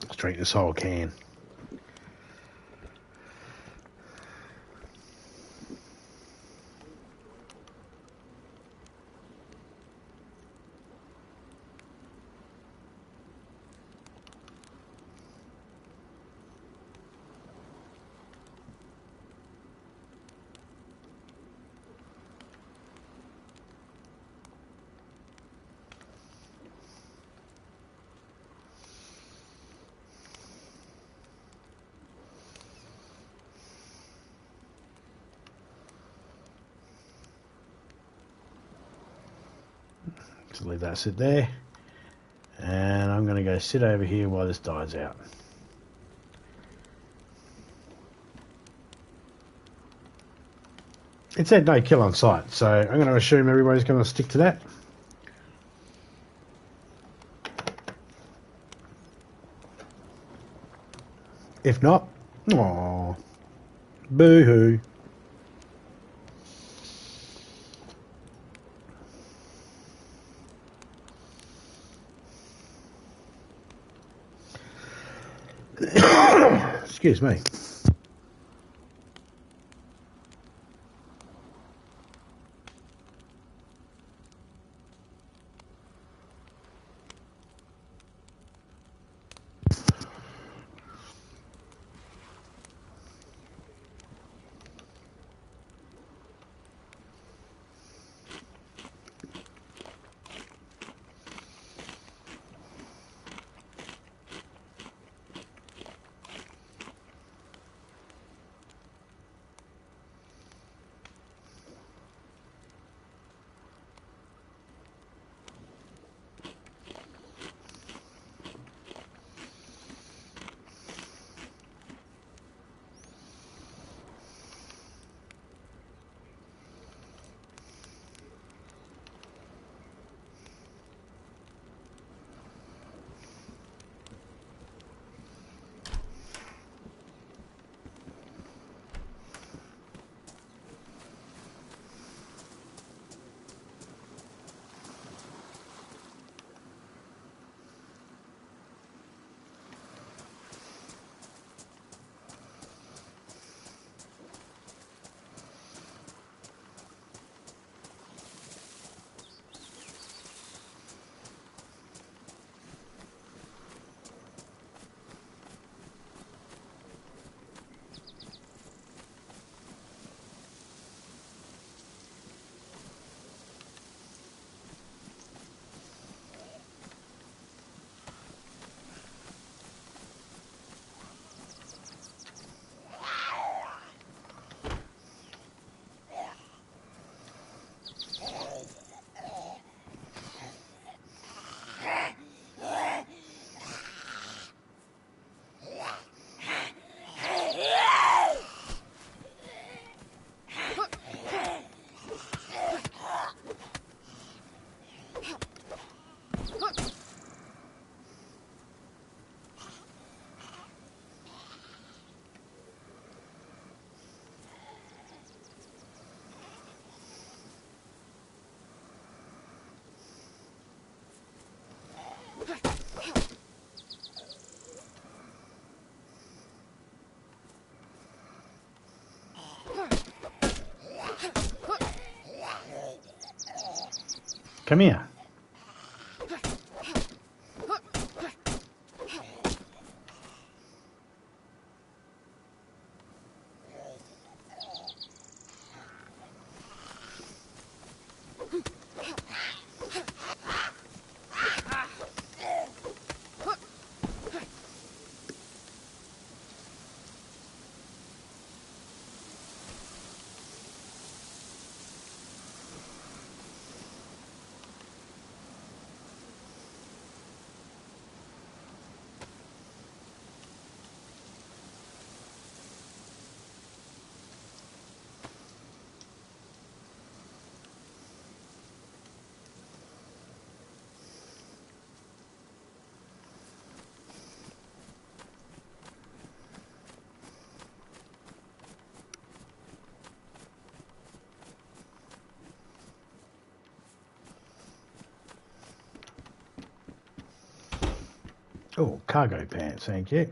Let's drink this whole can. Just leave that sit there. And I'm going to go sit over here while this dies out. It said no kill on sight, so I'm going to assume everybody's going to stick to that. If not, aww, boo-hoo. Excuse me. Come here. Oh, cargo pants, thank you.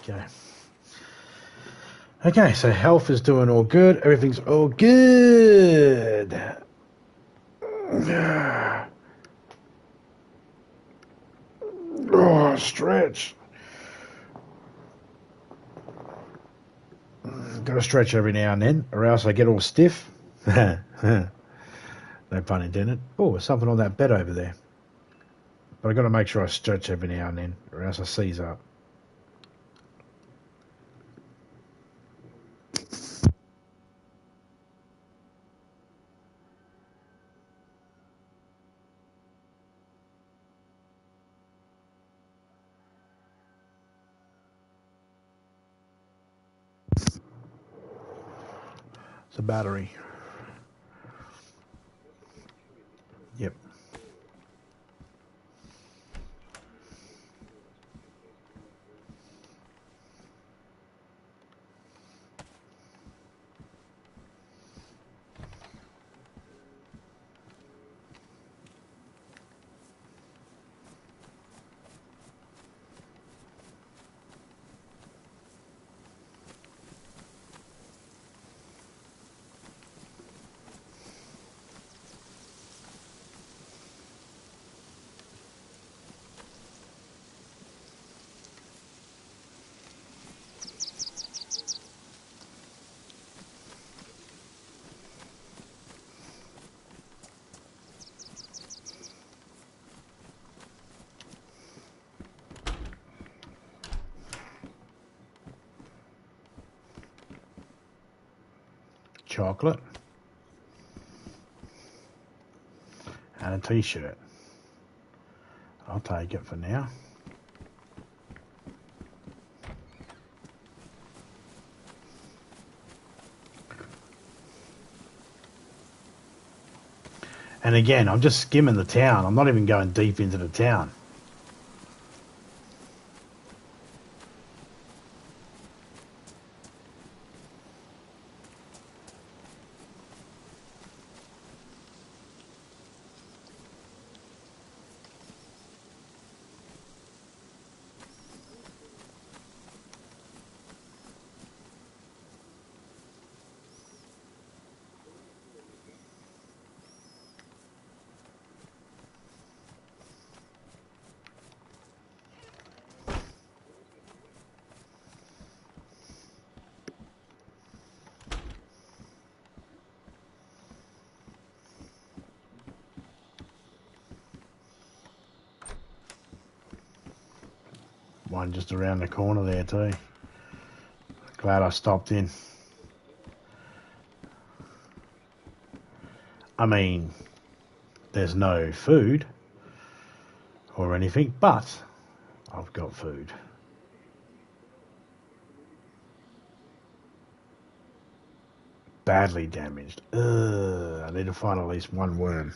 Okay. Okay, so health is doing all good. Everything's all good. stretch. Got to stretch every now and then, or else I get all stiff. No pun intended. Oh, there's something on that bed over there. But I got to make sure I stretch every now and then, or else I seize up. It's a battery. Yep. Chocolate and a t-shirt. I'll take it for now. And again, I'm just skimming the town. I'm not even going deep into the town. One just around the corner there too. Glad I stopped in. I mean, there's no food or anything, but I've got food. Badly damaged. I need to find at least one worm.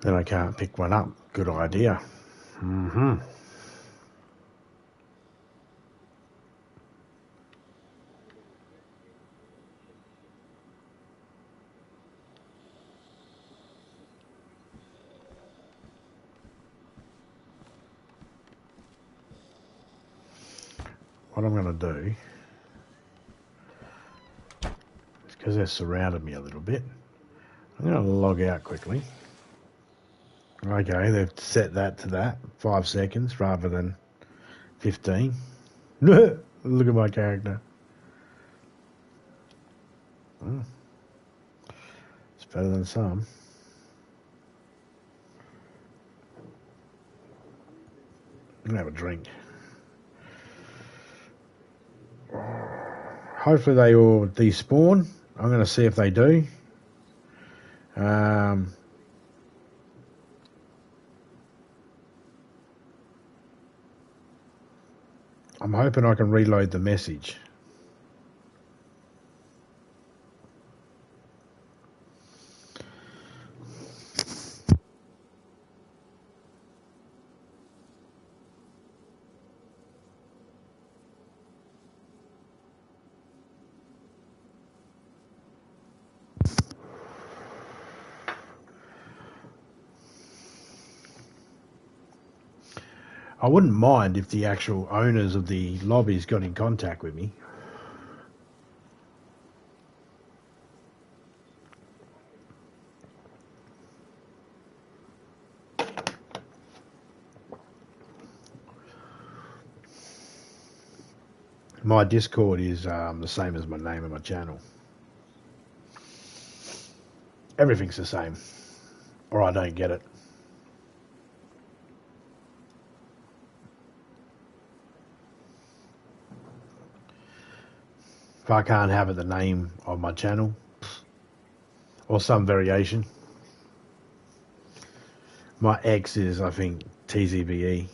Then I can't pick one up. Good idea. What I'm going to do is, because they've surrounded me a little bit, I'm going to log out quickly. Okay, they've set that to that, 5 seconds rather than 15. Look at my character. It's better than some. I'm gonna have a drink. Hopefully they all despawn. I'm gonna see if they do. I'm hoping I can reload the message. I wouldn't mind if the actual owners of the lobbies got in contact with me. My Discord is the same as my name and my channel. Everything's the same, or I don't get it. If I can't have it the name of my channel, or some variation. My X is, I think, TZBE.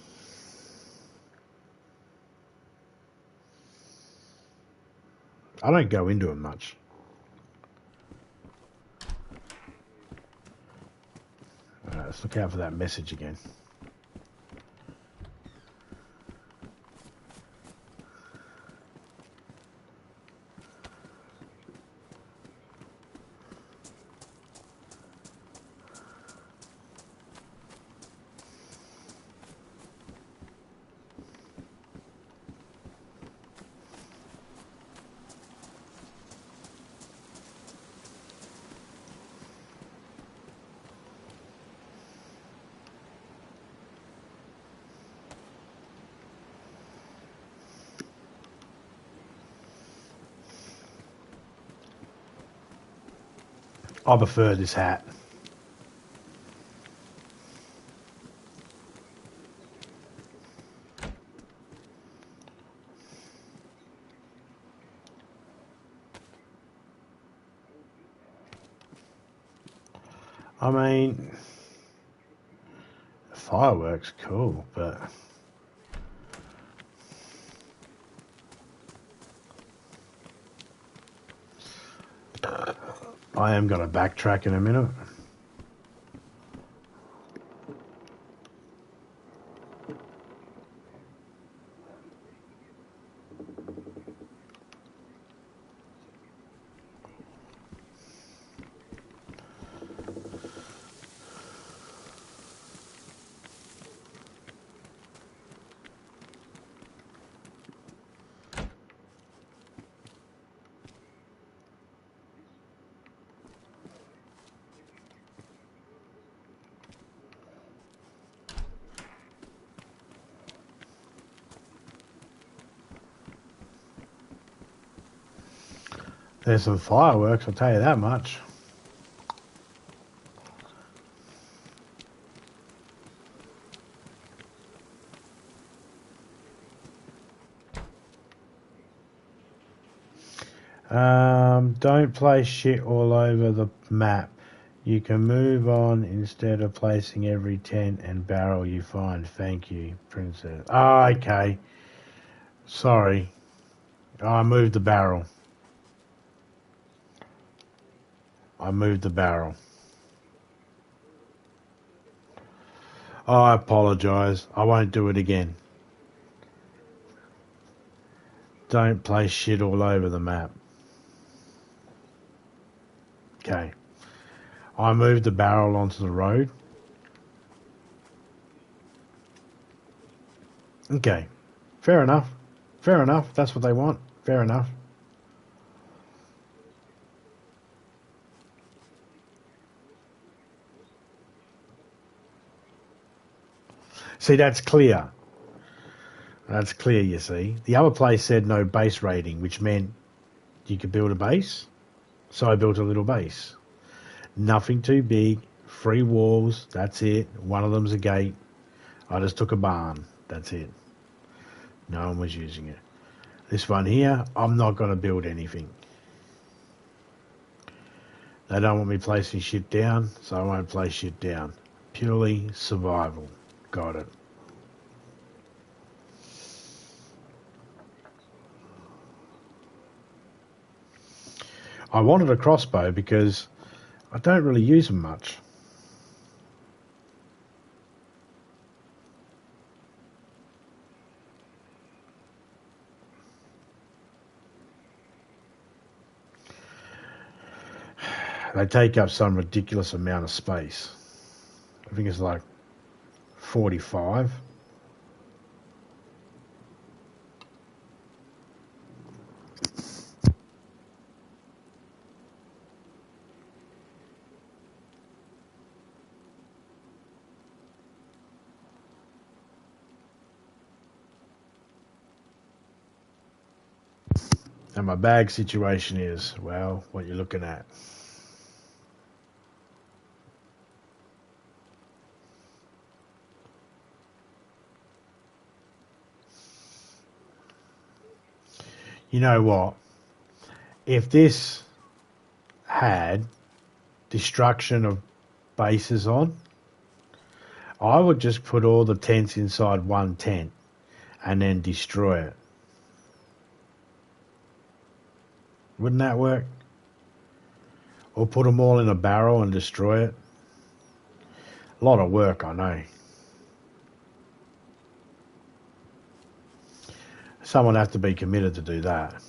I don't go into it much. Let's look out for that message again. I prefer this hat. I mean, fireworks, cool, but I am going to backtrack in a minute. There's some fireworks, I'll tell you that much. Don't place shit all over the map. You can move on instead of placing every tent and barrel you find. Thank you, Princess. Oh, okay. Sorry. I moved the barrel. I apologise. I won't do it again. Don't place shit all over the map. Okay. I moved the barrel onto the road. Okay. Fair enough. That's what they want. Fair enough. See, that's clear. That's clear, you see. The other place said no base rating, which meant you could build a base. So I built a little base. Nothing too big. 3 walls. That's it. One of them's a gate. I just took a barn. That's it. No one was using it. This one here, I'm not going to build anything. They don't want me placing shit down, so I won't place shit down. Purely survival. Got it. I wanted a crossbow because I don't really use them much. They take up some ridiculous amount of space. I think it's like 45. And my bag situation is, well, what you're looking at. You know what? If this had destruction of bases on, I would just put all the tents inside one tent and then destroy it. Wouldn't that work? Or put them all in a barrel and destroy it? A lot of work, I know. Someone have to be committed to do that.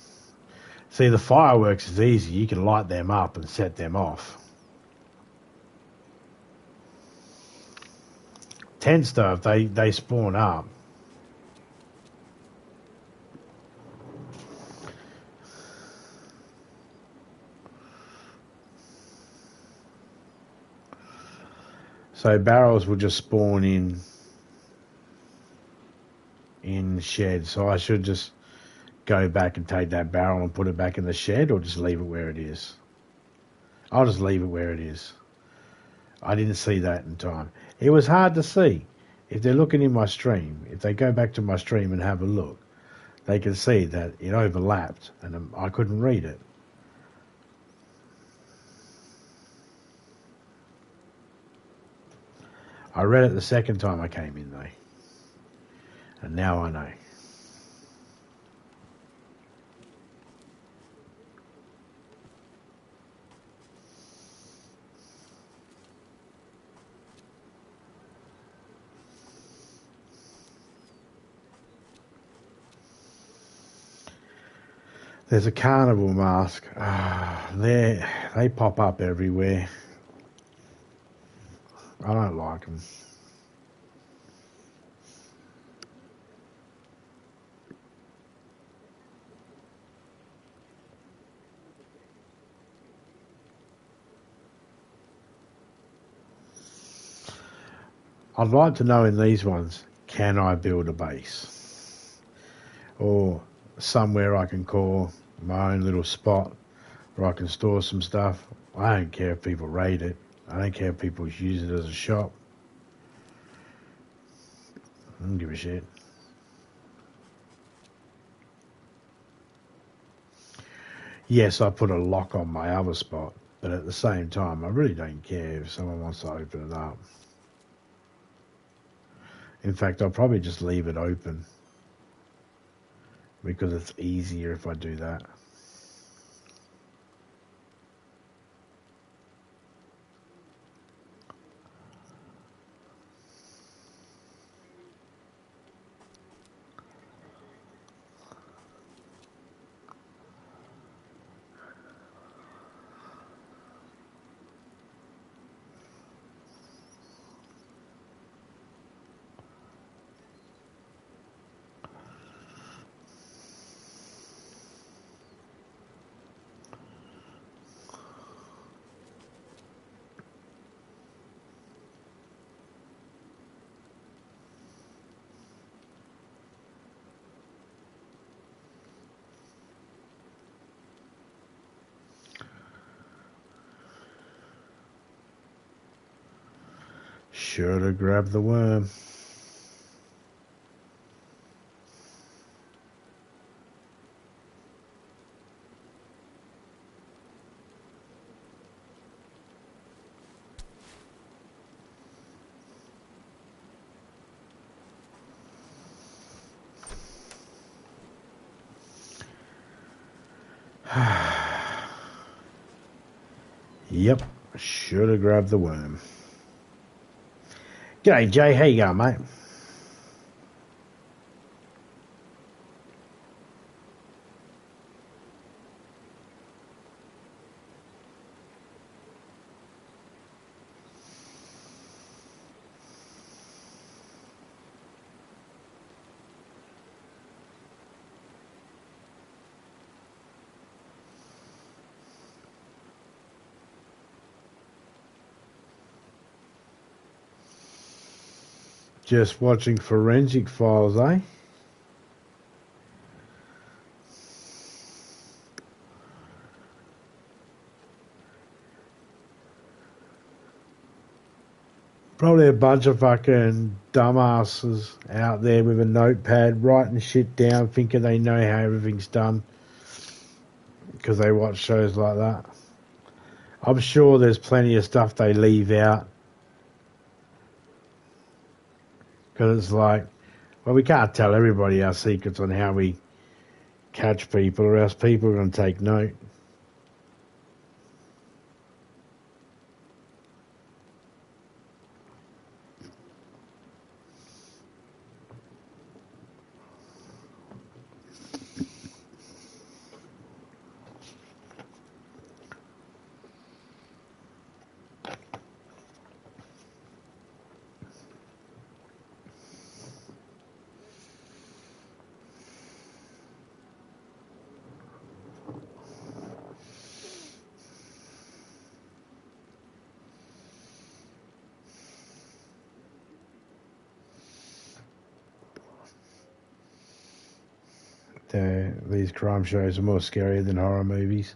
See, the fireworks is easy. You can light them up and set them off. Tent stuff, they spawn up. So barrels will just spawn in sheds. So I should just go back and take that barrel and put it back in the shed, or just leave it where it is? I'll just leave it where it is. I didn't see that in time. It was hard to see. If they're looking in my stream, if they go back to my stream and have a look, they can see that it overlapped and I couldn't read it. I read it the second time I came in though. And now I know. There's a carnival mask. They pop up everywhere. I don't like them. I'd like to know in these ones, can I build a base? Or somewhere I can call my own little spot where I can store some stuff. I don't care if people raid it. I don't care if people use it as a shop. I don't give a shit. Yes, I put a lock on my other spot, but at the same time, I really don't care if someone wants to open it up. In fact, I'll probably just leave it open because it's easier if I do that. Sure to grab the worm. Yep, should have grabbed the worm. G'day, Jay. How you going, mate? Just watching Forensic Files, eh? Probably a bunch of fucking dumbasses out there with a notepad writing shit down, thinking they know how everything's done because they watch shows like that. I'm sure there's plenty of stuff they leave out because it's like, well, we can't tell everybody our secrets on how we catch people, or else people are going to take note. These crime shows are more scary than horror movies.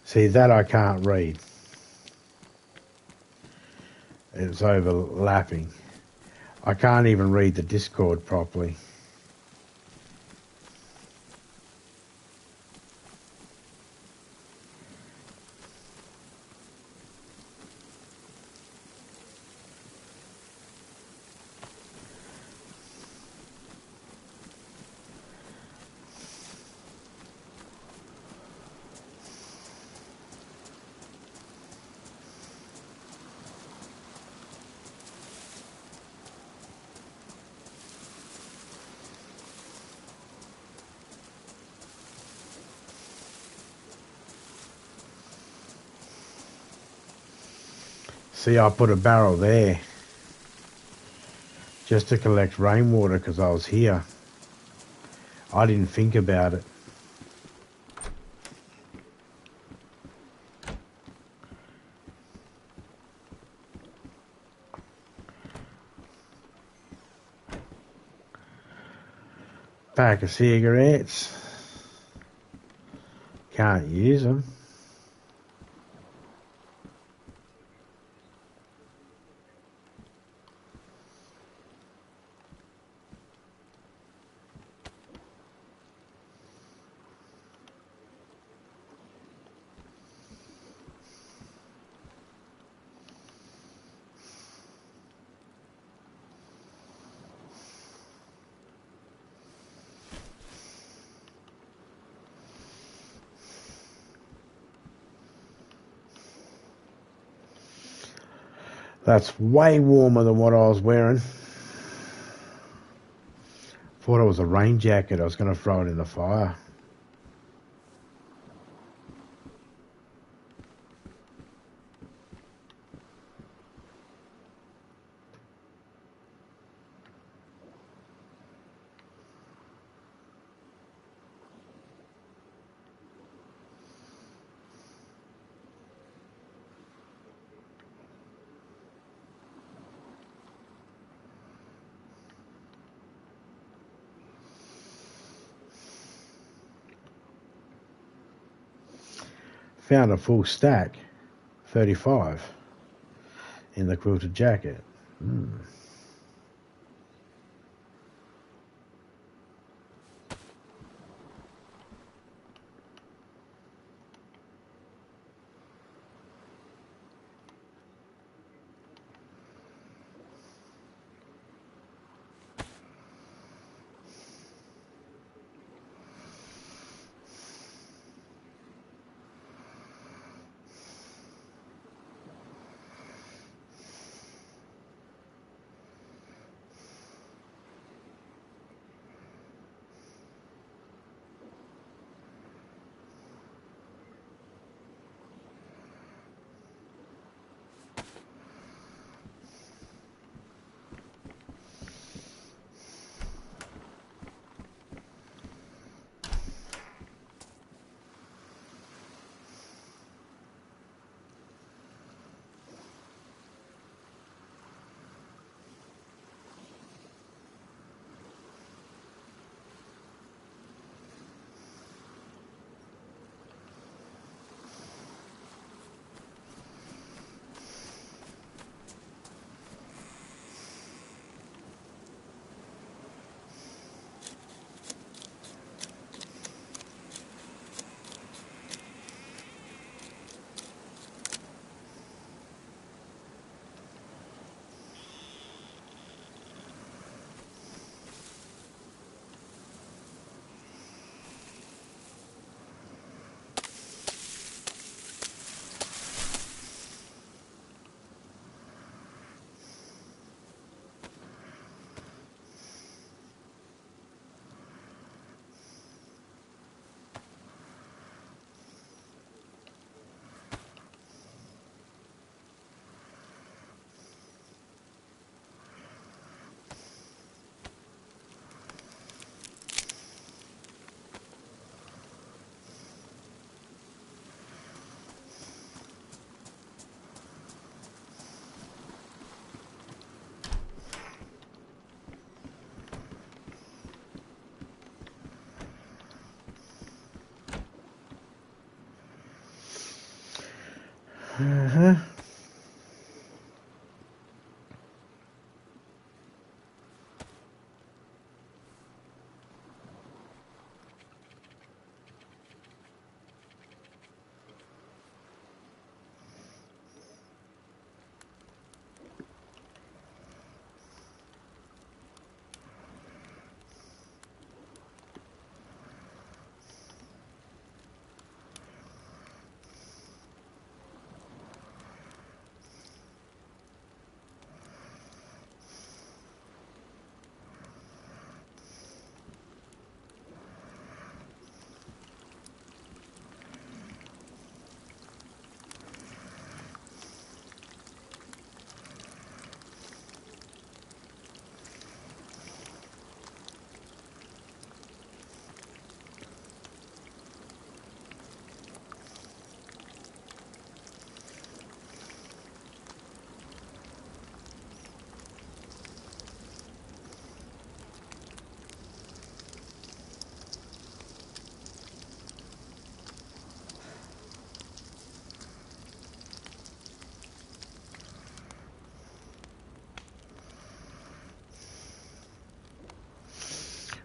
See, that I can't read. It's overlapping. I can't even read the Discord properly. See, I put a barrel there just to collect rainwater because I was here. I didn't think about it. Pack of cigarettes. Can't use them. That's way warmer than what I was wearing. Thought it was a rain jacket. I was going to throw it in the fire. Found a full stack, 35, in the quilted jacket. Uh-huh.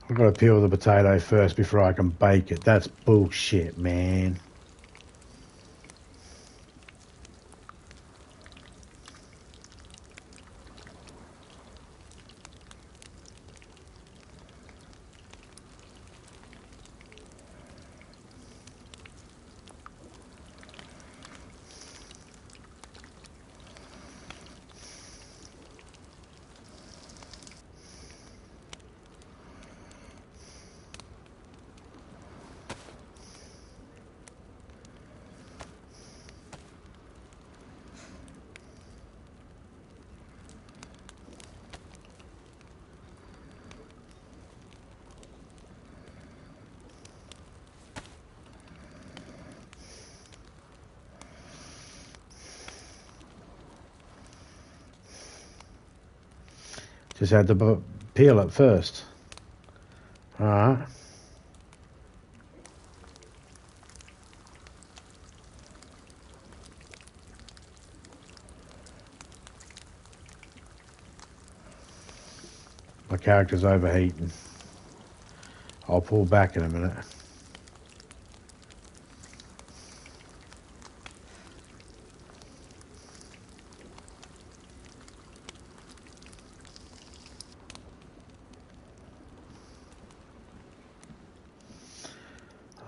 I've got to peel the potato first before I can bake it. That's bullshit, man. Just had to peel it first. Alright. My character's overheating. I'll pull back in a minute.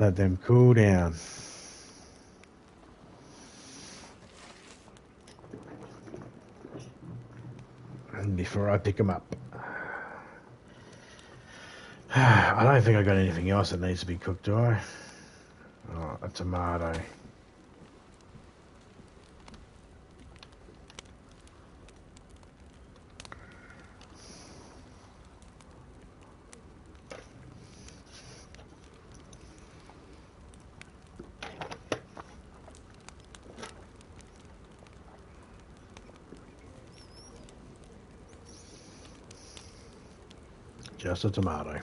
Let them cool down. And before I pick them up. I don't think I got anything else that needs to be cooked, do I? Oh, a tomato. Just a tomato.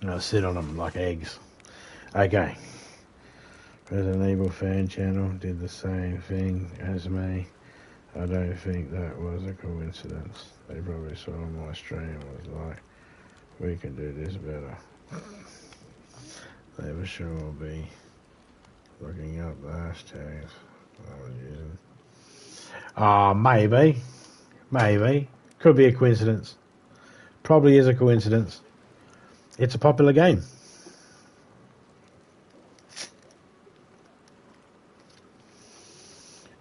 I'll sit on them like eggs. Okay. Resident Evil fan channel did the same thing as me. I don't think that was a coincidence. They probably saw my stream and was like, we can do this better. They for sure will be looking up the hashtags I was using. Maybe. Maybe. Could be a coincidence. Probably is a coincidence. It's a popular game.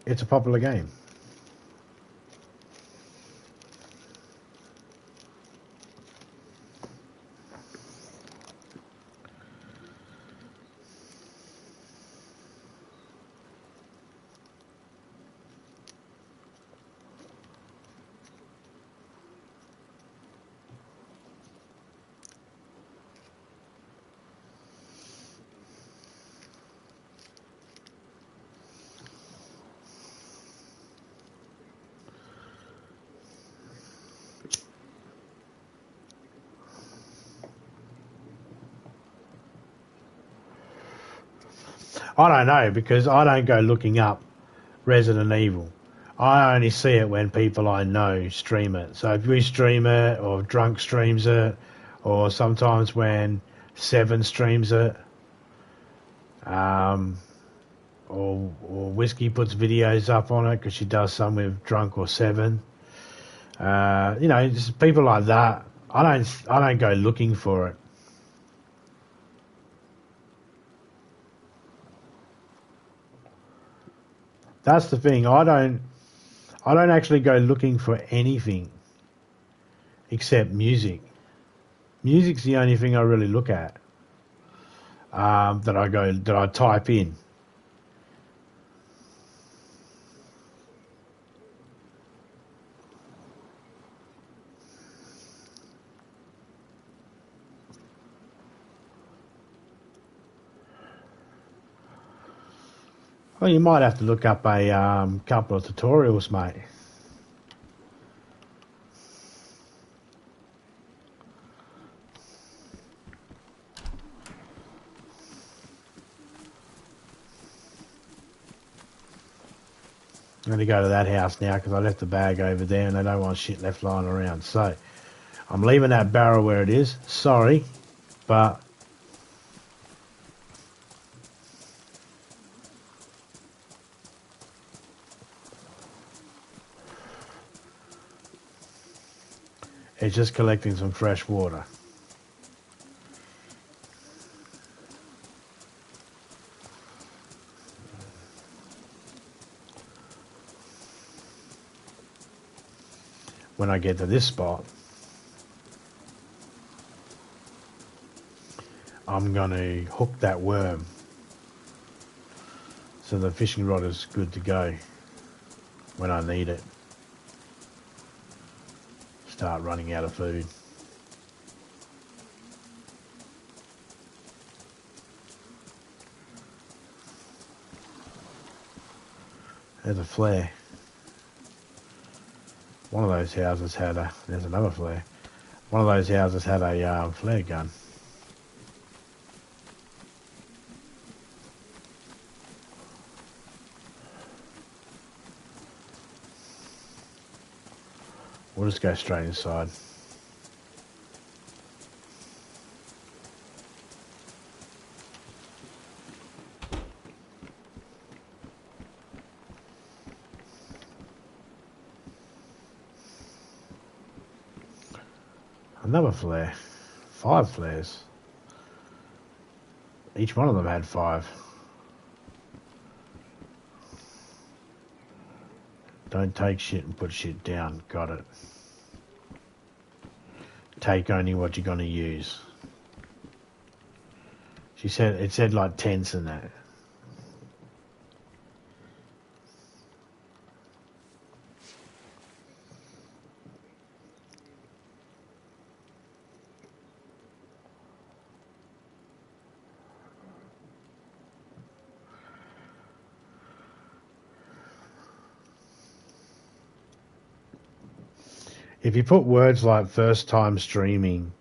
It's a popular game. I don't know, because I don't go looking up Resident Evil. I only see it when people I know stream it. So if we stream it, or Drunk streams it, or sometimes when Seven streams it, or Whiskey puts videos up on it because she does some with Drunk or Seven. You know, just people like that. I don't go looking for it. That's the thing. I don't actually go looking for anything except music. Music's the only thing I really look at. That I type in. Well, you might have to look up a couple of tutorials, mate. I'm going to go to that house now because I left the bag over there and I don't want shit left lying around. So, I'm leaving that barrel where it is. Sorry, but... it's just collecting some fresh water. When I get to this spot, I'm going to hook that worm so the fishing rod is good to go when I need it. Start running out of food. There's a flare. One of those houses had a... there's another flare. One of those houses had a flare gun. We'll just go straight inside. Another flare. 5 flares. Each one of them had 5. Don't take shit and put shit down. Got it. Take only what you're going to use. She said, it said like tents and that. If you put words like first time streaming,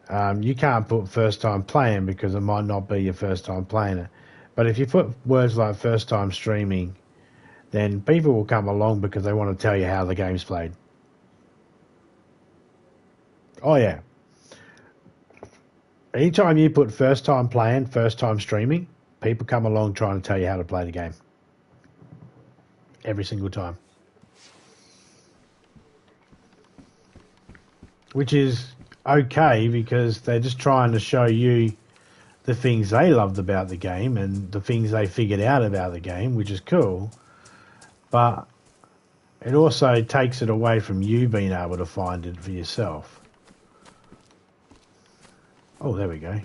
you can't put first time playing because it might not be your first time playing it. But if you put words like first time streaming, then people will come along because they want to tell you how the game's played. Oh yeah. Anytime you put first time playing, first time streaming, people come along trying to tell you how to play the game. Every single time. Which is okay because they're just trying to show you the things they loved about the game and the things they figured out about the game, which is cool. But it also takes it away from you being able to find it for yourself. Oh, there we go.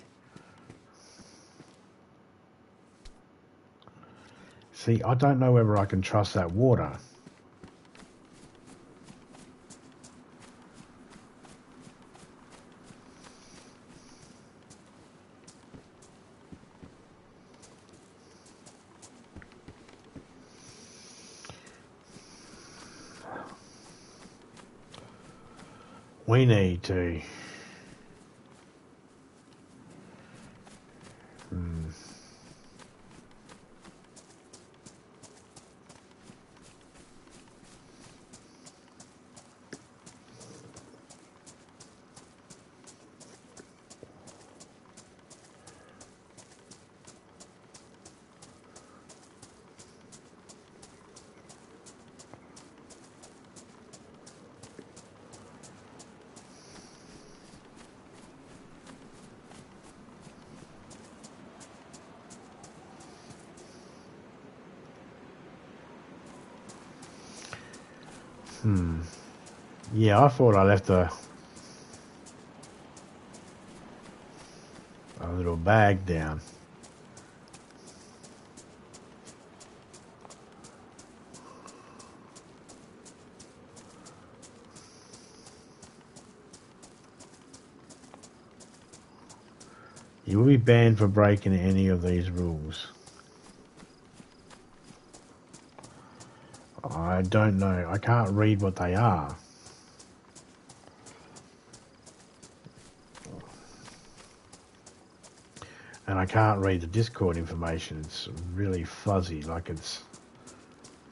See, I don't know whether I can trust that water. We need to... Yeah, I thought I left a little bag down. You will be banned for breaking any of these rules. I don't know. I can't read what they are. And I can't read the Discord information. It's really fuzzy, like it's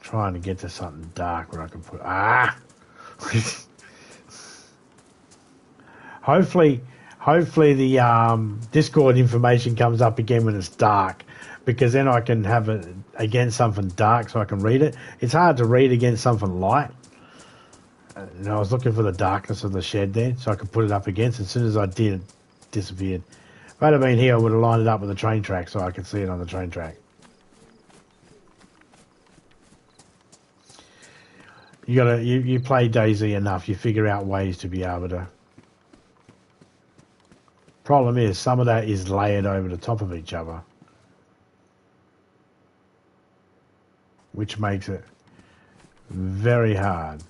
trying to get to something dark where I can put... Ah! Hopefully the Discord information comes up again when it's dark, because then I can have it against something dark so I can read it. It's hard to read against something light. And I was looking for the darkness of the shed there so I could put it up against. As soon as I did, it disappeared. If I'd have been here, I would have lined it up with the train track so I could see it on the train track. You play DayZ enough, you figure out ways to be able to. Problem is, some of that is layered over the top of each other, which makes it very hard.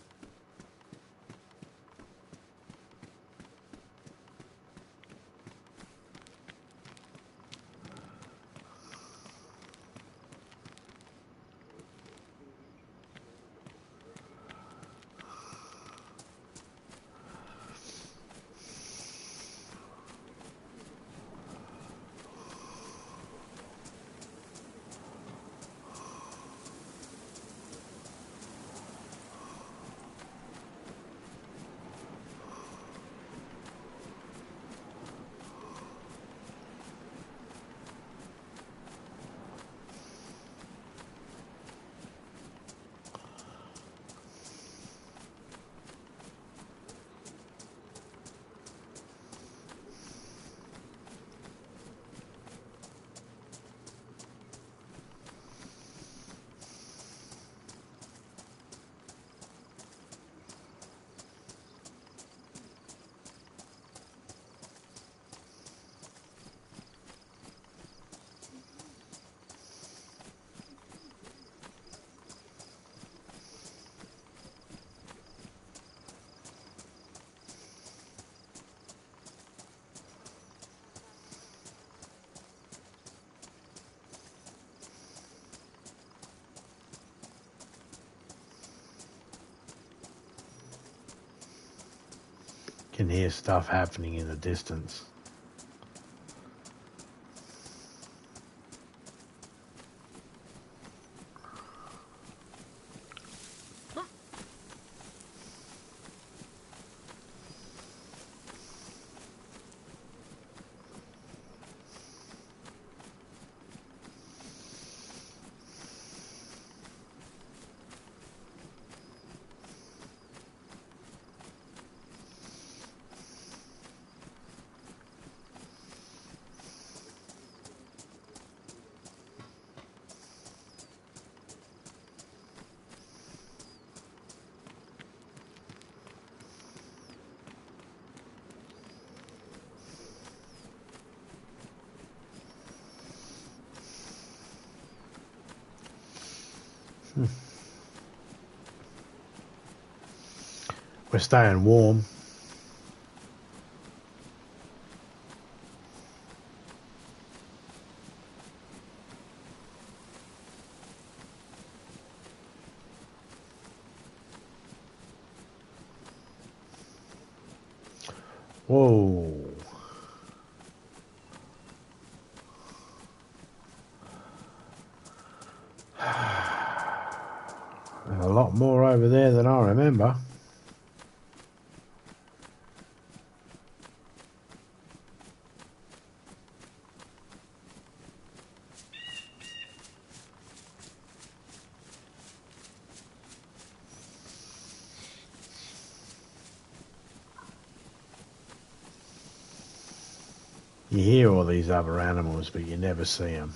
Can hear stuff happening in the distance. We're staying warm. Whoa. There's a lot more over there than I remember. You hear all these other animals, but you never see them.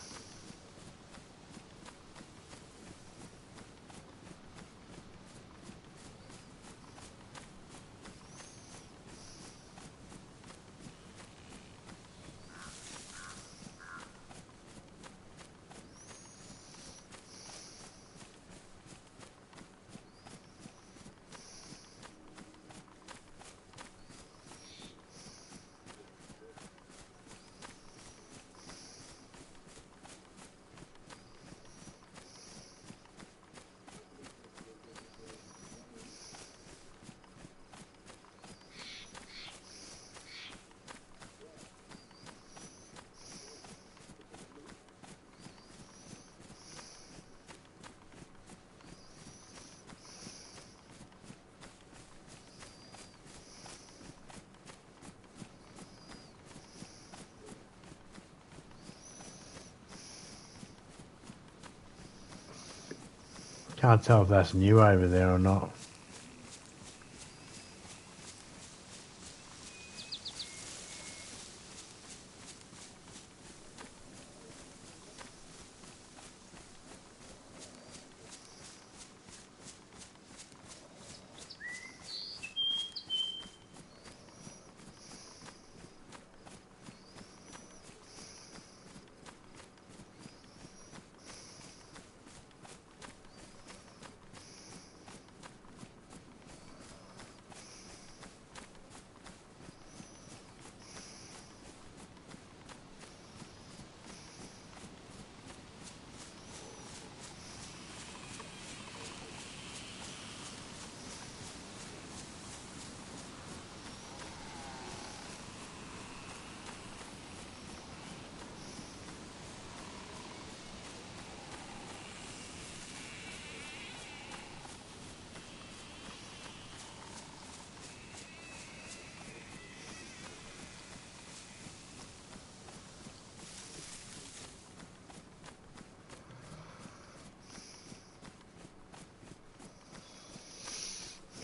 Can't tell if that's new over there or not.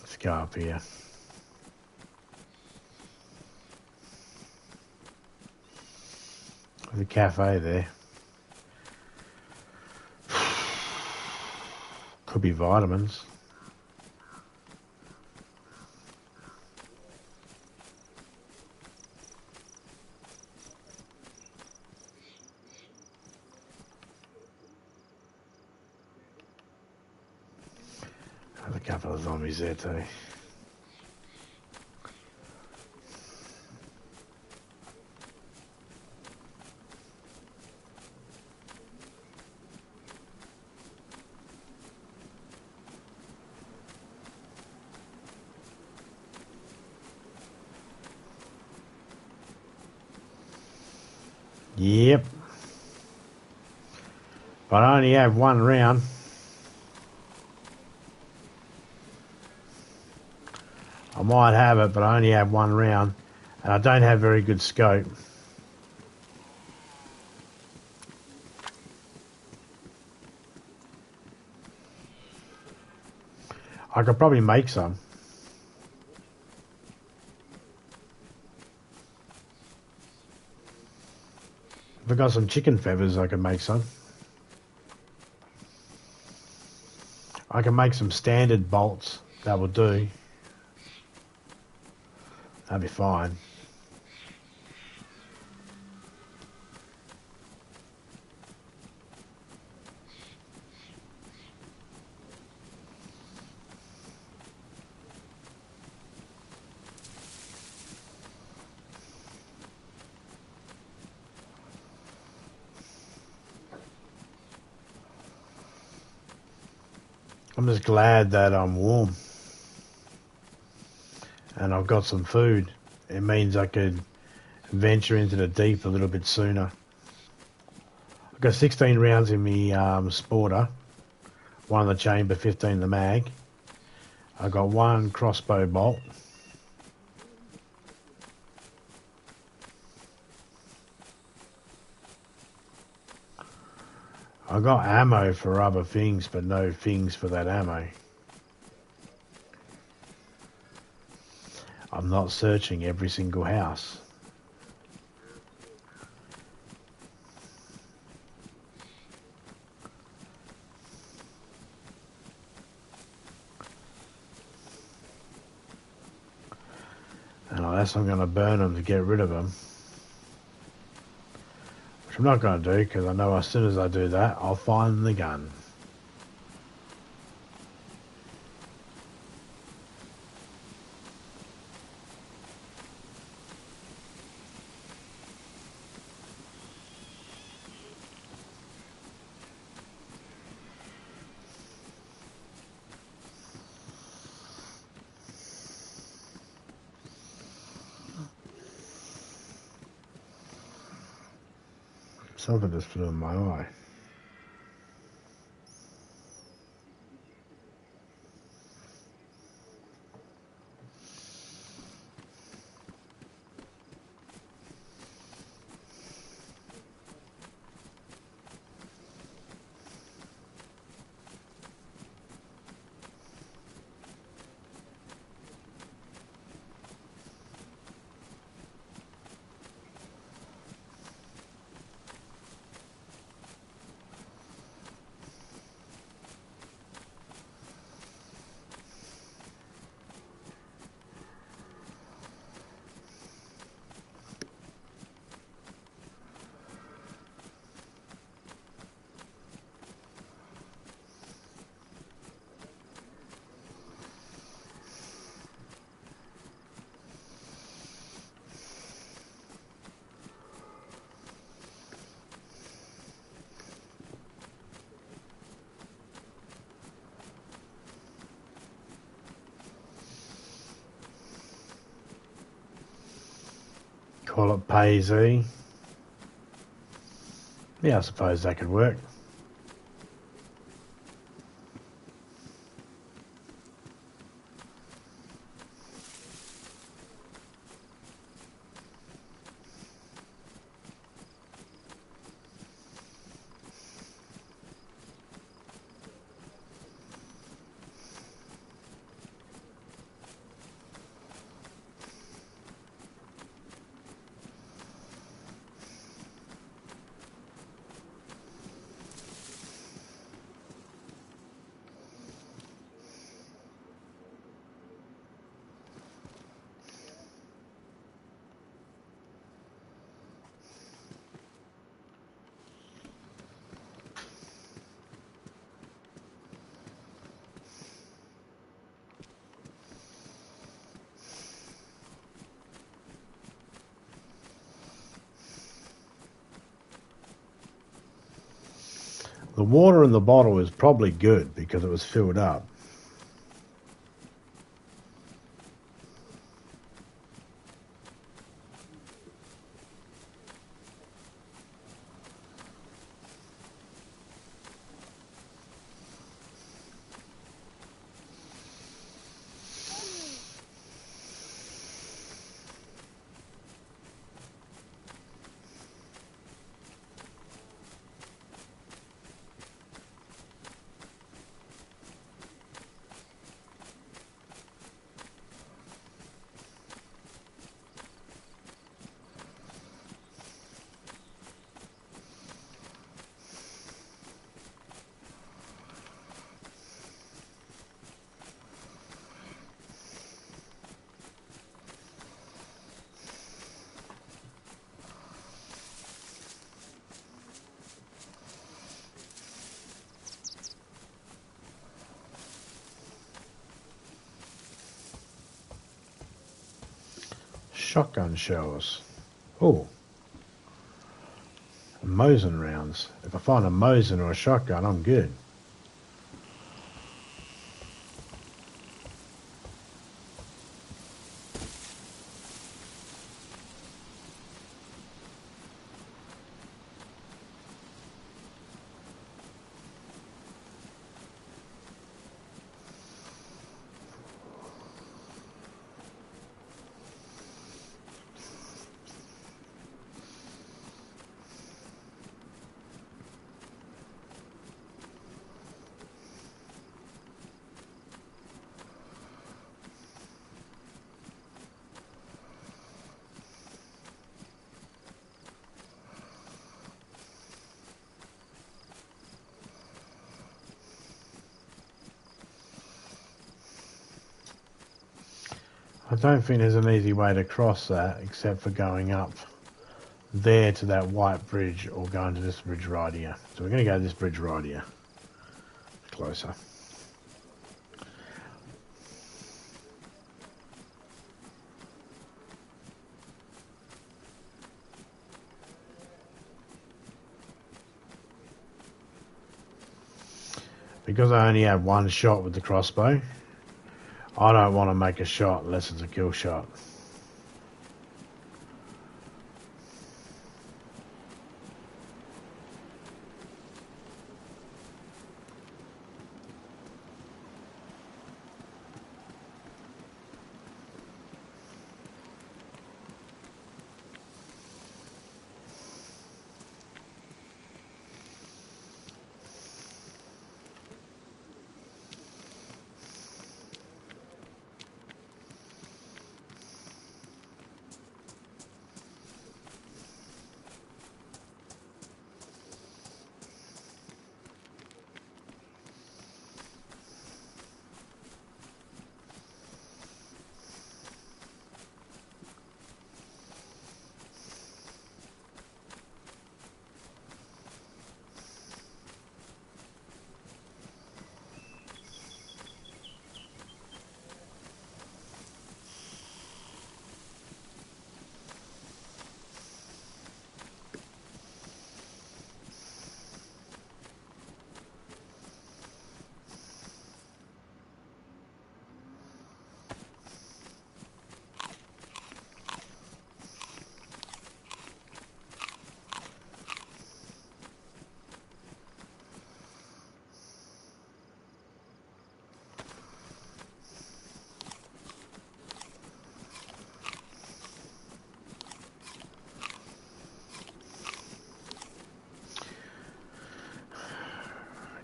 Let's go up here. There's a cafe there. Could be vitamins. There's a couple of zombies there too. Yep. But I only have one round. I might have it, but I only have one round. And I don't have very good scope. I could probably make some. If I got some chicken feathers, I could make some. I can make some standard bolts. That will do. That'd be fine. I'm just glad that I'm warm and I've got some food. It means I could venture into the deep a little bit sooner. I've got 16 rounds in me sporter, one in the chamber, 15 in the mag. I've got one crossbow bolt. I got ammo for other things, but no things for that ammo. I'm not searching every single house. And unless I'm going to burn them to get rid of them. Which I'm not going to do, because I know as soon as I do that, I'll find the gun. Something just flew in my eye. Call it DayZ. Yeah, I suppose that could work. The water in the bottle is probably good because it was filled up. Shotgun shells. Oh. Mosin rounds. If I find a Mosin or a shotgun, I'm good. I don't think there's an easy way to cross that except for going up there to that white bridge or going to this bridge right here. So we're going to go to this bridge right here. Closer. Because I only have one shot with the crossbow, I don't want to make a shot unless it's a kill shot.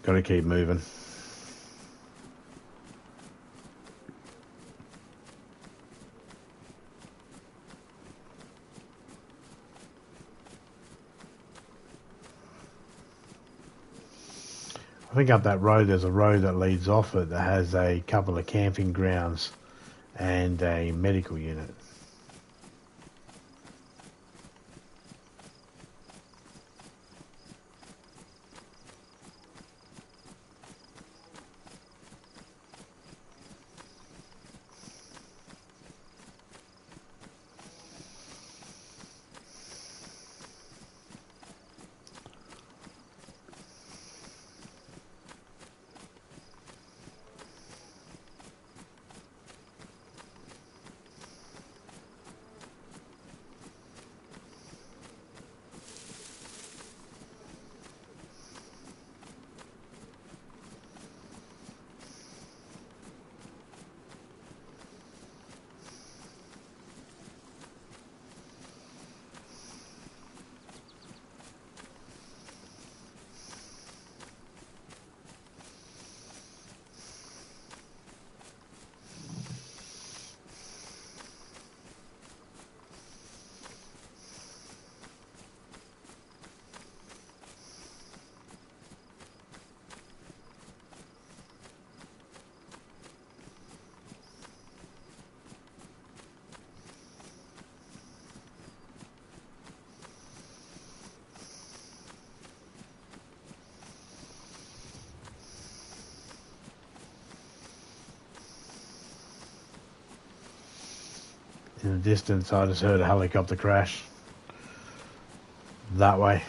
Got to keep moving. I think up that road there's a road that leads off it that has a couple of camping grounds and a medical unit. In the distance, I just heard a helicopter crash. That way.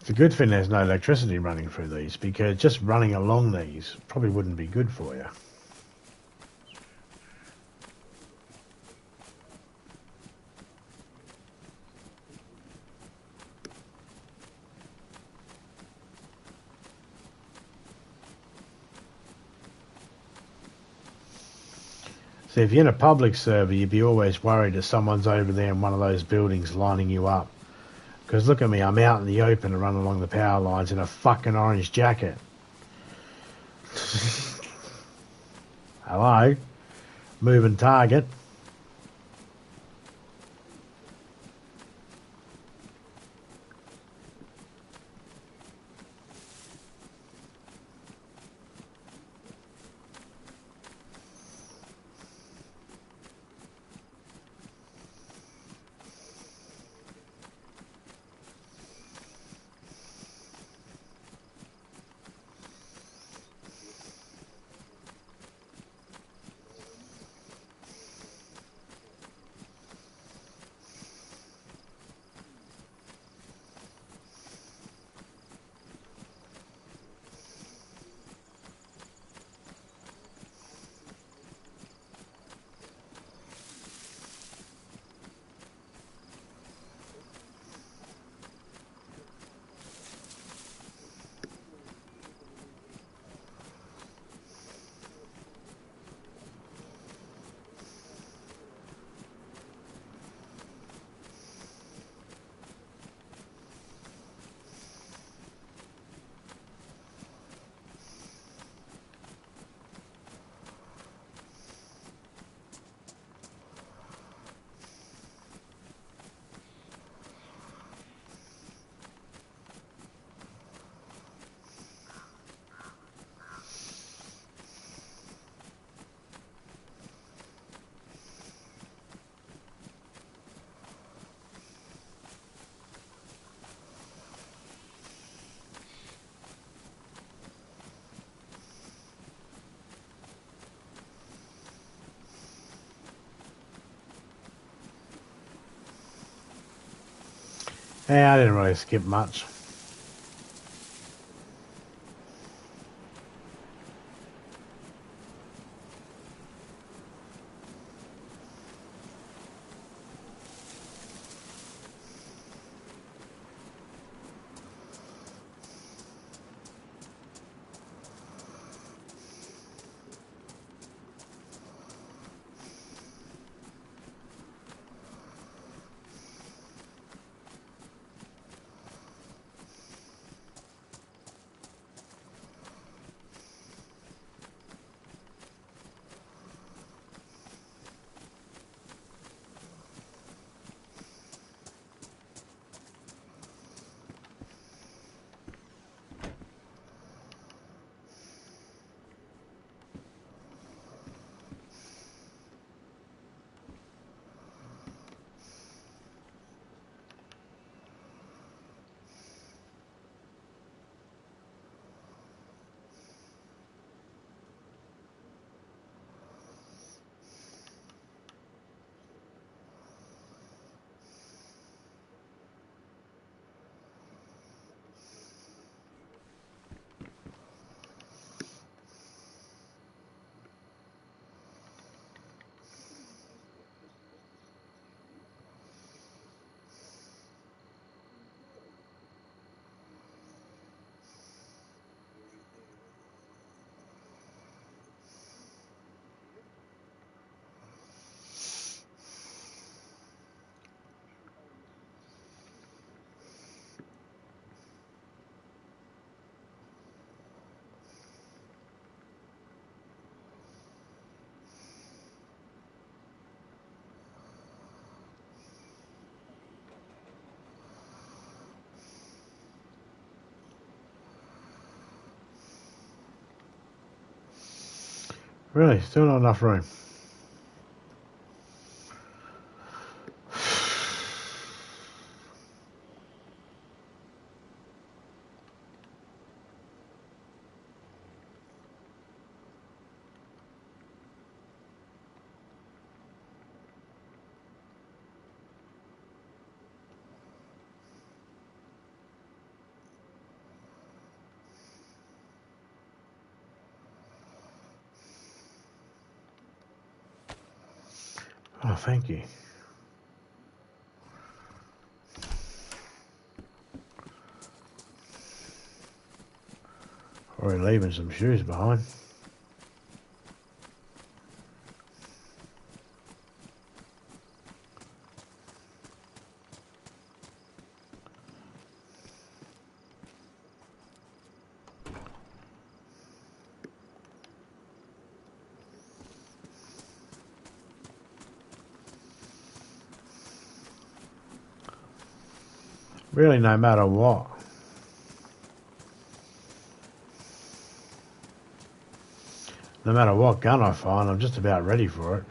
It's a good thing there's no electricity running through these, because just running along these probably wouldn't be good for you. See, if you're in a public server, you'd be always worried that someone's over there in one of those buildings lining you up. Because look at me, I'm out in the open and running along the power lines in a fucking orange jacket. Hello? Moving target. Yeah, I didn't really skip much. Really, still not enough room. Oh, thank you. Already leaving some shoes behind. Really, no matter what. No matter what gun I find, I'm just about ready for it.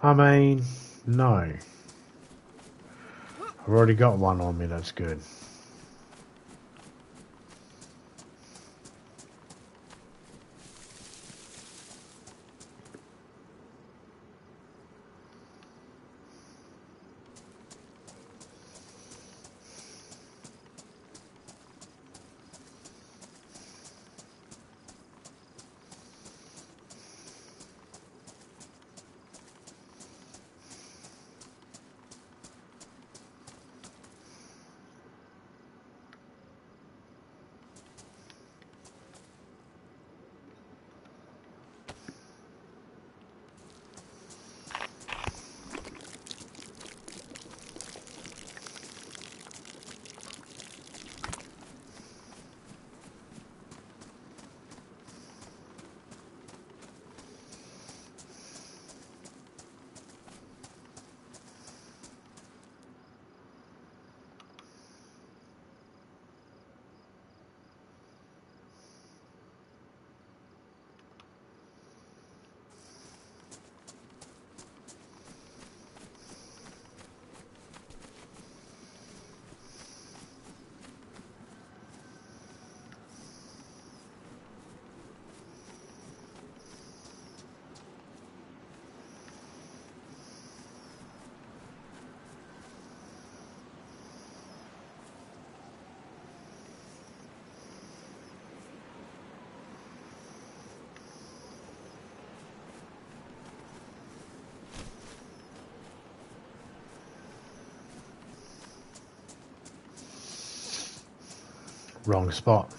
I mean, no. I've already got one on me, that's good. Wrong spot.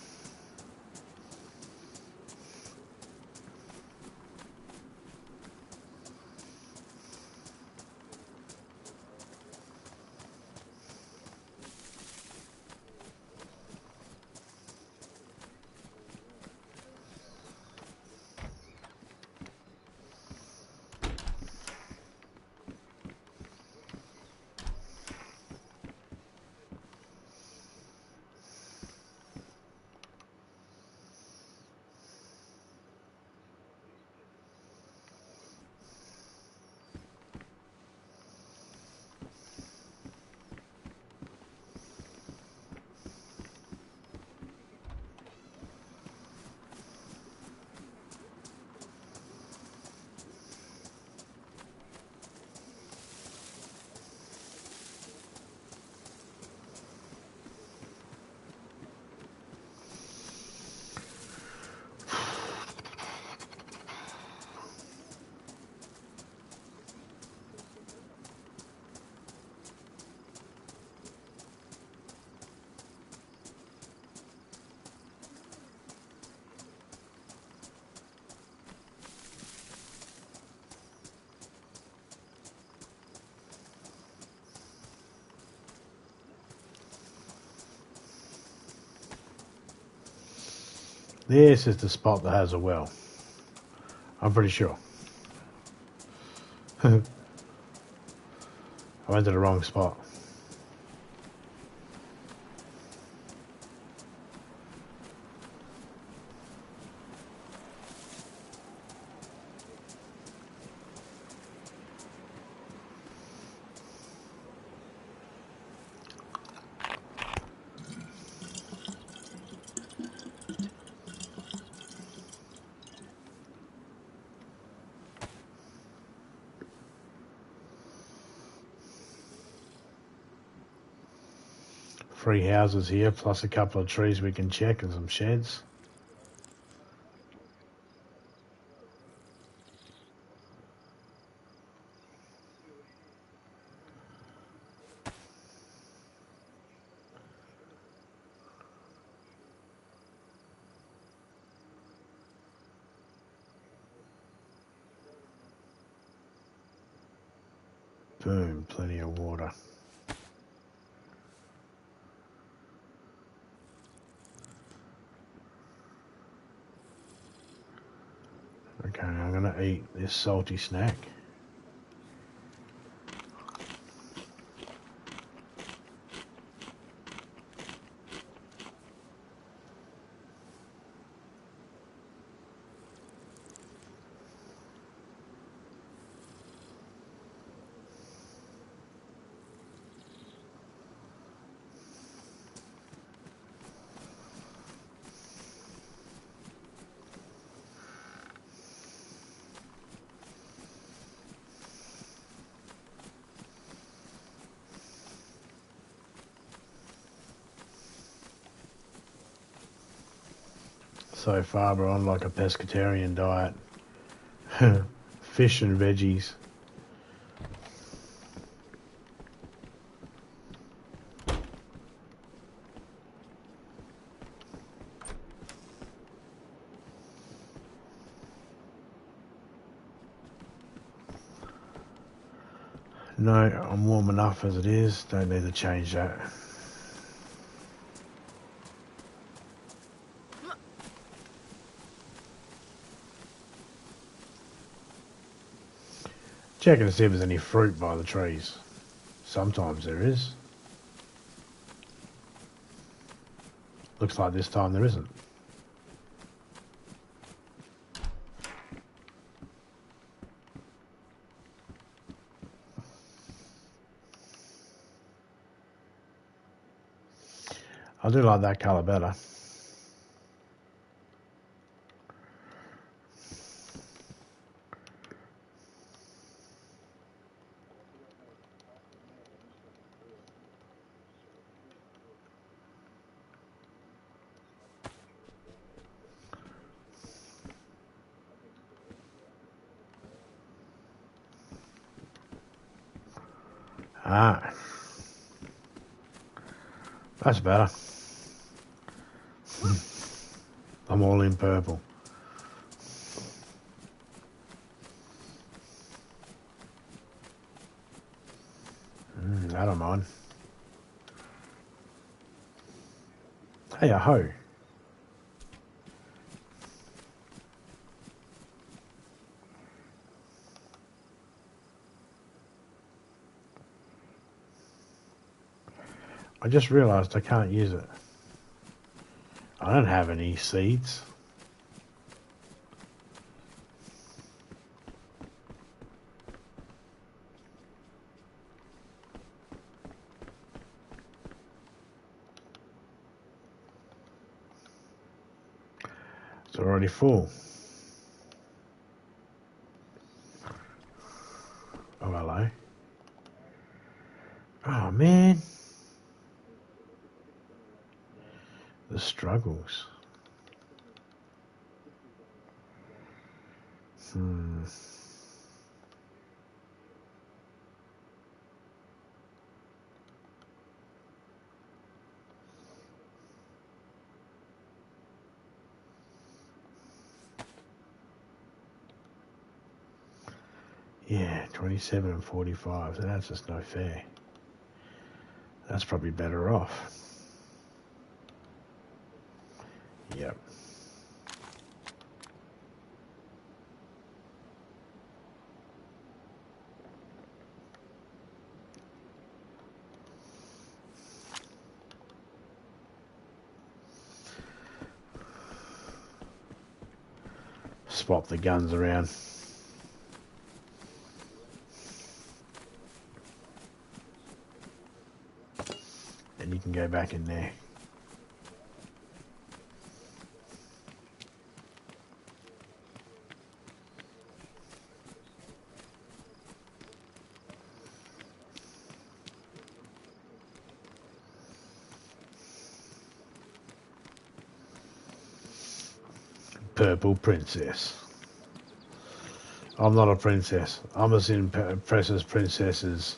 This is the spot that has a well. I'm pretty sure. I went to the wrong spot. Three houses here, plus a couple of trees we can check and some sheds. Boom, plenty of water. Okay, I'm gonna eat this salty snack. So far we're on like a pescatarian diet. Fish and veggies. No, I'm warm enough as it is. Don't need to change that. Checking to see if there's any fruit by the trees. Sometimes there is. Looks like this time there isn't. I do like that colour better. Ah, that's better. I'm all in purple. I don't mind. Hey, a hoe. I just realised I can't use it. I don't have any seeds. It's already full. Oh, hello. Oh, man. The struggles. Yeah, 27 and 45. So that's just no fair. That's probably better off. Yep. Swap the guns around. And you can go back in there. Purple princess. I'm not a princess. I'm as impressed as princesses.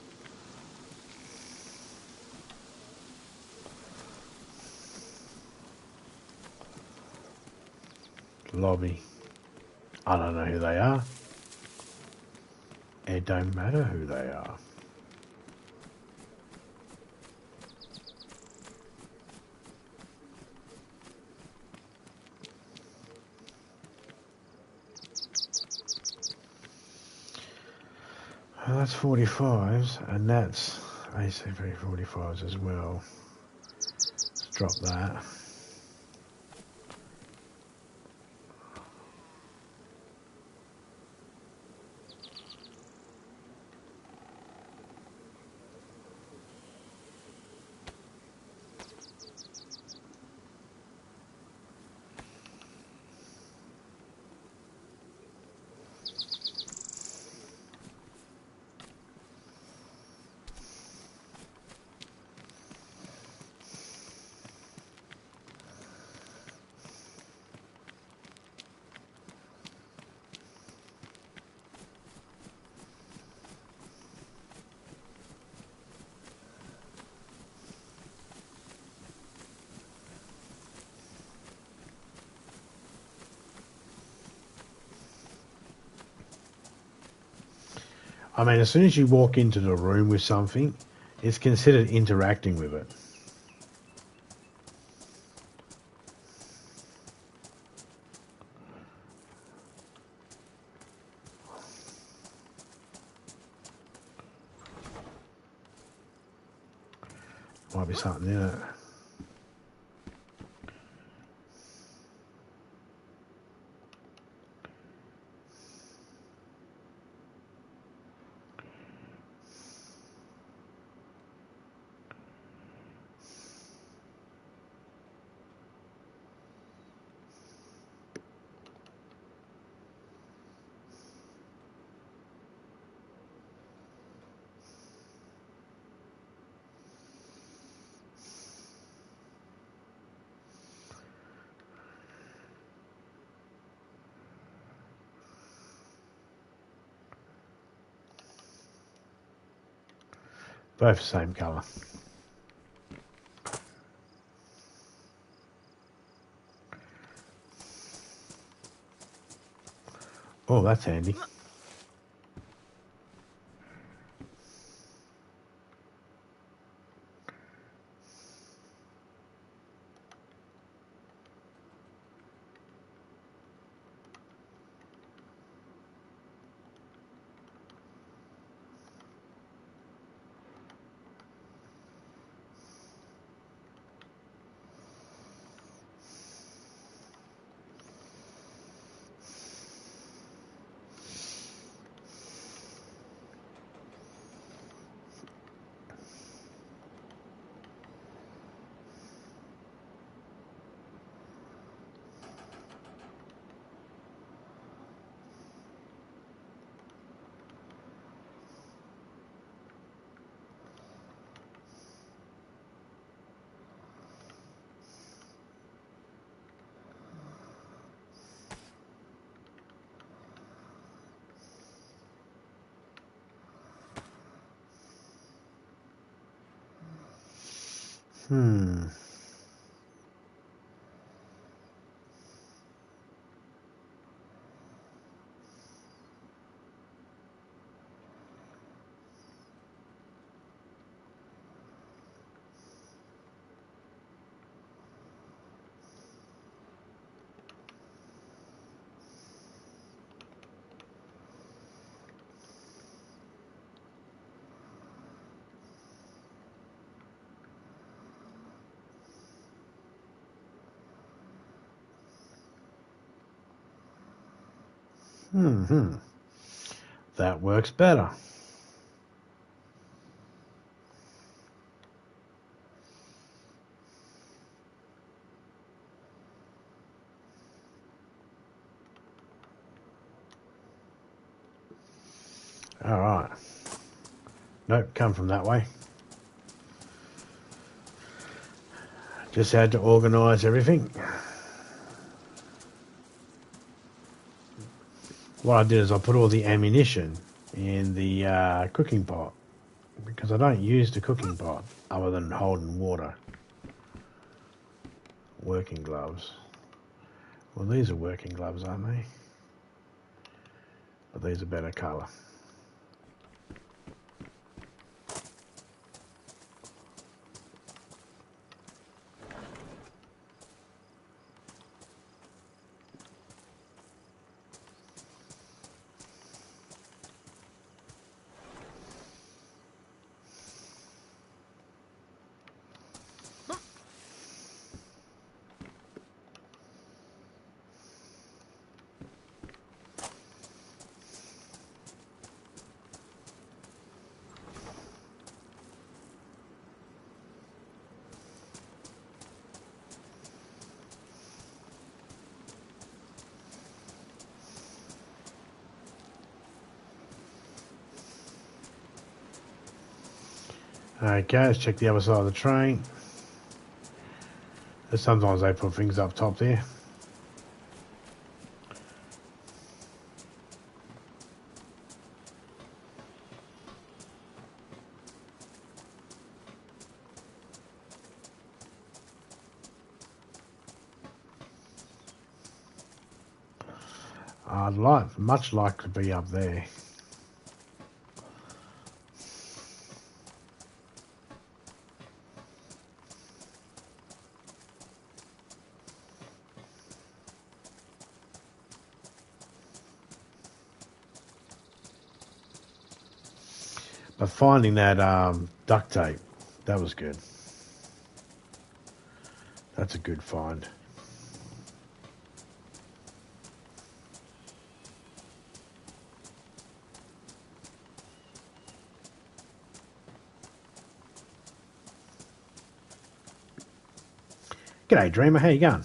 Lobby. I don't know who they are. It don't matter who they are. Well, that's 45s, and that's ACV 45s as well. Let's drop that. I mean, as soon as you walk into the room with something, it's considered interacting with it. Might be something in it. Both the same colour. Oh, that's handy. Hmm. Hmm. That works better. All right. Nope, come from that way. Just had to organise everything. What I did is I put all the ammunition in the cooking pot because I don't use the cooking pot other than holding water. Working gloves. Well, these are working gloves, aren't they? But these are better colour. Okay, let's check the other side of the train. Sometimes they put things up top there. I'd much like to be up there. But finding that duct tape, that was good. That's a good find. G'day, Dreamer. How you going?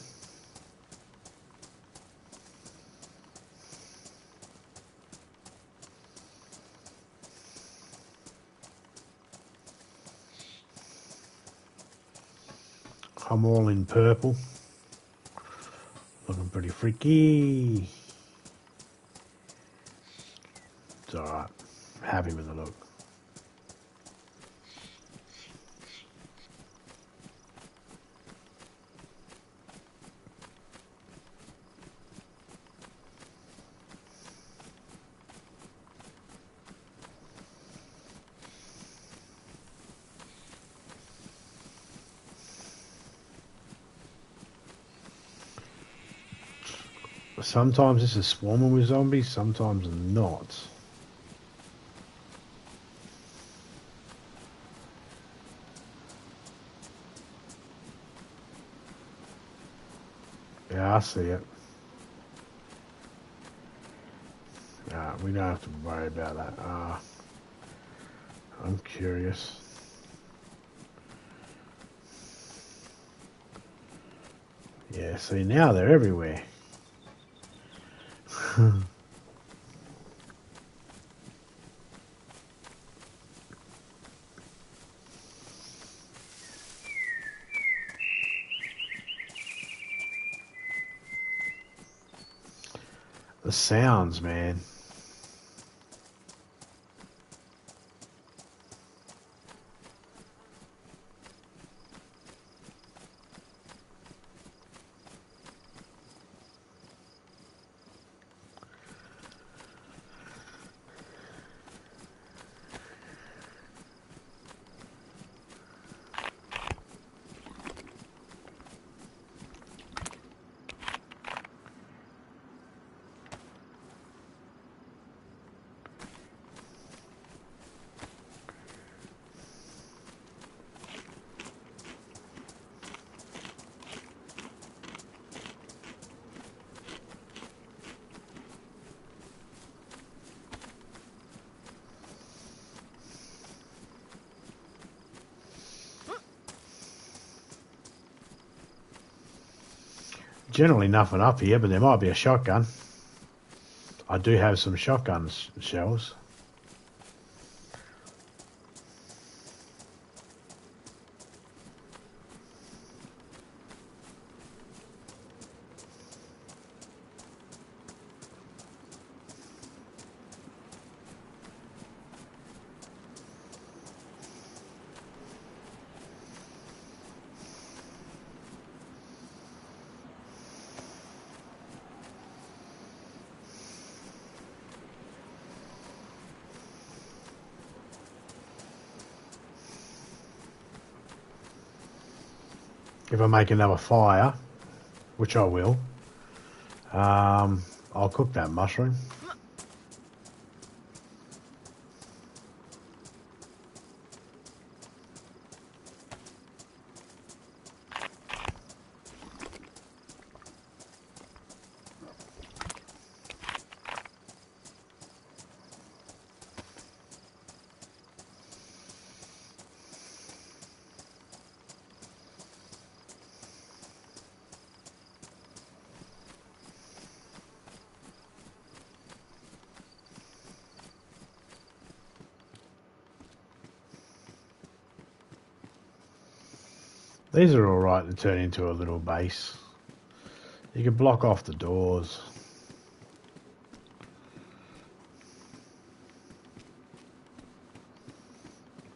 I'm all in purple. Looking pretty freaky. It's alright. Happy with the look. Sometimes this is swarming with zombies, sometimes not. Yeah, I see it. We don't have to worry about that. I'm curious. Yeah, see, now they're everywhere. The sounds, man. Generally nothing up here, but there might be a shotgun. I do have some shotgun shells. If I make another fire, which I will, I'll cook that mushroom. These are alright to turn into a little base. You can block off the doors.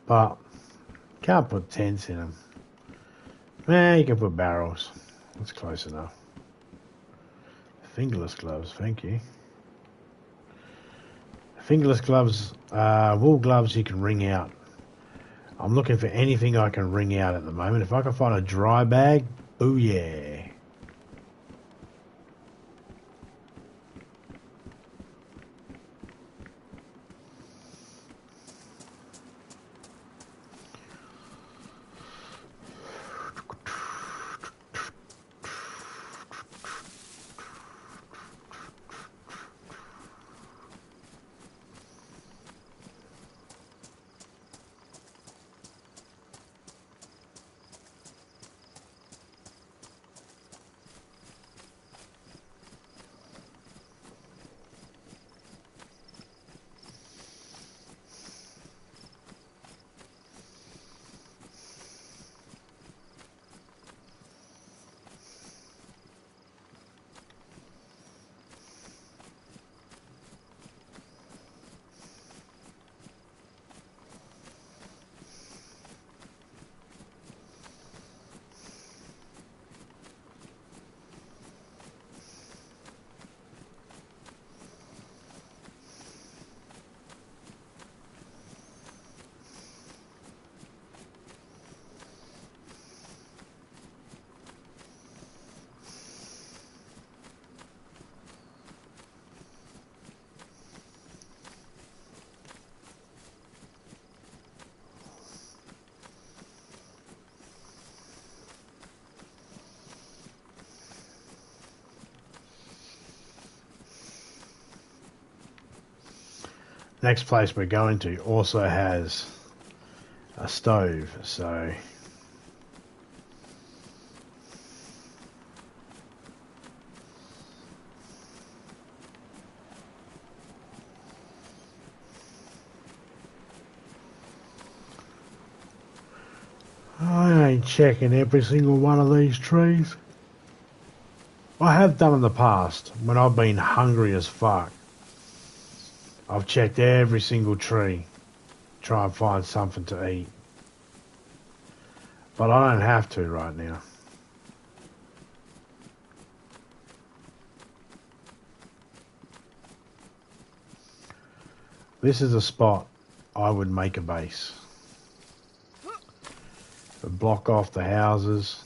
But can't put tents in them. You can put barrels. That's close enough. Fingerless gloves, thank you. Fingerless gloves, wool gloves you can wring out. I'm looking for anything I can wring out at the moment. If I can find a dry bag, booyah. next place we're going to also has a stove, so I ain't checking every single one of these trees. I have done in the past when I've been hungry as fuck. I've checked every single tree, try and find something to eat. But I don't have to right now. This is a spot I would make a base. Block off the houses.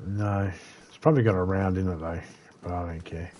No, it's probably got a round in it though, but I don't care.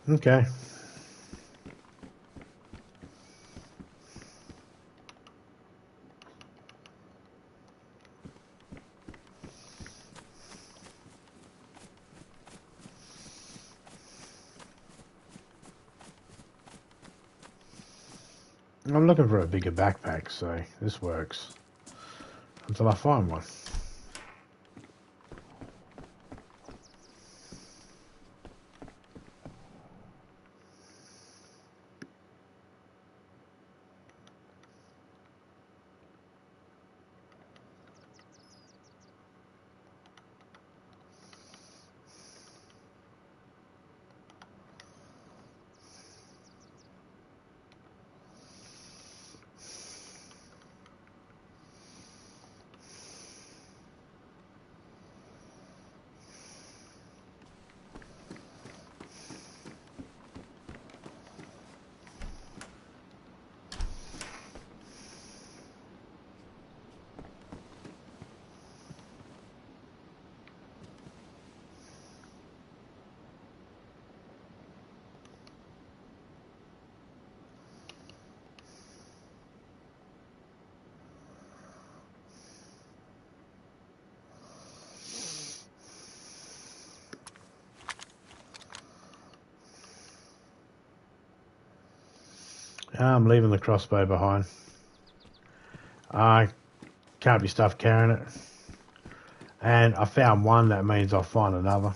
Okay. I'm looking for a bigger backpack, so this works. Until I find one. I'm leaving the crossbow behind. I can't be stuffed carrying it. And I found one, that means I'll find another.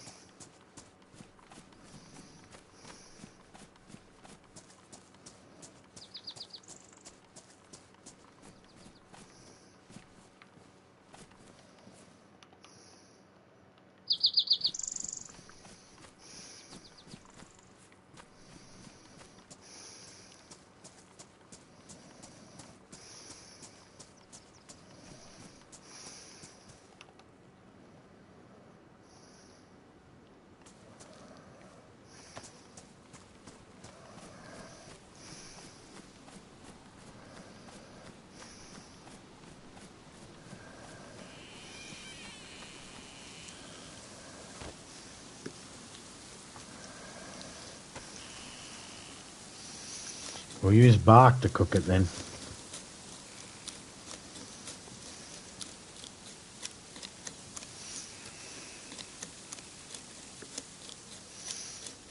We'll use bark to cook it then.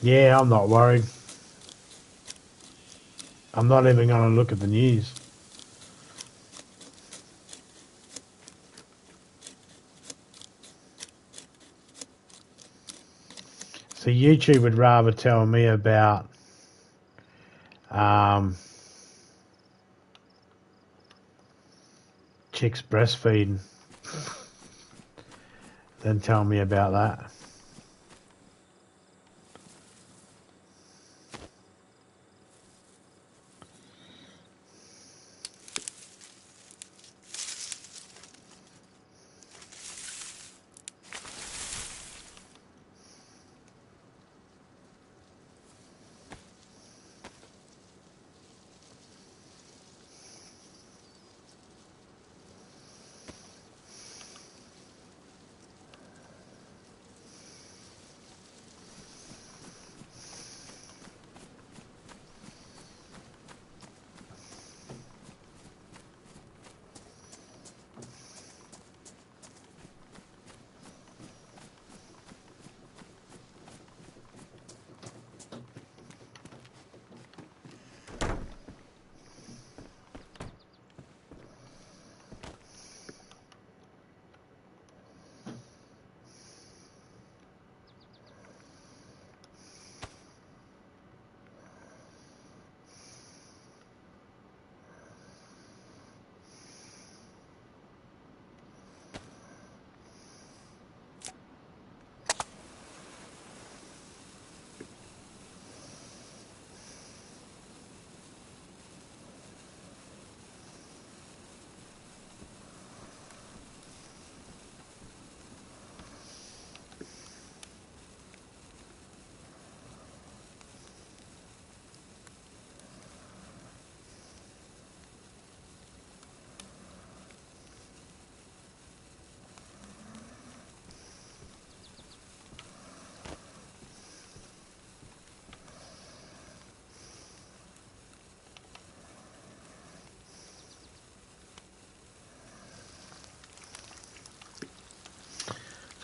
Yeah, I'm not worried. I'm not even going to look at the news. So YouTube would rather tell me about chicks breastfeeding than tell me about that.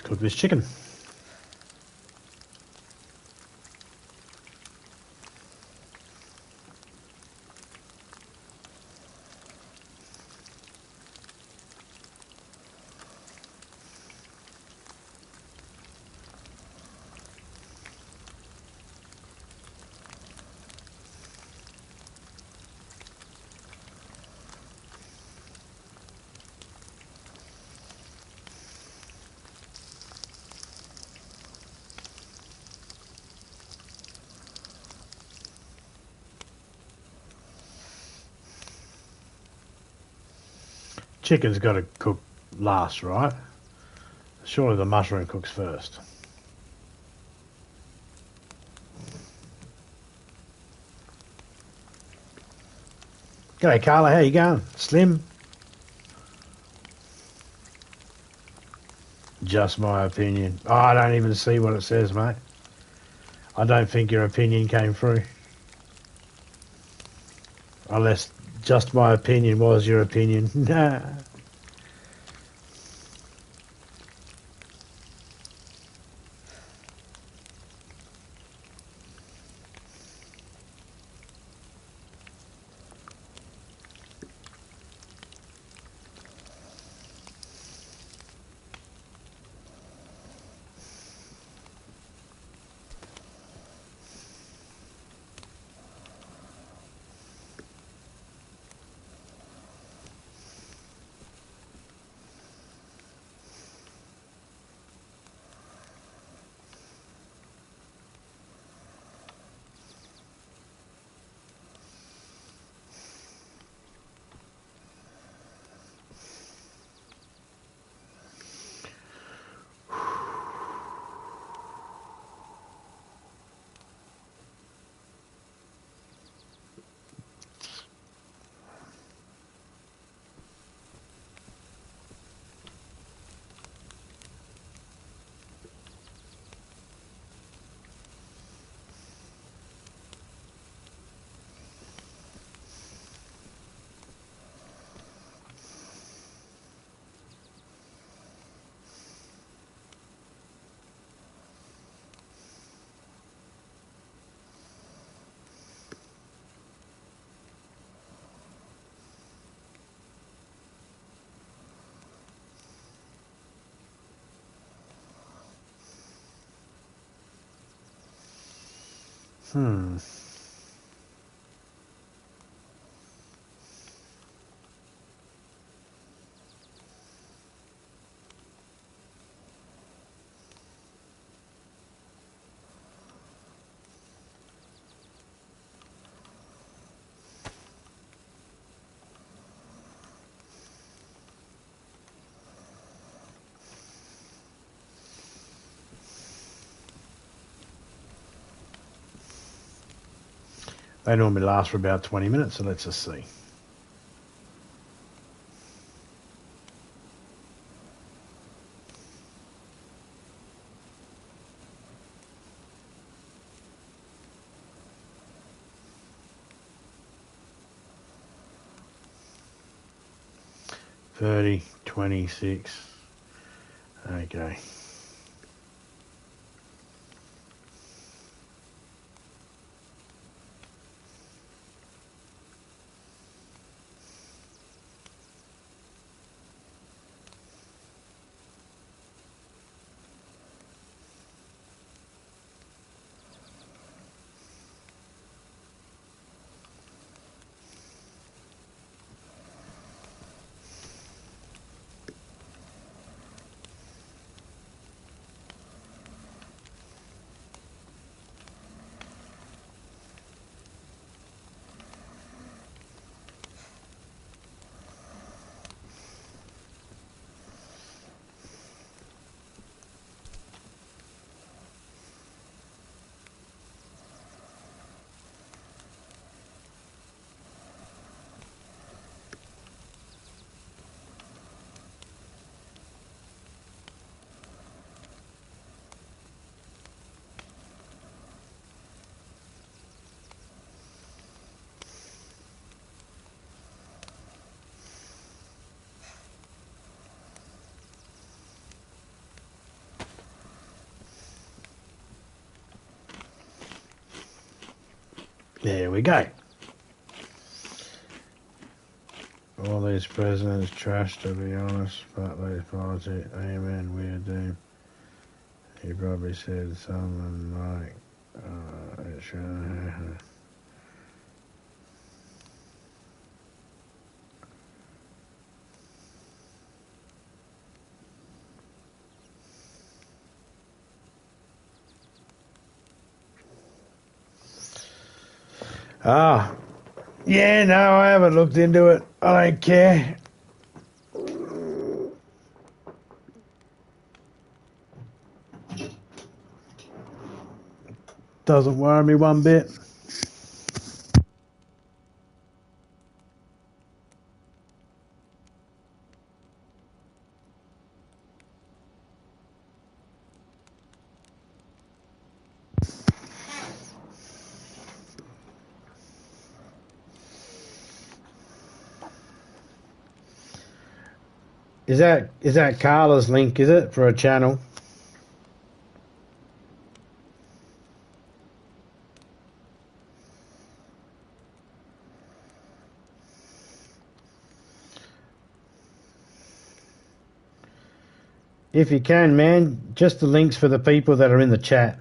Let's cook this chicken. Chicken's got to cook last, right? Surely the mushroom cooks first. G'day, Carla. How you going? Slim? Just my opinion. Oh, I don't even see what it says, mate. I don't think your opinion came through. Unless just my opinion was your opinion. Nah. Hmm. They normally last for about 20 minutes, so let's just see. $30, $26. Okay. There we go. All these presidents trash, to be honest, but these politics, amen, we're doomed. He probably said something like, it should. Ah, yeah, no, I haven't looked into it. I don't care. Doesn't worry me one bit. Is that Carla's link, is it, for a channel? If you can, man, just the links for the people that are in the chat,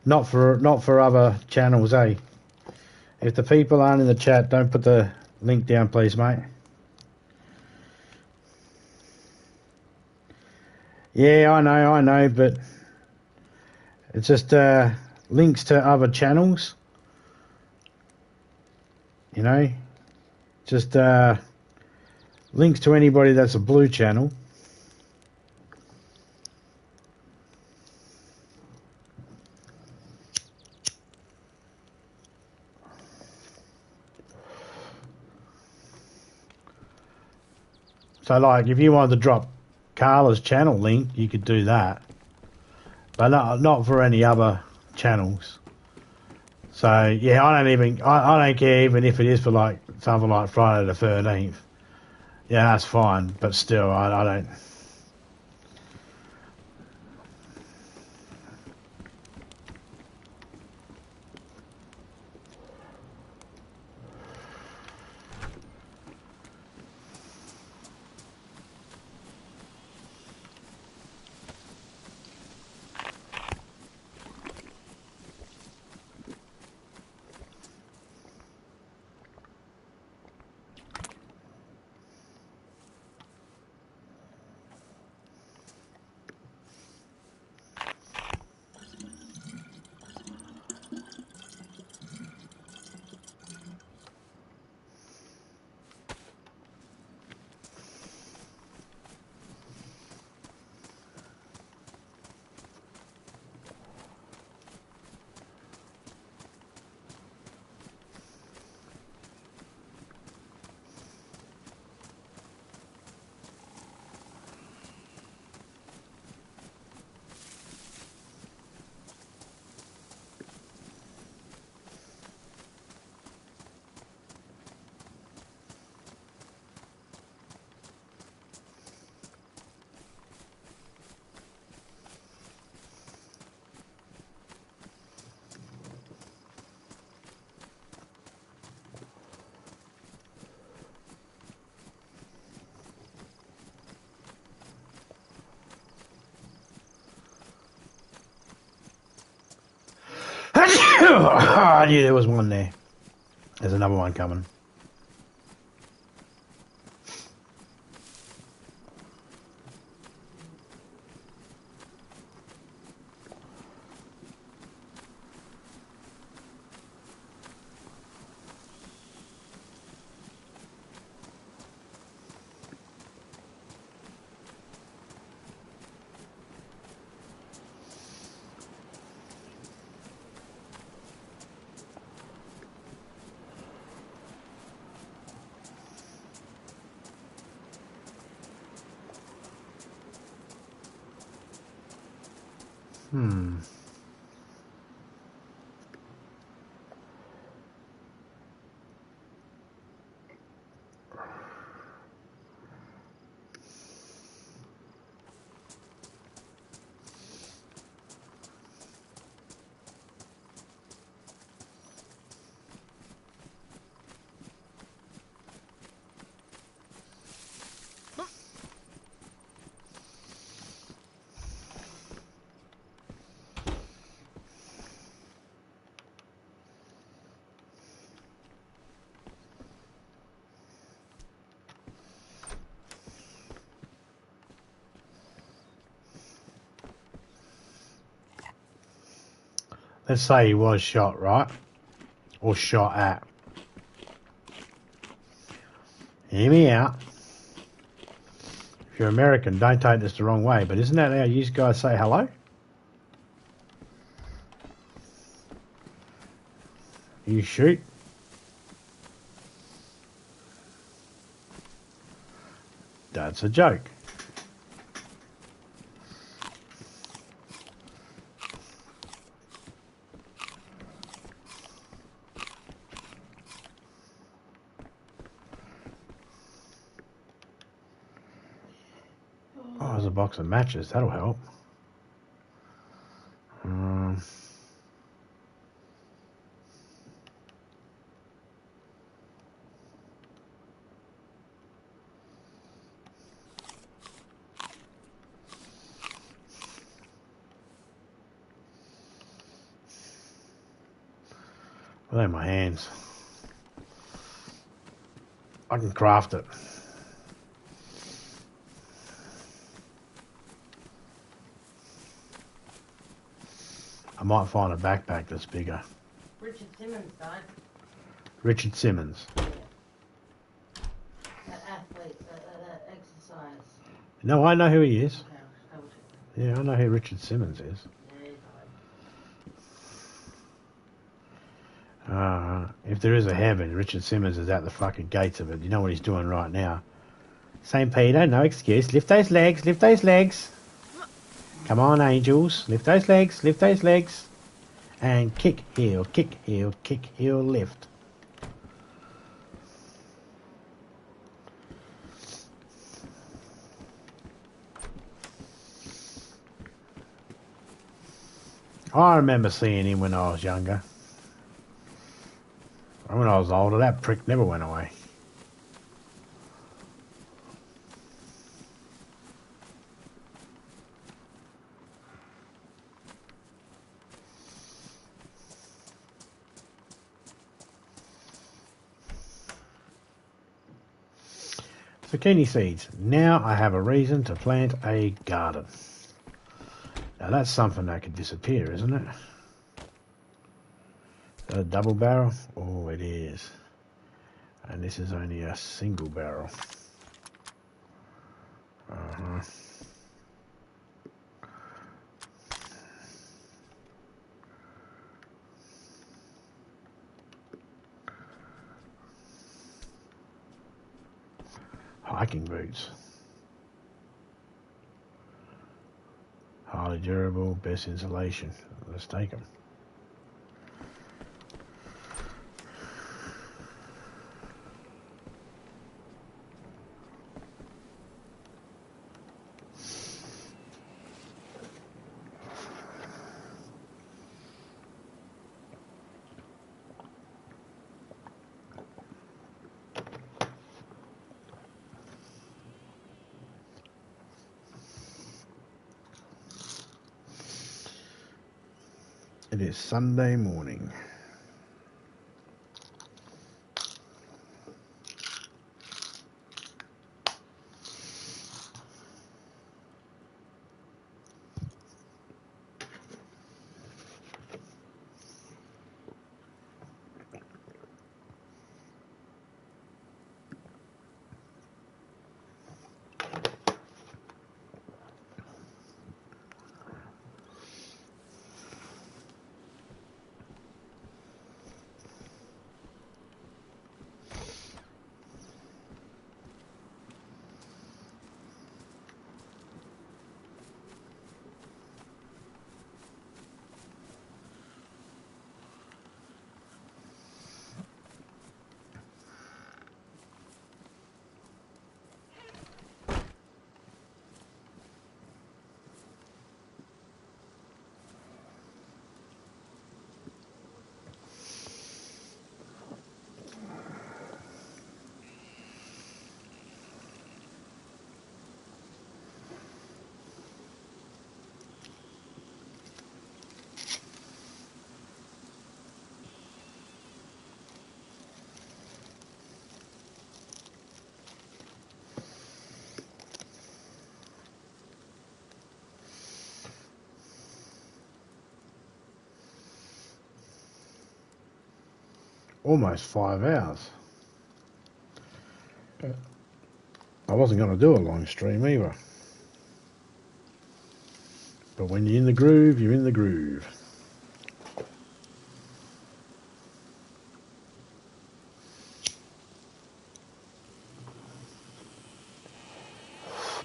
not for other channels, eh? If the people aren't in the chat, don't put the link down, please, mate. Yeah, I know, but it's just links to other channels, you know, just links to anybody that's a blue channel. So, like, if you wanted to drop Carla's channel link, you could do that, but not for any other channels. So, yeah, I don't care even if it is for, like, something like Friday the 13th. Yeah, that's fine, but still, I don't... I knew there was one there. There's another one coming. Let's say he was shot, right? Or shot at. Hear me out. If you're American, don't take this the wrong way, but isn't that how you guys say hello? You shoot. That's a joke. Oh, there's a box of matches. That'll help. They're my hands. I can craft it. I might find a backpack that's bigger. Richard Simmons died. Richard Simmons. That athlete, that exercise. No, I know who he is. Okay, I'll just double check that. Yeah, I know who Richard Simmons is. Yeah, he died. If there is a heaven, Richard Simmons is at the fucking gates of it. You know what he's doing right now. St. Peter, no excuse. Lift those legs, lift those legs. Come on, angels. Lift those legs, lift those legs. And kick, heel, lift. I remember seeing him when I was younger. And when I was older, that prick never went away. Zucchini seeds. Now I have a reason to plant a garden. Now that's something that could disappear, isn't it? Is that a double barrel? Oh, it is. And this is only a single barrel. Hiking boots. Highly durable, best insulation. Let's take them. It is Sunday morning. almost 5 hours. I wasn't going to do a long stream either. But when you're in the groove, you're in the groove.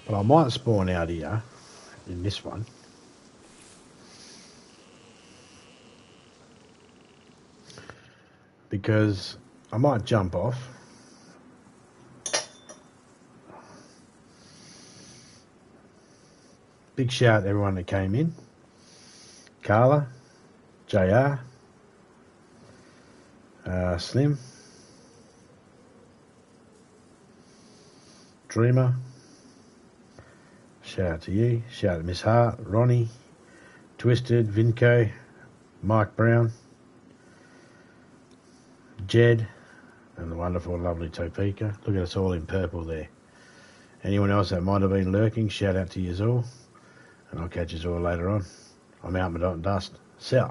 But I might spawn out here in this one. Because I might jump off. Big shout out to everyone that came in. Carla, JR, Slim, Dreamer. Shout out to you. Shout out to Miss Hart, Ronnie, Twisted, Vinco, Mike Brown, Jed, and the wonderful, lovely Topeka. Look at us all in purple there. Anyone else that might have been lurking, shout out to you all. And I'll catch you all later on. I'm out, my dot and dust. See ya.